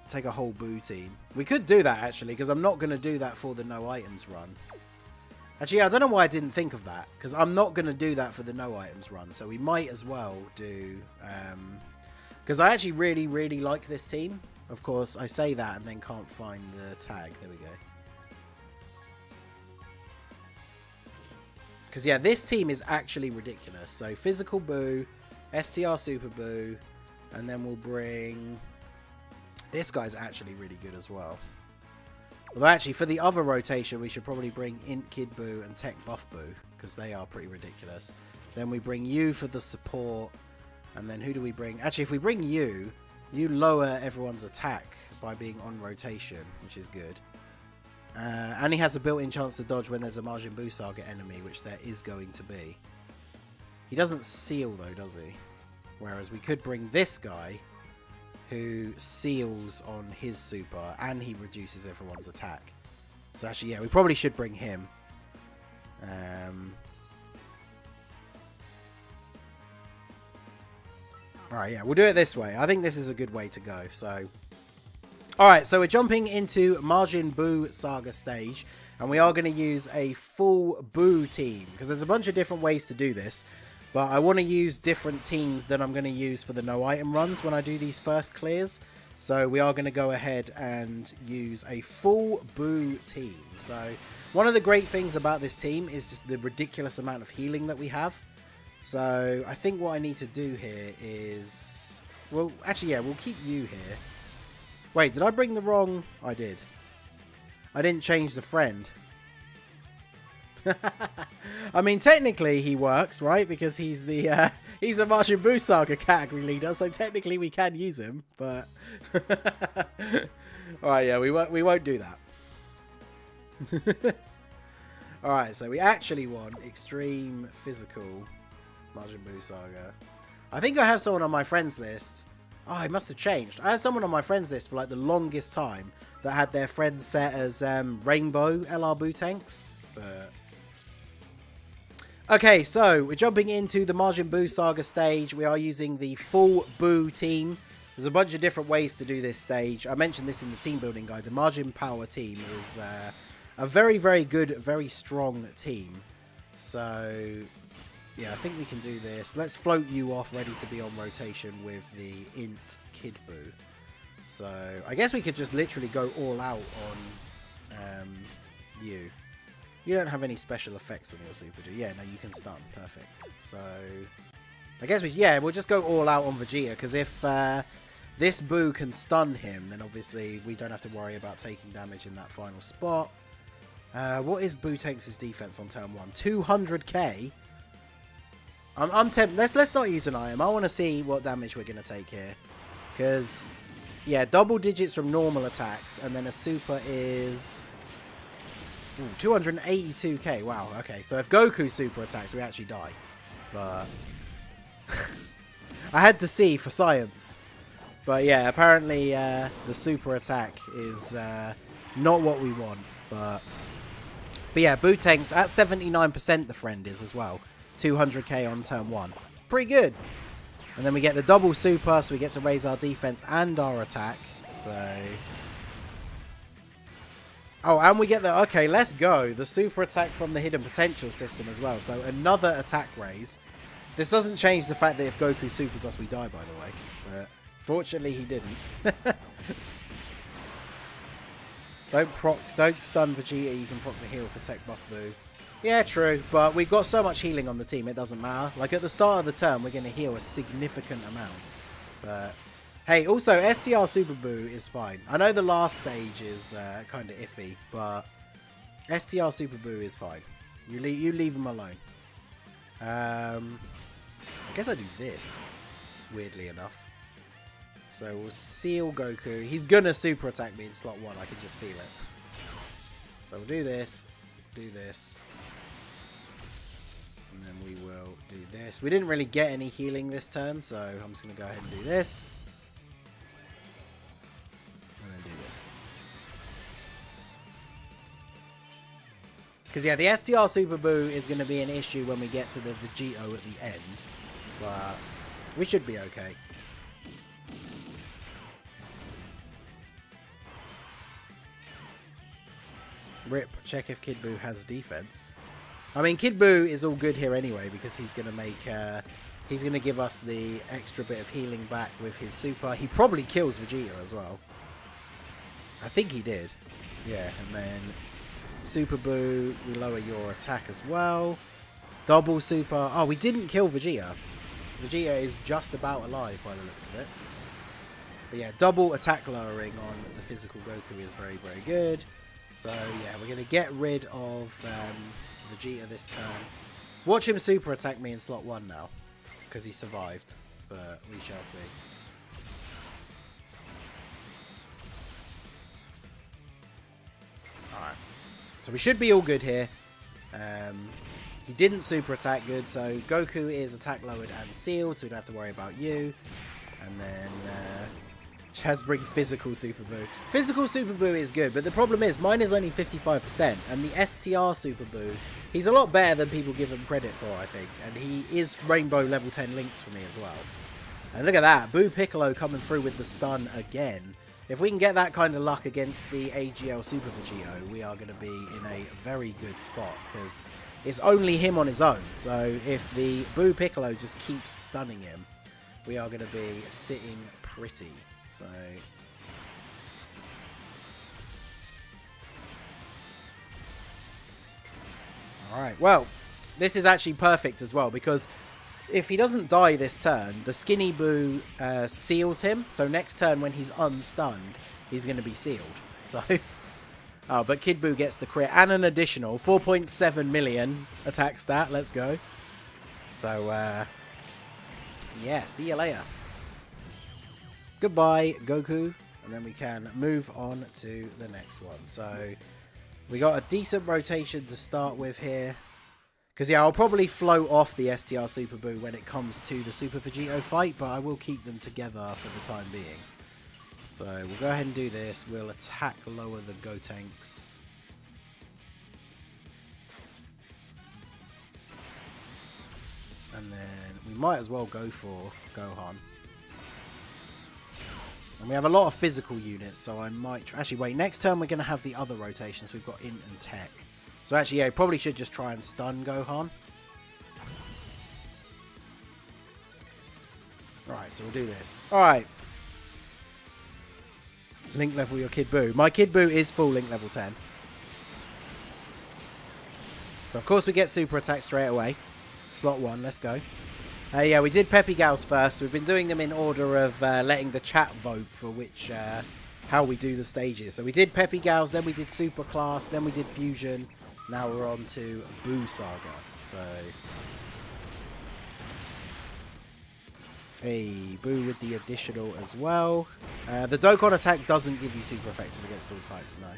take a whole Boo team. We could do that actually, because I'm not going to do that for the no items run. Actually, I don't know why I didn't think of that, because I'm not going to do that for the no items run, so we might as well do, because I actually really like this team. Of course, I say that and then can't find the tag. There we go. Because, yeah, this team is actually ridiculous. So, Physical Boo, STR Super Boo, and then we'll bring... This guy's actually really good as well. Although, actually, for the other rotation, we should probably bring Int Kid Boo and Tech Buff Boo, because they are pretty ridiculous. Then we bring you for the support, and then who do we bring? Actually, if we bring you, you lower everyone's attack by being on rotation, which is good. And he has a built-in chance to dodge when there's a Majin Buu Saga enemy, which there is going to be. He doesn't seal, though, does he? Whereas we could bring this guy, who seals on his super, and he reduces everyone's attack. So actually, yeah, we probably should bring him. Alright, yeah, we'll do it this way. I think this is a good way to go, so... Alright, so we're jumping into Majin Buu Saga stage, and we are going to use a full Buu team, because there's a bunch of different ways to do this, but I want to use different teams than I'm going to use for the no item runs when I do these first clears. So we are going to go ahead and use a full Buu team. So one of the great things about this team is just the ridiculous amount of healing that we have. So I think what I need to do here is... Well, actually, yeah, we'll keep you here. Wait, did I bring the wrong... I did. I didn't change the friend. I mean, technically he works, right? Because he's the he's a Majin Buu Saga category leader, so technically we can use him. But all right, yeah, we won't do that. All right, so we actually want extreme physical Majin Buu Saga. I think I have someone on my friends list. Oh, it must have changed. I had someone on my friends list for like the longest time that had their friends set as Rainbow LR Buu tanks, but. Okay, so we're jumping into the Majin Buu Saga stage. We are using the full Buu team. There's a bunch of different ways to do this stage. I mentioned this in the team building guide. The Majin Power team is a very, very good, very strong team. So, yeah, I think we can do this. Let's float you off ready to be on rotation with the Int Kid Buu. So, I guess we could just literally go all out on you. You don't have any special effects on your super, do you? Yeah, no, you can stun. Perfect. So, I guess we'll just go all out on Vegeta, because if this Buu can stun him, then obviously we don't have to worry about taking damage in that final spot. What is Buu Tanks' defense on turn 1? 200k? I'm tempted. Let's not use an item. I want to see what damage we're going to take here. Because, yeah, double digits from normal attacks, and then a super is... 282k, wow, okay. So if Goku super attacks, we actually die. But I had to see for science. But yeah, apparently the super attack is not what we want. But yeah, Buu Tanks at 79% the friend is as well. 200k on turn 1. Pretty good. And then we get the double super, so we get to raise our defense and our attack. So... Oh, and we get the... Okay, let's go. The super attack from the hidden potential system as well. So another attack raise. This doesn't change the fact that if Goku supers us, we die, by the way. But fortunately, he didn't. Don't stun Vegeta. You can proc the heal for Tech Buff Buu. Yeah, true. But we've got so much healing on the team, it doesn't matter. Like, at the start of the turn, we're going to heal a significant amount. But... Hey, also, STR Super Buu is fine. I know the last stage is kind of iffy, but STR Super Buu is fine. You leave him alone. I guess I do this, weirdly enough. So we'll seal Goku. He's going to super attack me in slot 1. I can just feel it. So we'll do this, and then we will do this. We didn't really get any healing this turn, so I'm just going to go ahead and do this. Because, yeah, the STR Super Boo is going to be an issue when we get to the Vegito at the end. But we should be okay. Rip, check if Kid Boo has defense. I mean, Kid Boo is all good here anyway because he's going to make... he's going to give us the extra bit of healing back with his super. He probably kills Vegeta as well. I think he did. Yeah, and then Super Boo, we lower your attack as well. Double Super. Oh, we didn't kill Vegeta. Vegeta is just about alive by the looks of it. But yeah, double attack lowering on the physical Goku is very, very good. So yeah, we're going to get rid of Vegeta this turn. Watch him super attack me in slot 1 now. Because he survived. But we shall see. Alright. So we should be all good here. He didn't super attack good. So Goku is attack lowered and sealed. So we don't have to worry about you. And then... Chaz bring physical Super Boo. Physical Super Boo is good, but the problem is mine is only 55%, and the STR Super Boo, he's a lot better than people give him credit for, I think, and he is Rainbow level 10 links for me as well. And look at that, Boo Piccolo coming through with the stun again. If we can get that kind of luck against the AGL Super Vegito, we are going to be in a very good spot, because it's only him on his own, so if the Boo Piccolo just keeps stunning him, we are going to be sitting pretty. So, alright, well, this is actually perfect as well, because if he doesn't die this turn, the Skinny Boo seals him, so next turn when he's unstunned, he's going to be sealed. So, oh, but Kid Boo gets the crit, and an additional 4.7 million attack stat, let's go. So, yeah, see you later. Goodbye, Goku. And then we can move on to the next one. So, we got a decent rotation to start with here. Because, yeah, I'll probably float off the STR Super Boo when it comes to the Super Vegito fight. But I will keep them together for the time being. So, we'll go ahead and do this. We'll attack lower the Gotenks. And then we might as well go for Gohan. And we have a lot of physical units, so I might... Actually, wait, next turn we're going to have the other rotations. We've got Int and Tech. So actually, yeah, probably should just try and stun Gohan. Alright, so we'll do this. Alright. Link level your Kid Boo. My Kid Boo is full link level 10. So, of course, we get super attack straight away. Slot 1, let's go. Yeah, we did Peppy Gals first. We've been doing them in order of letting the chat vote for which, how we do the stages. So we did Peppy Gals, then we did Super Class, then we did Fusion. Now we're on to Boo Saga. So, hey, Boo with the additional as well. The Dokkan attack doesn't give you super effective against all types, no.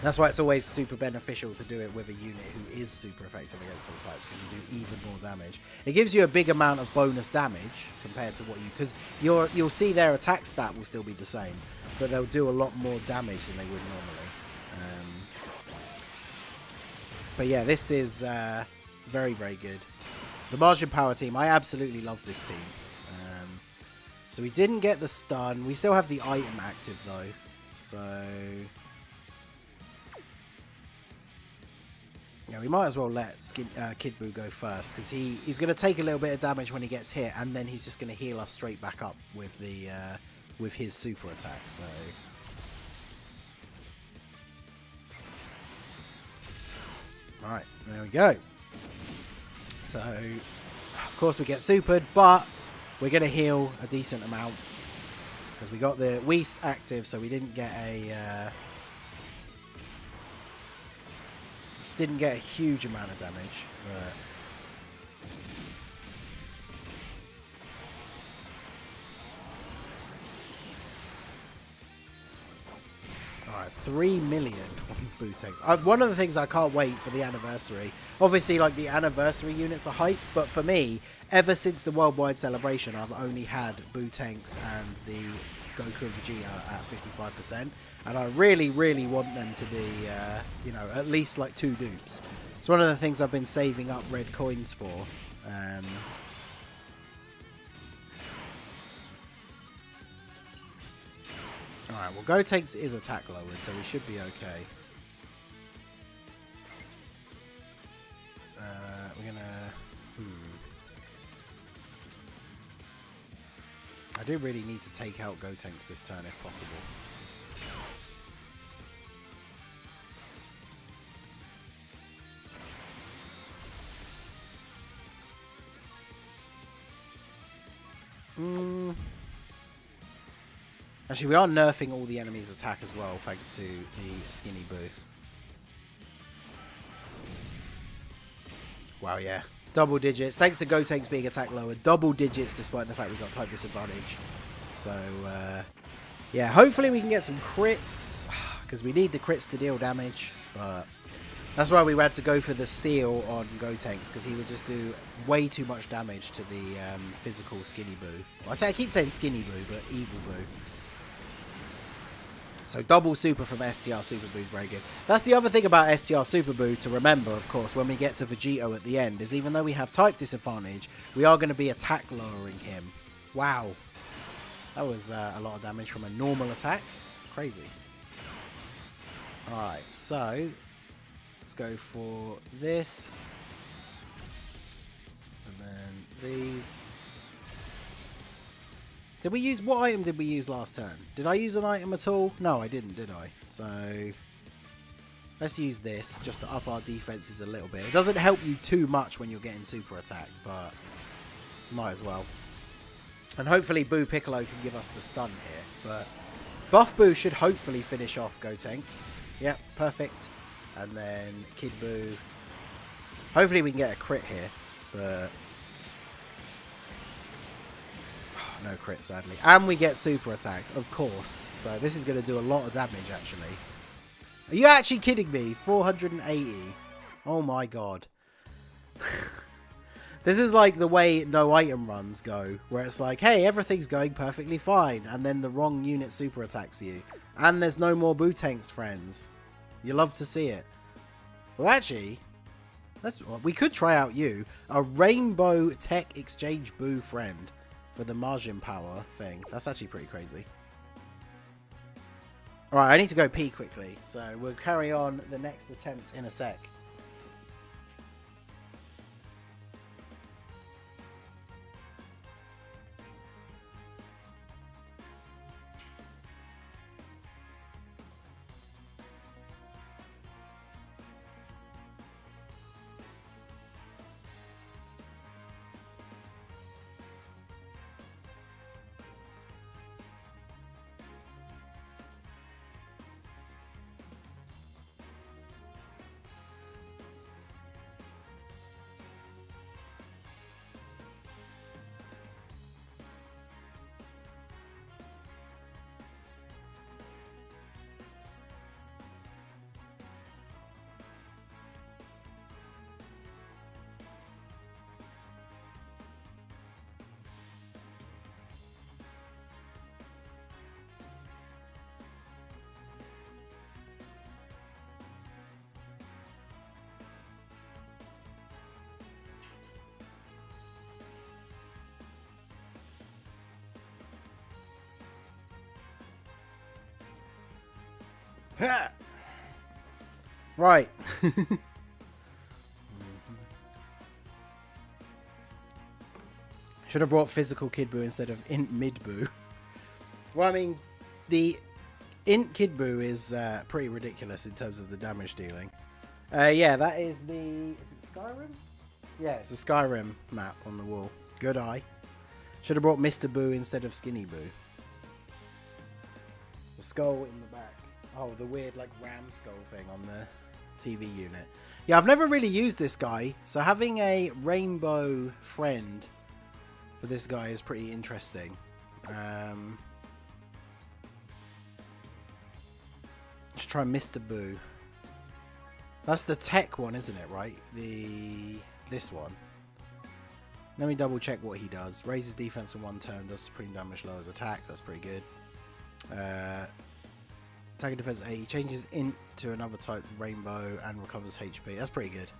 That's why it's always super beneficial to do it with a unit who is super effective against all types, because you do even more damage. It gives you a big amount of bonus damage compared to what you... Because you'll see their attack stat will still be the same, but they'll do a lot more damage than they would normally. But yeah, this is very, very good. The Martian Power team, I absolutely love this team. So we didn't get the stun. We still have the item active though. So... yeah, we might as well let Kid Boo go first, because he's going to take a little bit of damage when he gets hit, and then he's just going to heal us straight back up with the with his super attack. So, all right, there we go. So, of course, we get supered, but we're going to heal a decent amount because we got the Whis active, so we didn't get a. Didn't get a huge amount of damage, but... Alright, 3 million on Bootex. One of the things I can't wait for the anniversary, obviously like the anniversary units are hype, but for me, ever since the worldwide celebration, I've only had Bootex and the Goku and Vegeta at 55%, and I really, really want them to be, you know, at least like 2 dupes. It's one of the things I've been saving up red coins for. Alright, well, Gotenks is attack lowered, so we should be okay. We're gonna... I do really need to take out Gotenks this turn if possible. Actually, we are nerfing all the enemies' attack as well, thanks to the Skinny Boo. Wow, yeah. Double digits. Thanks to Gotenks being attack lower. Double digits despite the fact we got type disadvantage. So, yeah. Hopefully we can get some crits. Because we need the crits to deal damage. But that's why we had to go for the seal on Gotenks. Because he would just do way too much damage to the physical Skinny Boo. Well, I keep saying Skinny Boo, but Evil Boo. So double super from STR Super Boo is very good. That's the other thing about STR Super Boo to remember, of course, when we get to Vegito at the end, is even though we have type disadvantage, we are going to be attack lowering him. Wow. That was a lot of damage from a normal attack. Crazy. Alright, so let's go for this. And then these. Did we use... What item did we use last turn? Did I use an item at all? No, I didn't, did I? So let's use this just to up our defenses a little bit. It doesn't help you too much when you're getting super attacked, but might as well. And hopefully Boo Piccolo can give us the stun here. But Buff Boo should hopefully finish off Gotenks. Yep, perfect. And then Kid Boo. Hopefully we can get a crit here, but... no crit, sadly. And we get super attacked, of course. So this is going to do a lot of damage, actually. Are you actually kidding me? 480. Oh my god. This is like the way no item runs go. Where it's like, hey, everything's going perfectly fine. And then the wrong unit super attacks you. And there's no more Boo Tanks, friends. You love to see it. Well, actually... we could try out you. A Rainbow Tech Exchange Boo friend. For the Margin power thing. That's actually pretty crazy. Alright, I need to go pee quickly. So we'll carry on the next attempt in a sec. Right. Should have brought physical Kid Boo instead of int mid Boo. Well, I mean, the int Kid Boo is pretty ridiculous in terms of the damage dealing. Yeah, that is the... Is it Skyrim? Yeah, it's a Skyrim map on the wall. Good eye. Should have brought Mr. Boo instead of Skinny Boo. The skull in the back. Oh, the weird, like, ram skull thing on the TV unit. Yeah, I've never really used this guy, so having a rainbow friend for this guy is pretty interesting. Let's try Mr. Boo. That's the tech one, isn't it, right? This one. Let me double check what he does. Raises defense in one turn, does supreme damage, lowers attack. That's pretty good. Attacking defense 80. Changes into another type rainbow and recovers HP. That's pretty good.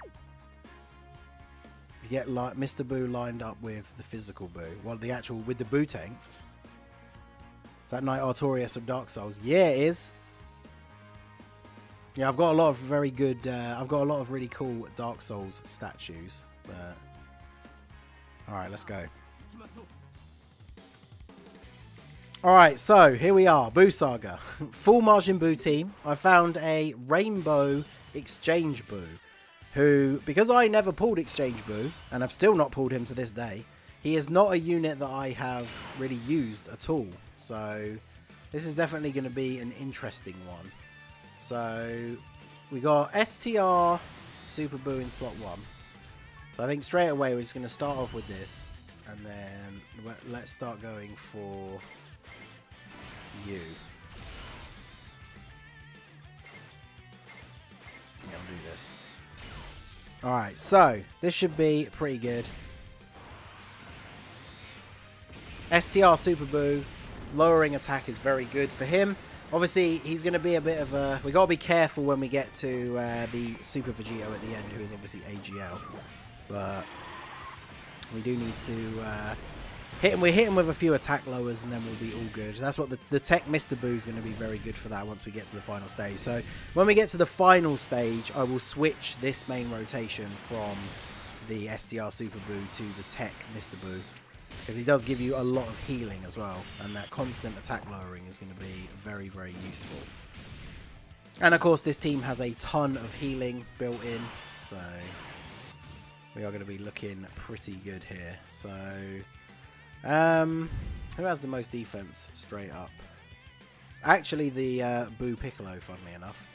You get like Mr. Boo lined up with the physical Boo. Well, the actual with the Boo tanks. Is that Knight Artorias of Dark Souls? Yeah, it is. Yeah, I've got a lot of very good. I've got a lot of really cool Dark Souls statues. But all right, let's go. All right, so here we are, Boo Saga, full Majin Buu team. I found a Rainbow Exchange Boo, who, because I never pulled Exchange Boo, and I've still not pulled him to this day, he is not a unit that I have really used at all. So this is definitely going to be an interesting one. So we got STR Super Boo in slot 1. So I think straight away we're just going to start off with this, and then let's start going for you. Yeah, we'll do this. Alright, so this should be pretty good. STR Super Boo, lowering attack is very good for him. Obviously, he's going to be a bit of a... we got to be careful when we get to the Super Vegito at the end, who is obviously AGL. But we do need to hit him. We hit him with a few attack lowers, and then we'll be all good. That's what the Tech Mr. Boo is going to be very good for that once we get to the final stage. So when we get to the final stage, I will switch this main rotation from the STR Super Boo to the Tech Mr. Boo, because he does give you a lot of healing as well, and that constant attack lowering is going to be very, very useful. And of course, this team has a ton of healing built in, so we are going to be looking pretty good here. So, who has the most defense straight up? It's actually the Boo Piccolo, funnily enough.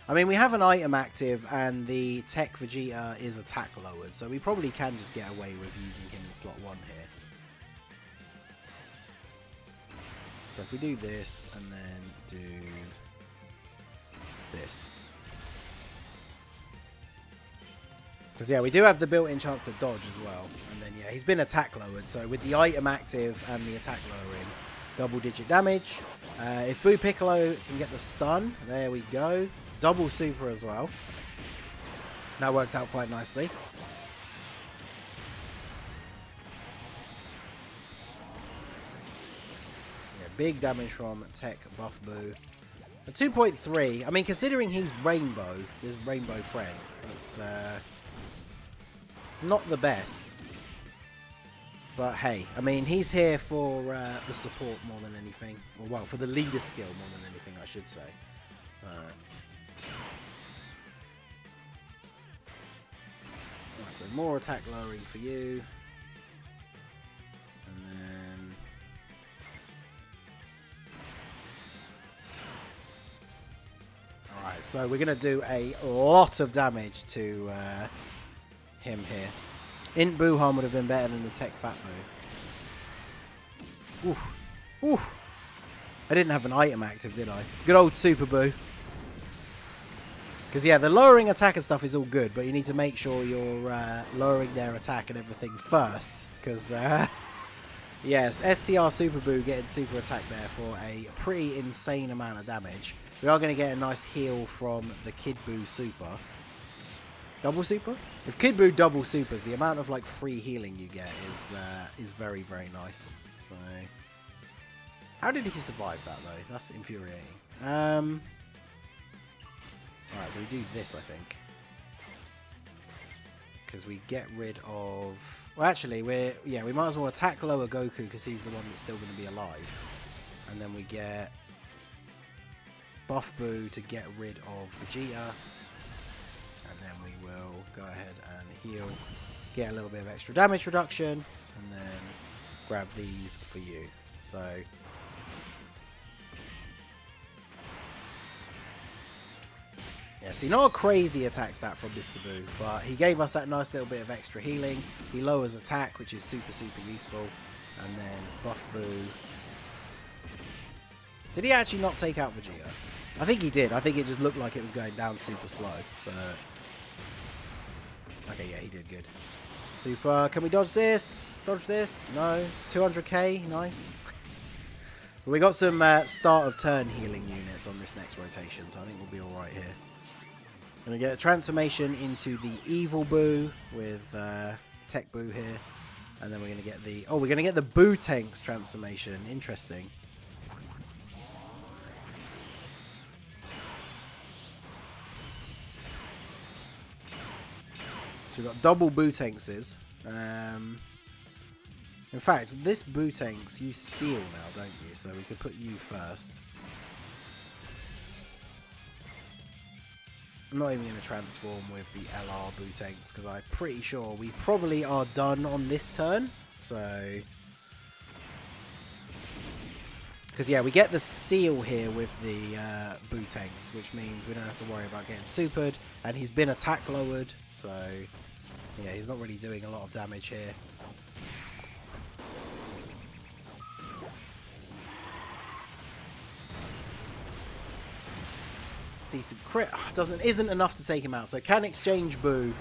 I mean, we have an item active, and the Tech Vegeta is attack lowered, so we probably can just get away with using him in slot 1 here. So if we do this, and then do this. Because, yeah, we do have the built-in chance to dodge as well. And then, yeah, he's been attack lowered. So with the item active and the attack lowering, double-digit damage. If Boo Piccolo can get the stun, there we go. Double super as well. That works out quite nicely. Yeah, big damage from Tech Buff Boo. A 2.3. I mean, considering he's Rainbow, this Rainbow friend, it's not the best. But hey, I mean, he's here for the support more than anything. Or, well, for the leader skill more than anything, I should say. Right, so more attack lowering for you. And then... Alright, so we're going to do a lot of damage to him here. Int Buhan would have been better than the Tech Fat Boo. Oof. Oof. I didn't have an item active, did I? Good old Super Boo. Because, yeah, the lowering attack and stuff is all good, but you need to make sure you're lowering their attack and everything first. Because, yes, STR Super Boo getting super attack there for a pretty insane amount of damage. We are going to get a nice heal from the Kid Boo Super. Double super? If Kid Boo double supers, the amount of like free healing you get is very, very nice. So, how did he survive that though? That's infuriating. Alright, so we do this, I think, because we get rid of. Well, actually, we might as well attack lower Goku because he's the one that's still going to be alive, and then we get Buff Boo to get rid of Vegeta. And then we will go ahead and heal, get a little bit of extra damage reduction, and then grab these for you. So, yeah, see, not a crazy attack stat from Mr. Boo, but he gave us that nice little bit of extra healing. He lowers attack, which is super, super useful. And then Buff Boo. Did he actually not take out Vegeta? I think he did. I think it just looked like it was going down super slow, but... Okay, yeah, he did good. Super. Can we dodge this? Dodge this? No. 200k. Nice. We got some start of turn healing units on this next rotation, so I think we'll be alright here. Gonna get a transformation into the Evil Boo with Tech Boo here. And then we're gonna get the... Oh, we're gonna get the Boo Tanks transformation. Interesting. So we've got double Boo Tankses. In fact, this Boo Tanks, you seal now, don't you? So we could put you first. I'm not even going to transform with the LR Boo Tanks because I'm pretty sure we probably are done on this turn. So... Because, yeah, we get the seal here with the Boo Tanks, which means we don't have to worry about getting supered. And he's been attack lowered, so... Yeah, he's not really doing a lot of damage here. Decent crit. Isn't enough to take him out. So can Exchange Boo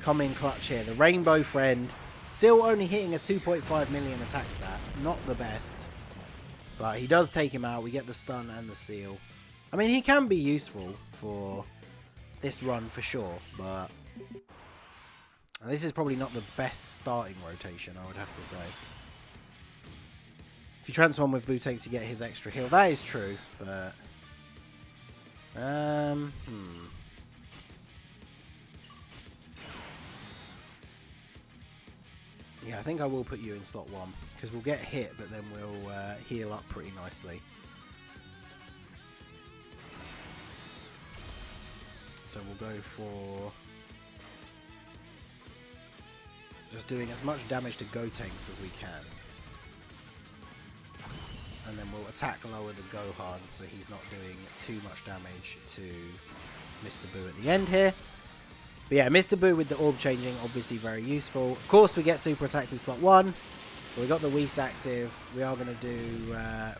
come in clutch here? The Rainbow Friend still only hitting a 2.5 million attack stat. Not the best. But he does take him out. We get the stun and the seal. I mean, he can be useful for this run for sure. But this is probably not the best starting rotation, I would have to say. If you transform with Boo Tanks, you get his extra heal. That is true, but... Yeah, I think I will put you in slot 1 because we'll get hit, but then we'll heal up pretty nicely. So we'll go for just doing as much damage to Go Tanks as we can. And then we'll attack lower the Gohan so he's not doing too much damage to Mr. Boo at the end here. But yeah, Mr. Boo with the orb changing, obviously very useful. Of course, we get super attacked in slot 1. We got the Whis active. We are going to do...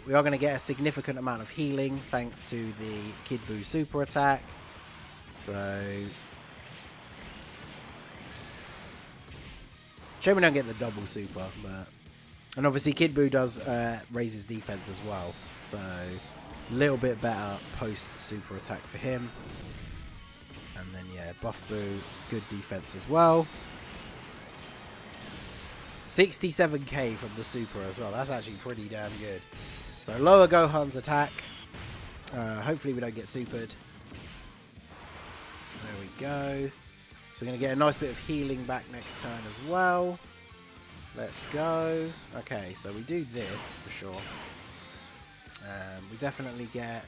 we are going to get a significant amount of healing thanks to the Kid Boo super attack. So... Shame we don't get the double super, but... And obviously Kid Boo does raise his defense as well. So, a little bit better post-super attack for him. And then, yeah, Buff Boo, good defense as well. 67k from the super as well. That's actually pretty damn good. So, lower Gohan's attack. Hopefully we don't get supered. There we go. So, we're going to get a nice bit of healing back next turn as well. Let's go. Okay, so we do this for sure. We definitely get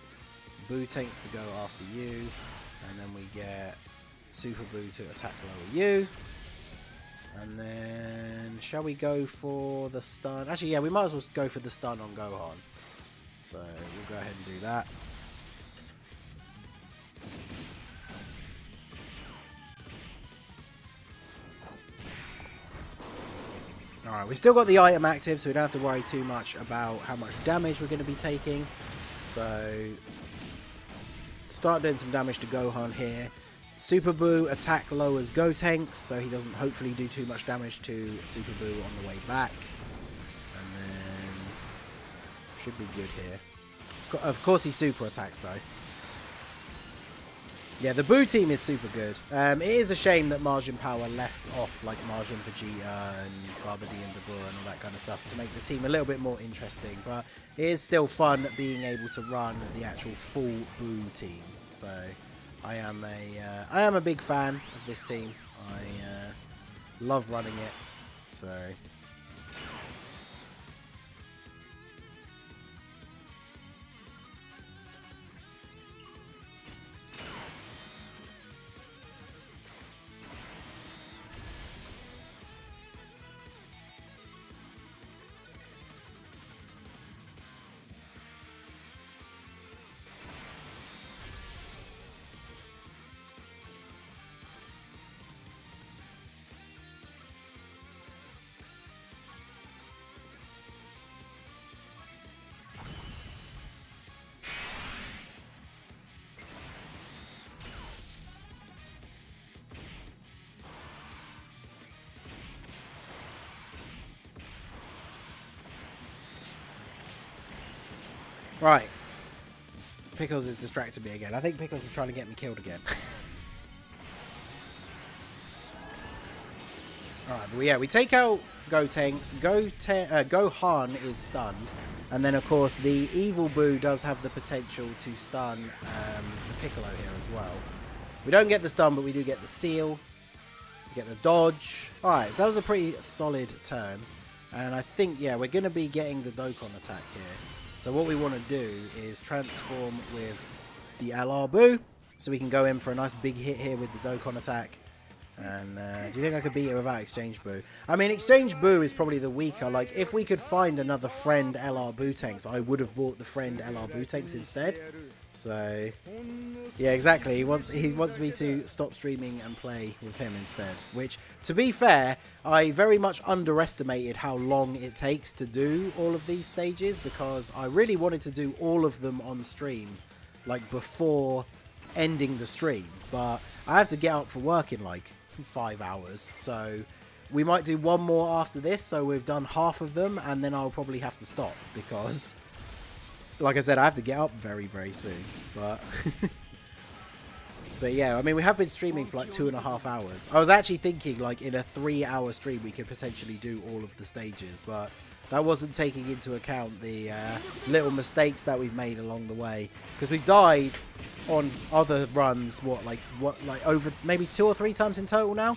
Boo Tanks to go after you. And then we get Super Boo to attack lower you. And then, shall we go for the stun? Actually, yeah, we might as well go for the stun on Gohan. So, we'll go ahead and do that. Alright, we still got the item active, so we don't have to worry too much about how much damage we're going to be taking. So, start doing some damage to Gohan here. Super Boo attack lowers Go Tanks, so he doesn't hopefully do too much damage to Super Boo on the way back. And then, should be good here. Of course he super attacks though. Yeah, the Boo team is super good. It is a shame that Majin Power left off like Majin Vegeta and Babidi and Dabura and all that kind of stuff to make the team a little bit more interesting. But it is still fun being able to run the actual full Boo team. So I am a big fan of this team. I love running it. So. Right. Pickles is distracting me again. I think Pickles is trying to get me killed again. Alright, but yeah, we take out Gotenks. Gohan is stunned. And then, of course, the Evil Boo does have the potential to stun the Piccolo here as well. We don't get the stun, but we do get the seal. We get the dodge. Alright, so that was a pretty solid turn. And I think, yeah, we're going to be getting the Dokkan attack here. So what we want to do is transform with the LR Boo. So we can go in for a nice big hit here with the Dokkan attack. And do you think I could beat it without Exchange Boo? I mean, Exchange Boo is probably the weaker. Like, if we could find another friend LR Bootanks, I would have bought the friend LR Bootanks instead. So, yeah, exactly. He wants me to stop streaming and play with him instead. Which, to be fair, I very much underestimated how long it takes to do all of these stages, because I really wanted to do all of them on stream, like, before ending the stream. But I have to get up for work in, like, 5 hours. So, we might do one more after this, so we've done half of them, and then I'll probably have to stop, because, like I said, I have to get up very, very soon. But but yeah, I mean, we have been streaming for like 2.5 hours. I was actually thinking, like, in a 3-hour stream we could potentially do all of the stages, but that wasn't taking into account the little mistakes that we've made along the way, because we've died on other runs like over maybe 2 or 3 times in total now.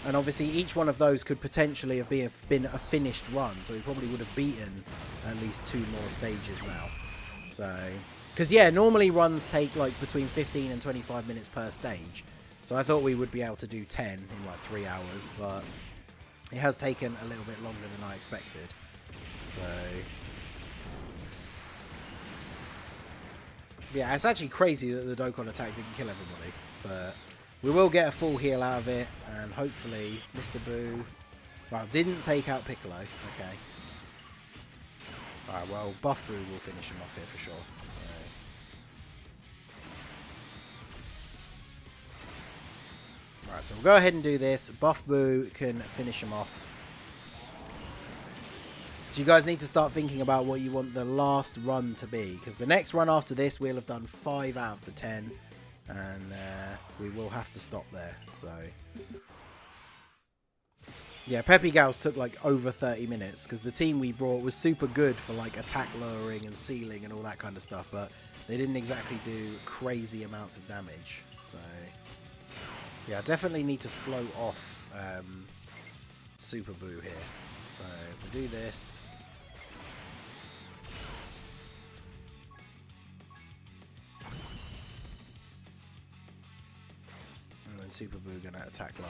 And obviously each one of those could potentially have been a finished run, so we probably would have beaten at least 2 more stages now. So, because yeah, normally runs take like between 15 and 25 minutes per stage, so I thought we would be able to do 10 in like 3 hours, but it has taken a little bit longer than I expected. So yeah, it's actually crazy that the Dokkan attack didn't kill everybody, but we will get a full heal out of it, and hopefully Mr. Boo, well, didn't take out Piccolo. Okay. Alright, well, Buff Boo will finish him off here for sure. So. Alright, so we'll go ahead and do this. Buff Boo can finish him off. So you guys need to start thinking about what you want the last run to be, because the next run after this we'll have done 5 out of the 10, and we will have to stop there. So yeah, Peppy Gals took like over 30 minutes, because the team we brought was super good for like attack lowering and sealing and all that kind of stuff, but they didn't exactly do crazy amounts of damage. So yeah, I definitely need to float off Super Boo here. So we'll do this. And then Super Boo gonna attack lower.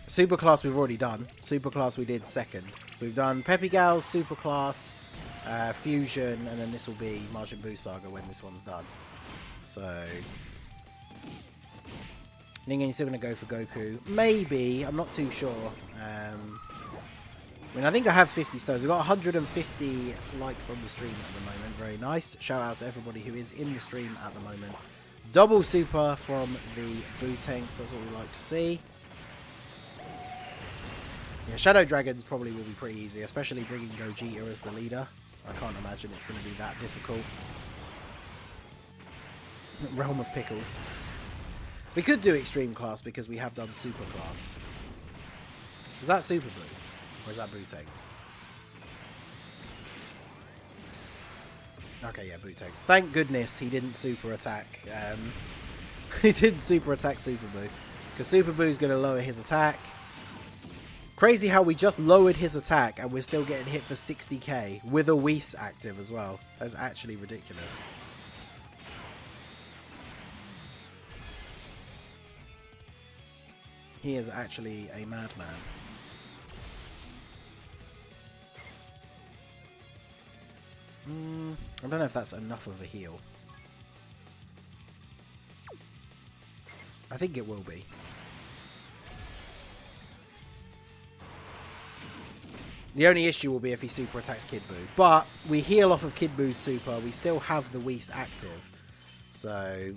Super Class we've already done. Super Class we did second. So we've done Peppy Gals, Super Class, Fusion, and then this will be Majin Buu Saga when this one's done. So Ningen, you're still going to go for Goku. Maybe. I'm not too sure. I mean, I think I have 50 stars. We've got 150 likes on the stream at the moment. Very nice. Shout out to everybody who is in the stream at the moment. Double super from the Bootanks. That's what we like to see. Yeah, Shadow Dragons probably will be pretty easy, especially bringing Gogeta as the leader. I can't imagine it's going to be that difficult. Realm of Pickles. We could do Extreme Class because we have done Super Class. Is that Super Boo? Or is that Bootanks? Okay, yeah, Bootanks. Thank goodness he didn't super attack. He didn't super attack Super Boo, because Super Boo's going to lower his attack. Crazy how we just lowered his attack and we're still getting hit for 60k with a Whis active as well. That's actually ridiculous. He is actually a madman. I don't know if that's enough of a heal. I think it will be. The only issue will be if he super attacks Kid Buu. But we heal off of Kid Buu's super. We still have the Whis active. So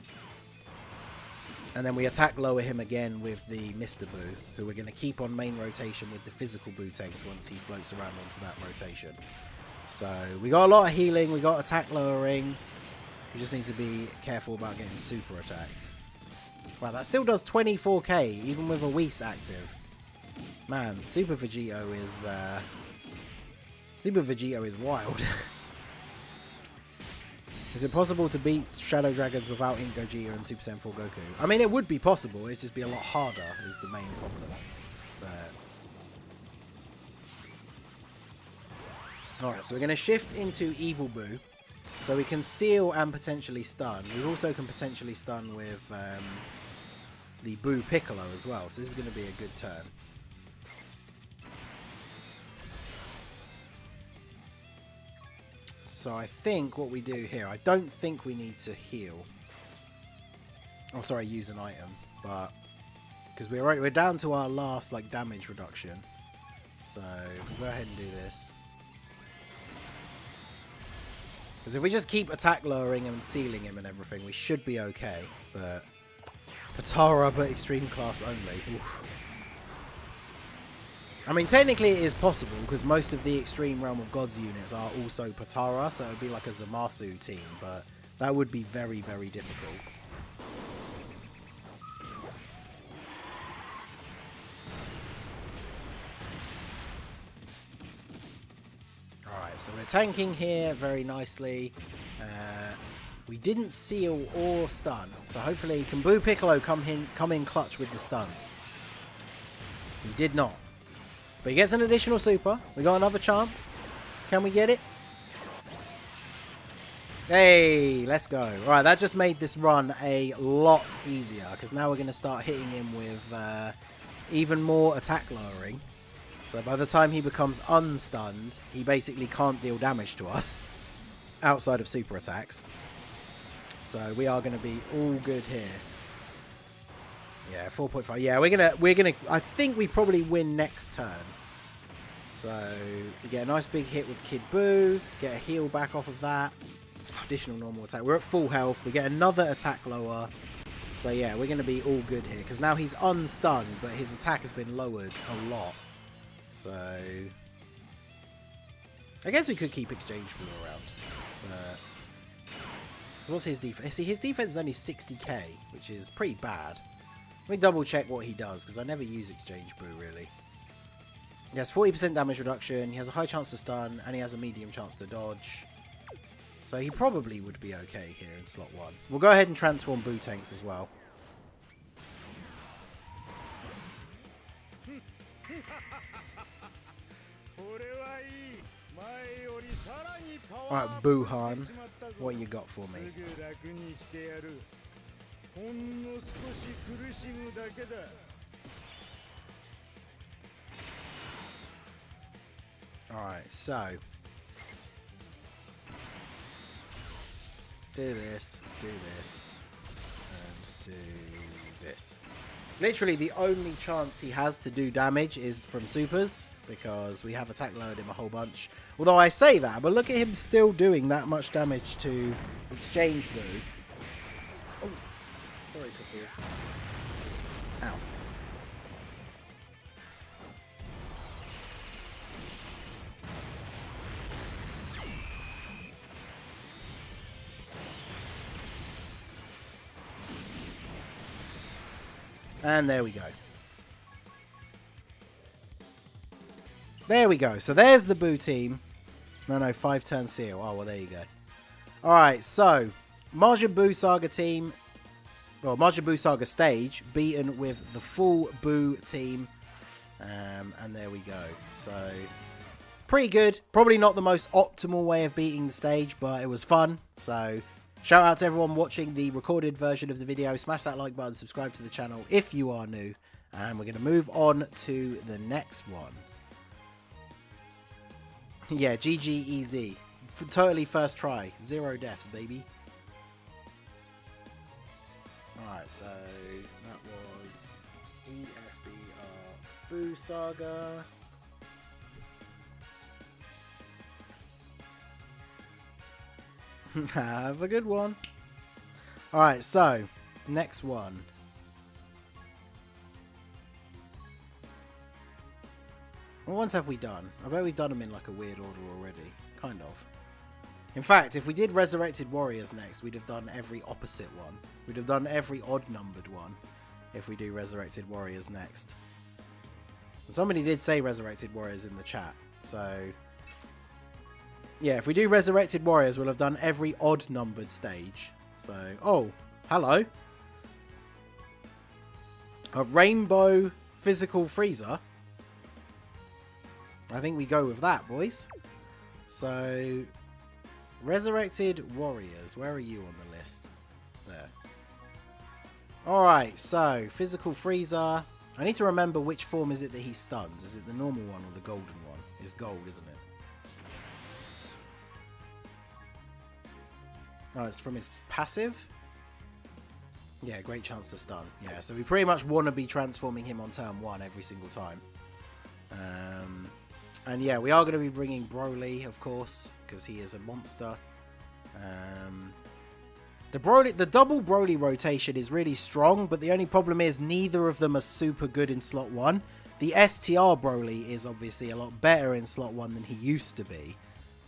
And then we attack lower him again with the Mr. Boo, who we're going to keep on main rotation with the physical Boo tanks once he floats around onto that rotation. So we got a lot of healing, we got attack lowering. We just need to be careful about getting super attacked. Wow, that still does 24k, even with a Whis active. Man, Super Vegito is wild. Is it possible to beat Shadow Dragons without Ink Gogeta and Super Saiyan 4 Goku? I mean, it would be possible. It'd just be a lot harder is the main problem. But... Alright, so we're going to shift into Evil Boo. So we can seal and potentially stun. We also can potentially stun with the Boo Piccolo as well. So this is going to be a good turn. So I think what we do here, I don't think we need to heal. Oh, sorry, use an item, but because we're down to our last like damage reduction, so we'll go ahead and do this. Because if we just keep attack lowering and sealing him and everything, we should be okay. But Potara, but extreme class only. Oof. I mean, technically it is possible, because most of the Extreme Realm of Gods units are also Potara, so it would be like a Zamasu team, but that would be very, very difficult. Alright, so we're tanking here very nicely. We didn't seal or stun, so hopefully can Boo Piccolo come in clutch with the stun. He did not. But he gets an additional super. We got another chance. Can we get it? Hey, let's go. Right, that just made this run a lot easier, because now we're going to start hitting him with even more attack lowering. So by the time he becomes unstunned, he basically can't deal damage to us outside of super attacks. So we are going to be all good here. Yeah, 4.5. Yeah, we're gonna. I think we probably win next turn. So we get a nice big hit with Kid Boo. Get a heal back off of that. Additional normal attack. We're at full health. We get another attack lower. So yeah, we're gonna be all good here, because now he's unstunned, but his attack has been lowered a lot. So I guess we could keep Exchange Boo around. But so what's his defense? See, his defense is only 60k, which is pretty bad. Let me double check what he does, because I never use Exchange Boo really. He has 40% damage reduction, he has a high chance to stun, and he has a medium chance to dodge. So he probably would be okay here in slot 1. We'll go ahead and transform Boo Tanks as well. Alright, Boo-Han, what you got for me? Alright, so do this, and do this. Literally the only chance he has to do damage is from supers, because we have attack lowered him a whole bunch. Although I say that, but look at him still doing that much damage to Exchange Boo. Oh, sorry, Professor. Ow. And there we go. There we go. So there's the Boo team. No, 5-turn seal. Oh, well, there you go. Alright, so Majin Buu Saga team, well, Majin Buu Saga stage, beaten with the full Boo team. And there we go. So, pretty good. Probably not the most optimal way of beating the stage, but it was fun. So, shout out to everyone watching the recorded version of the video. Smash that like button, subscribe to the channel if you are new. And we're going to move on to the next one. Yeah, GG easy. Totally first try. 0 deaths, baby. Alright, so that was ESBR Boo Saga. Have a good one. Alright, so next one. What ones have we done? I bet we've done them in like a weird order already. Kind of. In fact, if we did Resurrected Warriors next, we'd have done every opposite one. We'd have done every odd-numbered one if we do Resurrected Warriors next. And somebody did say Resurrected Warriors in the chat, so... yeah, if we do Resurrected Warriors, we'll have done every odd-numbered stage. So, oh, hello. A Rainbow Physical Freezer. I think we go with that, boys. So, Resurrected Warriors. Where are you on the list? There. Alright, so, Physical Freezer. I need to remember which form is it that he stuns. Is it the normal one or the golden one? It's gold, isn't it? Oh, it's from his passive? Yeah, great chance to stun. Yeah, so we pretty much want to be transforming him on turn 1 every single time. And yeah, we are going to be bringing Broly, of course, because he is a monster. The double Broly rotation is really strong, but the only problem is neither of them are super good in slot 1. The STR Broly is obviously a lot better in slot 1 than he used to be,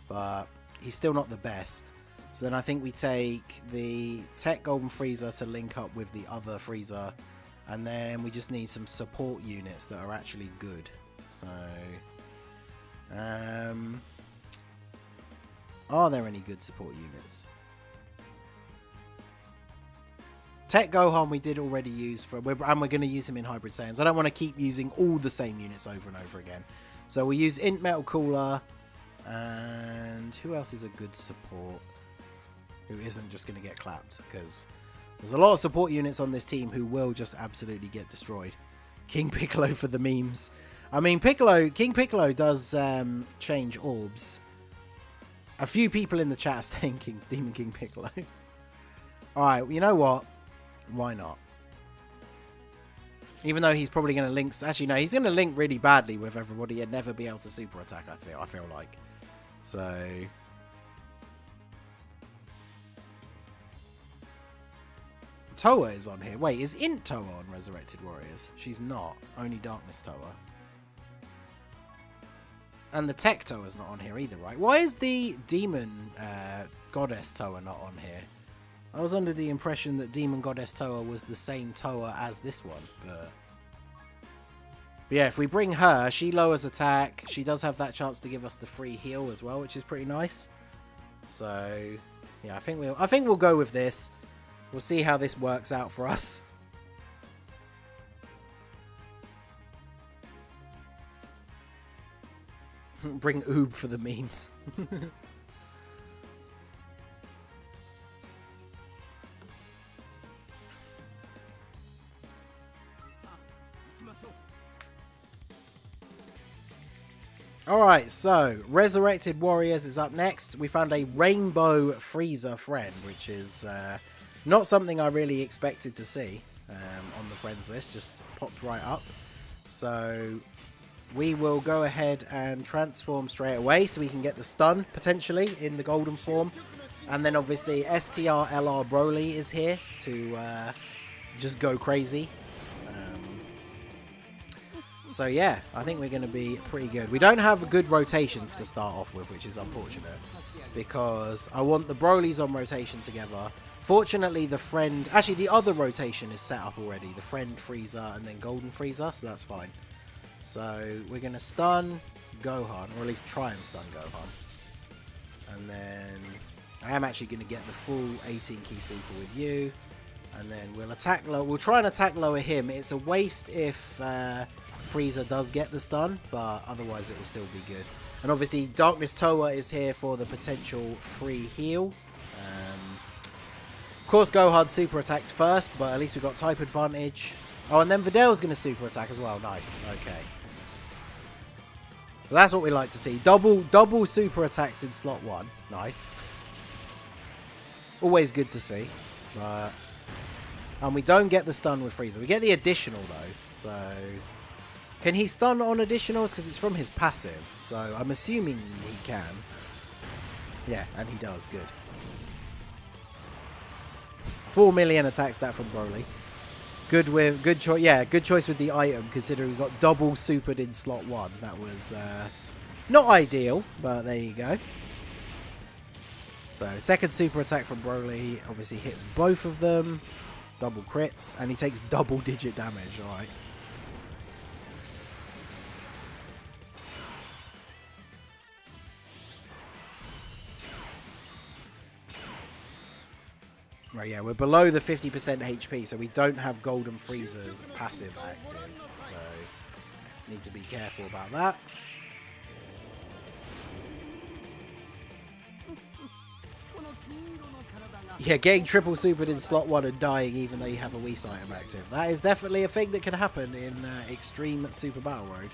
but he's still not the best. So then I think we take the Tech Golden Frieza to link up with the other Frieza, and then we just need some support units that are actually good. So, are there any good support units? Tech Gohan we did already use and we're going to use him in Hybrid Saiyans. I don't want to keep using all the same units over and over again. So we use Int Metal Cooler, and who else is a good support? Who isn't just going to get clapped, because there's a lot of support units on this team who will just absolutely get destroyed. King Piccolo for the memes. I mean, King Piccolo does change orbs. A few people in the chat are saying Demon King Piccolo. Alright, you know what? Why not? Even though he's probably going to link... actually, no, he's going to link really badly with everybody and never be able to super attack, I feel like. So... Toa is on here. Wait, is Int Toa on Resurrected Warriors? She's not. Only Darkness Toa. And the Tech Toa's not on here either, right? Why is the Demon Goddess Toa not on here? I was under the impression that Demon Goddess Toa was the same Toa as this one, but yeah, if we bring her, she lowers attack. She does have that chance to give us the free heal as well, which is pretty nice. So yeah, I think we'll go with this. We'll see how this works out for us. Bring Oob for the memes. Alright, so Resurrected Warriors is up next. We found a Rainbow Frieza friend, which is not something I really expected to see on the friends list. Just popped right up. So we will go ahead and transform straight away so we can get the stun, potentially, in the golden form. And then obviously STR LR Broly is here to just go crazy. So yeah, I think we're going to be pretty good. We don't have good rotations to start off with, which is unfortunate, because I want the Brolys on rotation together. Fortunately, the friend... actually, the other rotation is set up already. The friend Frieza and then Golden Frieza, so that's fine. So we're going to stun Gohan, or at least try and stun Gohan. And then I am actually going to get the full 18 key super with you. And then we'll attack low. We'll try and attack lower him. It's a waste if Frieza does get the stun, but otherwise it will still be good. And obviously Darkness Toa is here for the potential free heal. Of course Gohan super attacks first, but at least we've got type advantage. Oh, and then Vidal's going to super attack as well. Nice. Okay. So that's what we like to see. Double super attacks in slot 1. Nice. Always good to see. But... and we don't get the stun with Frieza. We get the additional though. So can he stun on additionals? Because it's from his passive. So I'm assuming he can. Yeah, and he does. Good. 4 million attacks that from Broly. good choice. Yeah, good choice with the item, considering we got double supered in slot 1. That was not ideal, but there you go. So second super attack from Broly obviously hits both of them, double crits, and he takes double-digit damage. All right. Right, yeah, we're below the 50% HP, so we don't have Golden Frieza's passive active, so need to be careful about that. Yeah, getting triple supered in slot 1 and dying even though you have a Whis item active. That is definitely a thing that can happen in Extreme Super Battle Road.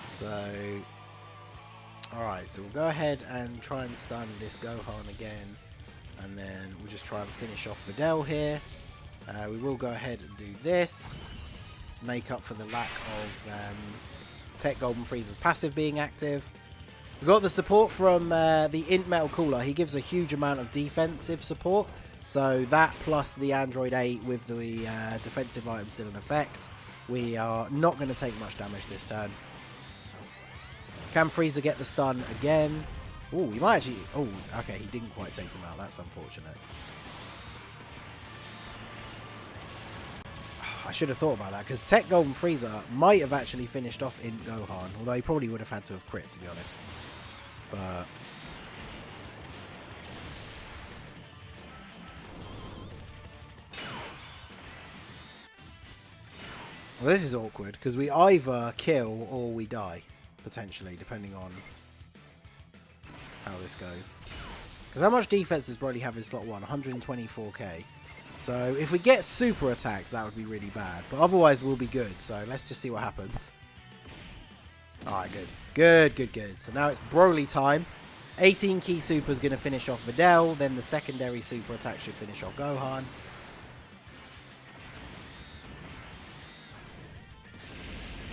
So, alright, so we'll go ahead and try and stun this Gohan again. And then we'll just try and finish off Videl here. We will go ahead and do this. Make up for the lack of Tech Golden Frieza's passive being active. We've got the support from the Int Metal Cooler. He gives a huge amount of defensive support. So that plus the Android 8 with the defensive item still in effect. We are not going to take much damage this turn. Can Frieza get the stun again? Oh, he might actually... Oh, okay, he didn't quite take him out. That's unfortunate. I should have thought about that, because Tech Golden Frieza might have actually finished off in Gohan, although he probably would have had to have crit, to be honest. But... well, this is awkward, because we either kill or we die, potentially, depending on how this goes. Because how much defense does Broly have in slot 1? 124k. So if we get super attacked, that would be really bad. But otherwise, we'll be good. So let's just see what happens. Alright, good. Good. So now it's Broly time. 18 key super is going to finish off Videl. Then the secondary super attack should finish off Gohan.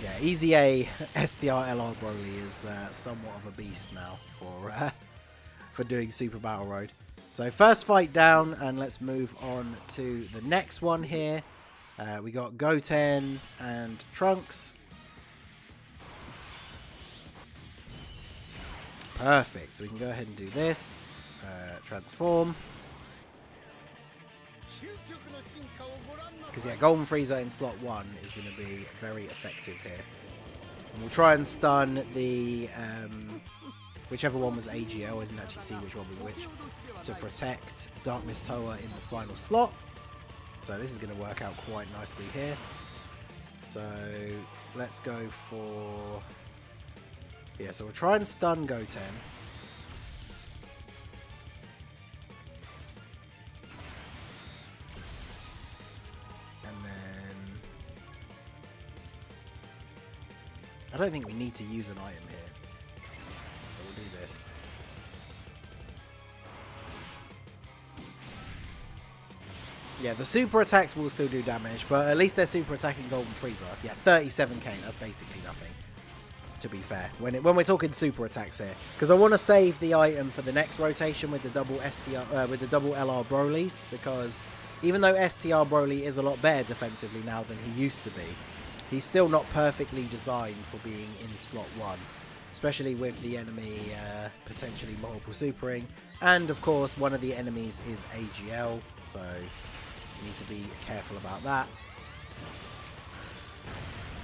Yeah, Easy A STR LR Broly is somewhat of a beast now for doing Super Battle Road. So first fight down, and let's move on to the next one here. We got Goten and Trunks. Perfect. So we can go ahead and do this. Transform. Because, yeah, Golden Frieza in slot 1 is going to be very effective here. And we'll try and stun the... whichever one was AGL. I didn't actually see which one was which. To protect Darkness Toa in the final slot. So this is going to work out quite nicely here. So let's go for... yeah, so we'll try and stun Goten. I don't think we need to use an item here. So we'll do this. Yeah, the super attacks will still do damage, but at least they're super attacking Golden Frieza. Yeah, 37k, that's basically nothing, to be fair, when we're talking super attacks here. Because I want to save the item for the next rotation with the double with the double LR Brolys, because even though STR Broly is a lot better defensively now than he used to be, he's still not perfectly designed for being in slot 1, especially with the enemy potentially multiple supering, and of course one of the enemies is AGL, so you need to be careful about that.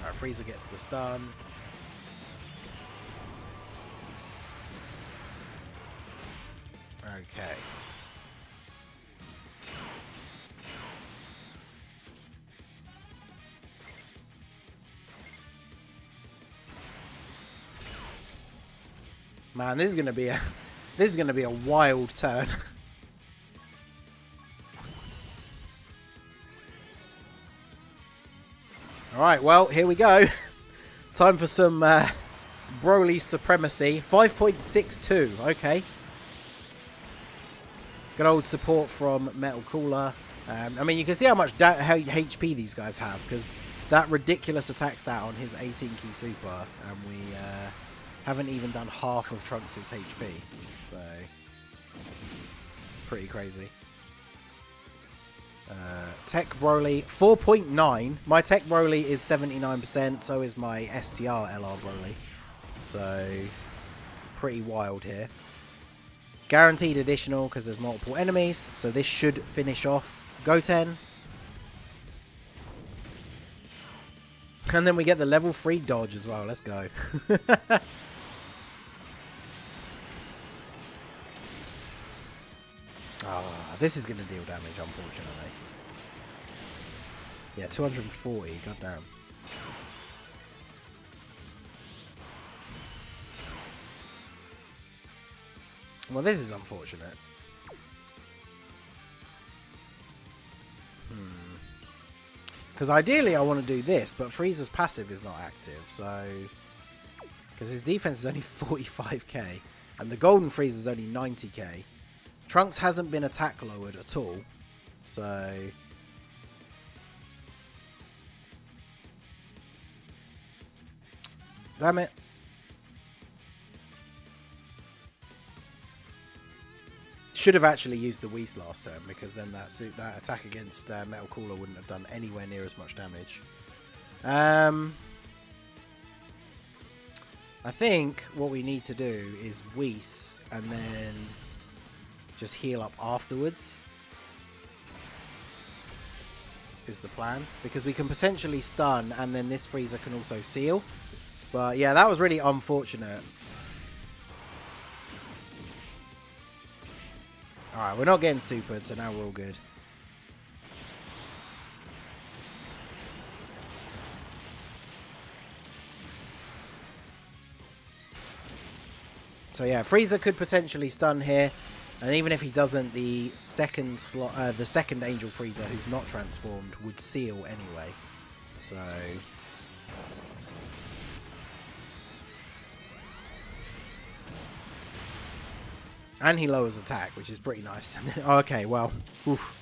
Alright, Frieza gets the stun. Okay. Man, this is gonna be a wild turn. All right, well, here we go. Time for some Broly supremacy. 5.62. Okay. Good old support from Metal Cooler. I mean, you can see how much HP these guys have, because that ridiculous attack stat on his 18 key super, and we haven't even done half of Trunks' HP, so pretty crazy. Tech Broly, 4.9. My Tech Broly is 79%, so is my STR LR Broly. So, pretty wild here. Guaranteed additional because there's multiple enemies, so this should finish off Goten. And then we get the level 3 dodge as well. Let's go. This is going to deal damage, unfortunately. Yeah, 240. Goddamn. Well, this is unfortunate. Because ideally I want to do this, but Frieza's passive is not active, so... Because his defense is only 45k, and the Golden Frieza is only 90k. Trunks hasn't been attack lowered at all, so... Damn it. Should have actually used the Whis last turn, because then that attack against Metal Cooler wouldn't have done anywhere near as much damage. I think what we need to do is Whis and then just heal up afterwards is the plan, because we can potentially stun and then this Frieza can also seal. But yeah, that was really unfortunate. Alright, we're not getting supered, so now we're all good. So yeah, Frieza could potentially stun here, and even if he doesn't, the second Angel Frieza who's not transformed would seal anyway. So and he lowers attack, which is pretty nice. Okay, well, oof.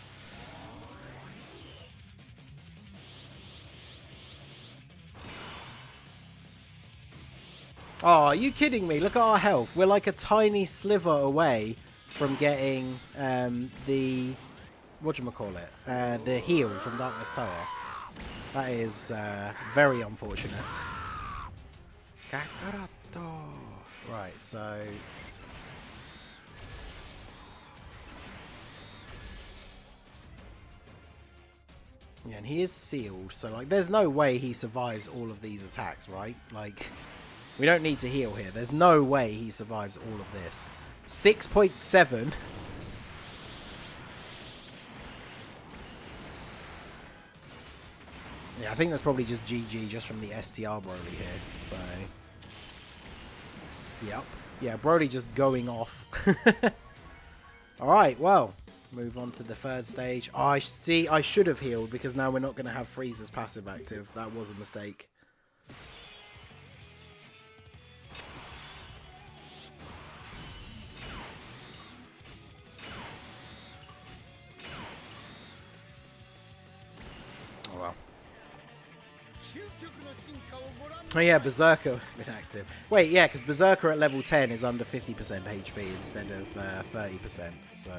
Oh, are you kidding me? Look at our health. We're like a tiny sliver away from getting the... whatchamacallit? The heal from Darkness Tower. That is very unfortunate. Right, so... yeah, and he is sealed, so like there's no way he survives all of these attacks, right? Like, we don't need to heal here. There's no way he survives all of this. 6.7. Yeah, I think that's probably just GG just from the STR Broly here, so... yep. Yeah, Broly just going off. Alright, well... move on to the third stage. Oh, I see. I should have healed because now we're not going to have Frieza's passive active. That was a mistake. Oh well. Oh yeah, Berserker been active. Wait, yeah, because Berserker at level 10 is under 50% HP instead of 30%. So.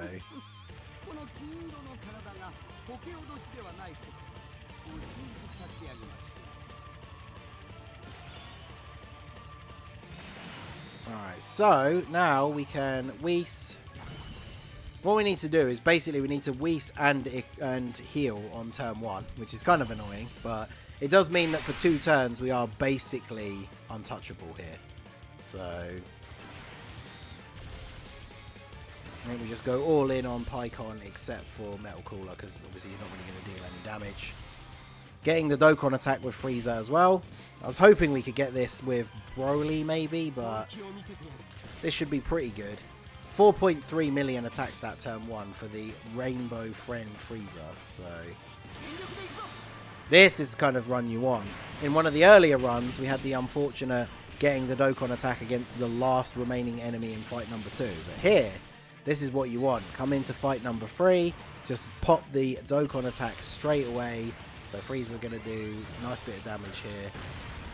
Alright, so now we can Whis. What we need to do is basically we need to Whis and heal on turn 1, which is kind of annoying, but it does mean that for 2 turns we are basically untouchable here. So I think we just go all in on Pycon except for Metal Cooler, because obviously he's not really going to deal any damage. Getting the Dokkan attack with Frieza as well. I was hoping we could get this with Broly maybe, but this should be pretty good. 4.3 million attacks that turn 1 for the Rainbow Friend Frieza. So this is the kind of run you want. In one of the earlier runs, we had the unfortunate getting the Dokkan attack against the last remaining enemy in fight number 2. But here, this is what you want. Come into fight number 3, just pop the Dokkan attack straight away. So Frieza's going to do a nice bit of damage here.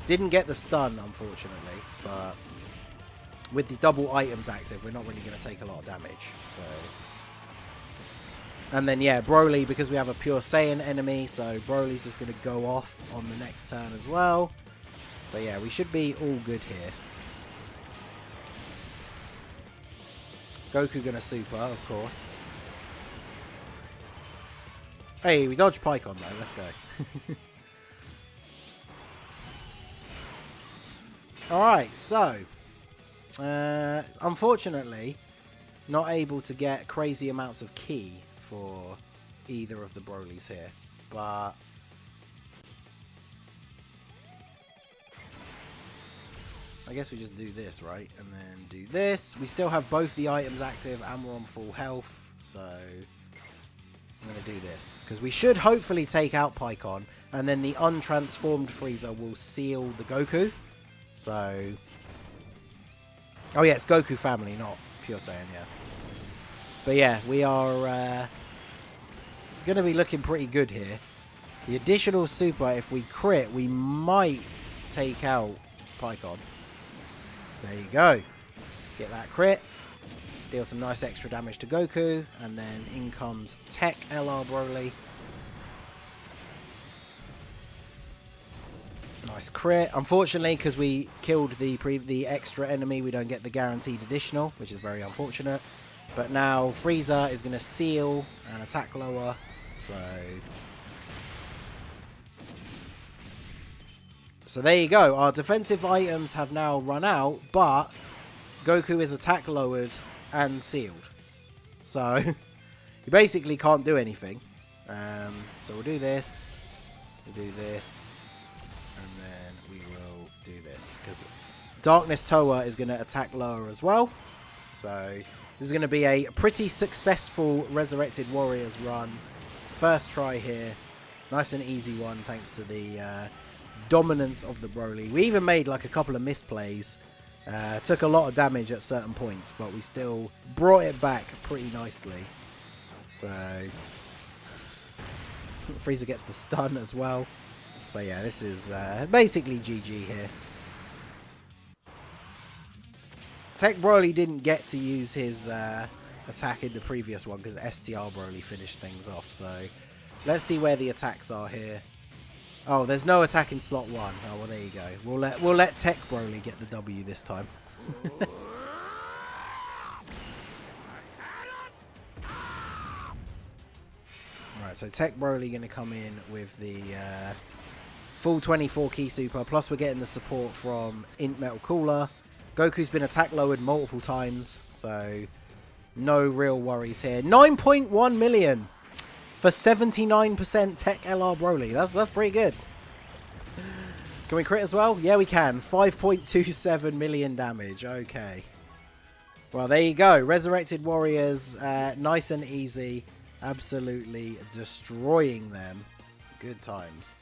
Didn't get the stun, unfortunately, but with the double items active, we're not really going to take a lot of damage. So, And then, yeah, Broly, because we have a pure Saiyan enemy, so Broly's just going to go off on the next turn as well. So, yeah, we should be all good here. Goku going to super, of course. Hey, we dodged Pycon, though. Let's go. Alright, so... unfortunately, not able to get crazy amounts of ki for either of the Brolys here, but I guess we just do this, right? And then do this. We still have both the items active and we're on full health, so I'm going to do this because we should hopefully take out Pycon, and then the untransformed Frieza will seal the Goku. So, oh yeah, it's Goku family, not Pure Saiyan, yeah. But yeah, we are going to be looking pretty good here. The additional super, if we crit, we might take out Pycon. There you go. Get that crit. Deal some nice extra damage to Goku. And then in comes Tech LR Broly. Nice crit. Unfortunately, because we killed the extra enemy, we don't get the guaranteed additional, which is very unfortunate. But now Frieza is going to seal and attack lower. So there you go. Our defensive items have now run out, but Goku is attack lowered and sealed. So you basically can't do anything. So we'll do this. We'll do this. And then we will do this. Because Darkness Toa is going to attack lower as well. So this is going to be a pretty successful Resurrected Warriors run. First try here. Nice and easy one thanks to the dominance of the Broly. We even made like a couple of misplays. Took a lot of damage at certain points, but we still brought it back pretty nicely. So Frieza gets the stun as well. So yeah, this is basically GG here. Tech Broly didn't get to use his attack in the previous one because STR Broly finished things off. So let's see where the attacks are here. Oh, there's no attack in slot 1. Oh, well, there you go. We'll let Tech Broly get the W this time. Alright, so Tech Broly going to come in with the full 24 key super. Plus, we're getting the support from Int Metal Cooler. Goku's been attack lowered multiple times, so no real worries here. 9.1 million for 79% Tech LR Broly. That's pretty good. Can we crit as well? Yeah, we can. 5.27 million damage. Okay. Well, there you go. Resurrected Warriors, nice and easy. Absolutely destroying them. Good times.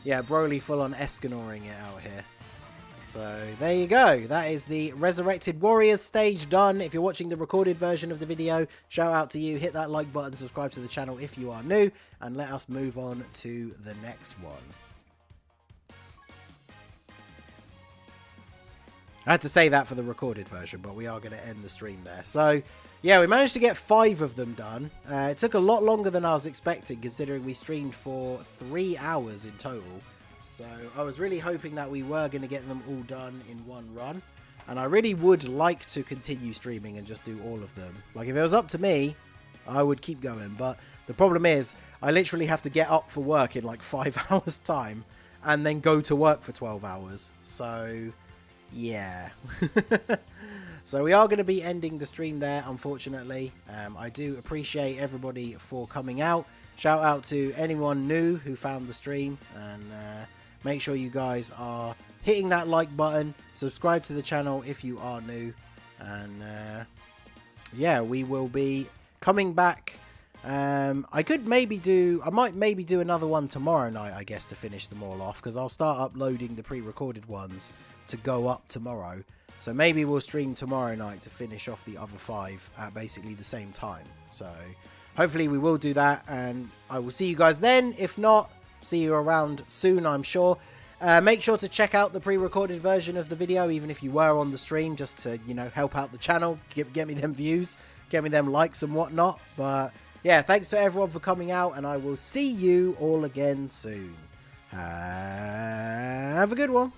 Yeah, Broly full on Escanoring it out here. So there you go. That is the Resurrected Warriors stage done. If you're watching the recorded version of the video, shout out to you. Hit that like button, subscribe to the channel if you are new, and let us move on to the next one. I had to say that for the recorded version, but we are going to end the stream there. So yeah, we managed to get 5 of them done. It took a lot longer than I was expecting, considering we streamed for 3 hours in total. So I was really hoping that we were going to get them all done in one run. And I really would like to continue streaming and just do all of them. Like, if it was up to me, I would keep going. But the problem is, I literally have to get up for work in like 5 hours time and then go to work for 12 hours. So yeah. So we are going to be ending the stream there, unfortunately. I do appreciate everybody for coming out. Shout out to anyone new who found the stream, and make sure you guys are hitting that like button. Subscribe to the channel if you are new, and yeah, we will be coming back. I might maybe do another one tomorrow night, I guess, to finish them all off, because I'll start uploading the pre-recorded ones to go up tomorrow. So maybe we'll stream tomorrow night to finish off the other 5 at basically the same time. So hopefully we will do that, and I will see you guys then. If not, see you around soon, I'm sure. Make sure to check out the pre-recorded version of the video, even if you were on the stream, just to, you know, help out the channel, get me them views, get me them likes and whatnot. But yeah, thanks to everyone for coming out, and I will see you all again soon. Have a good one.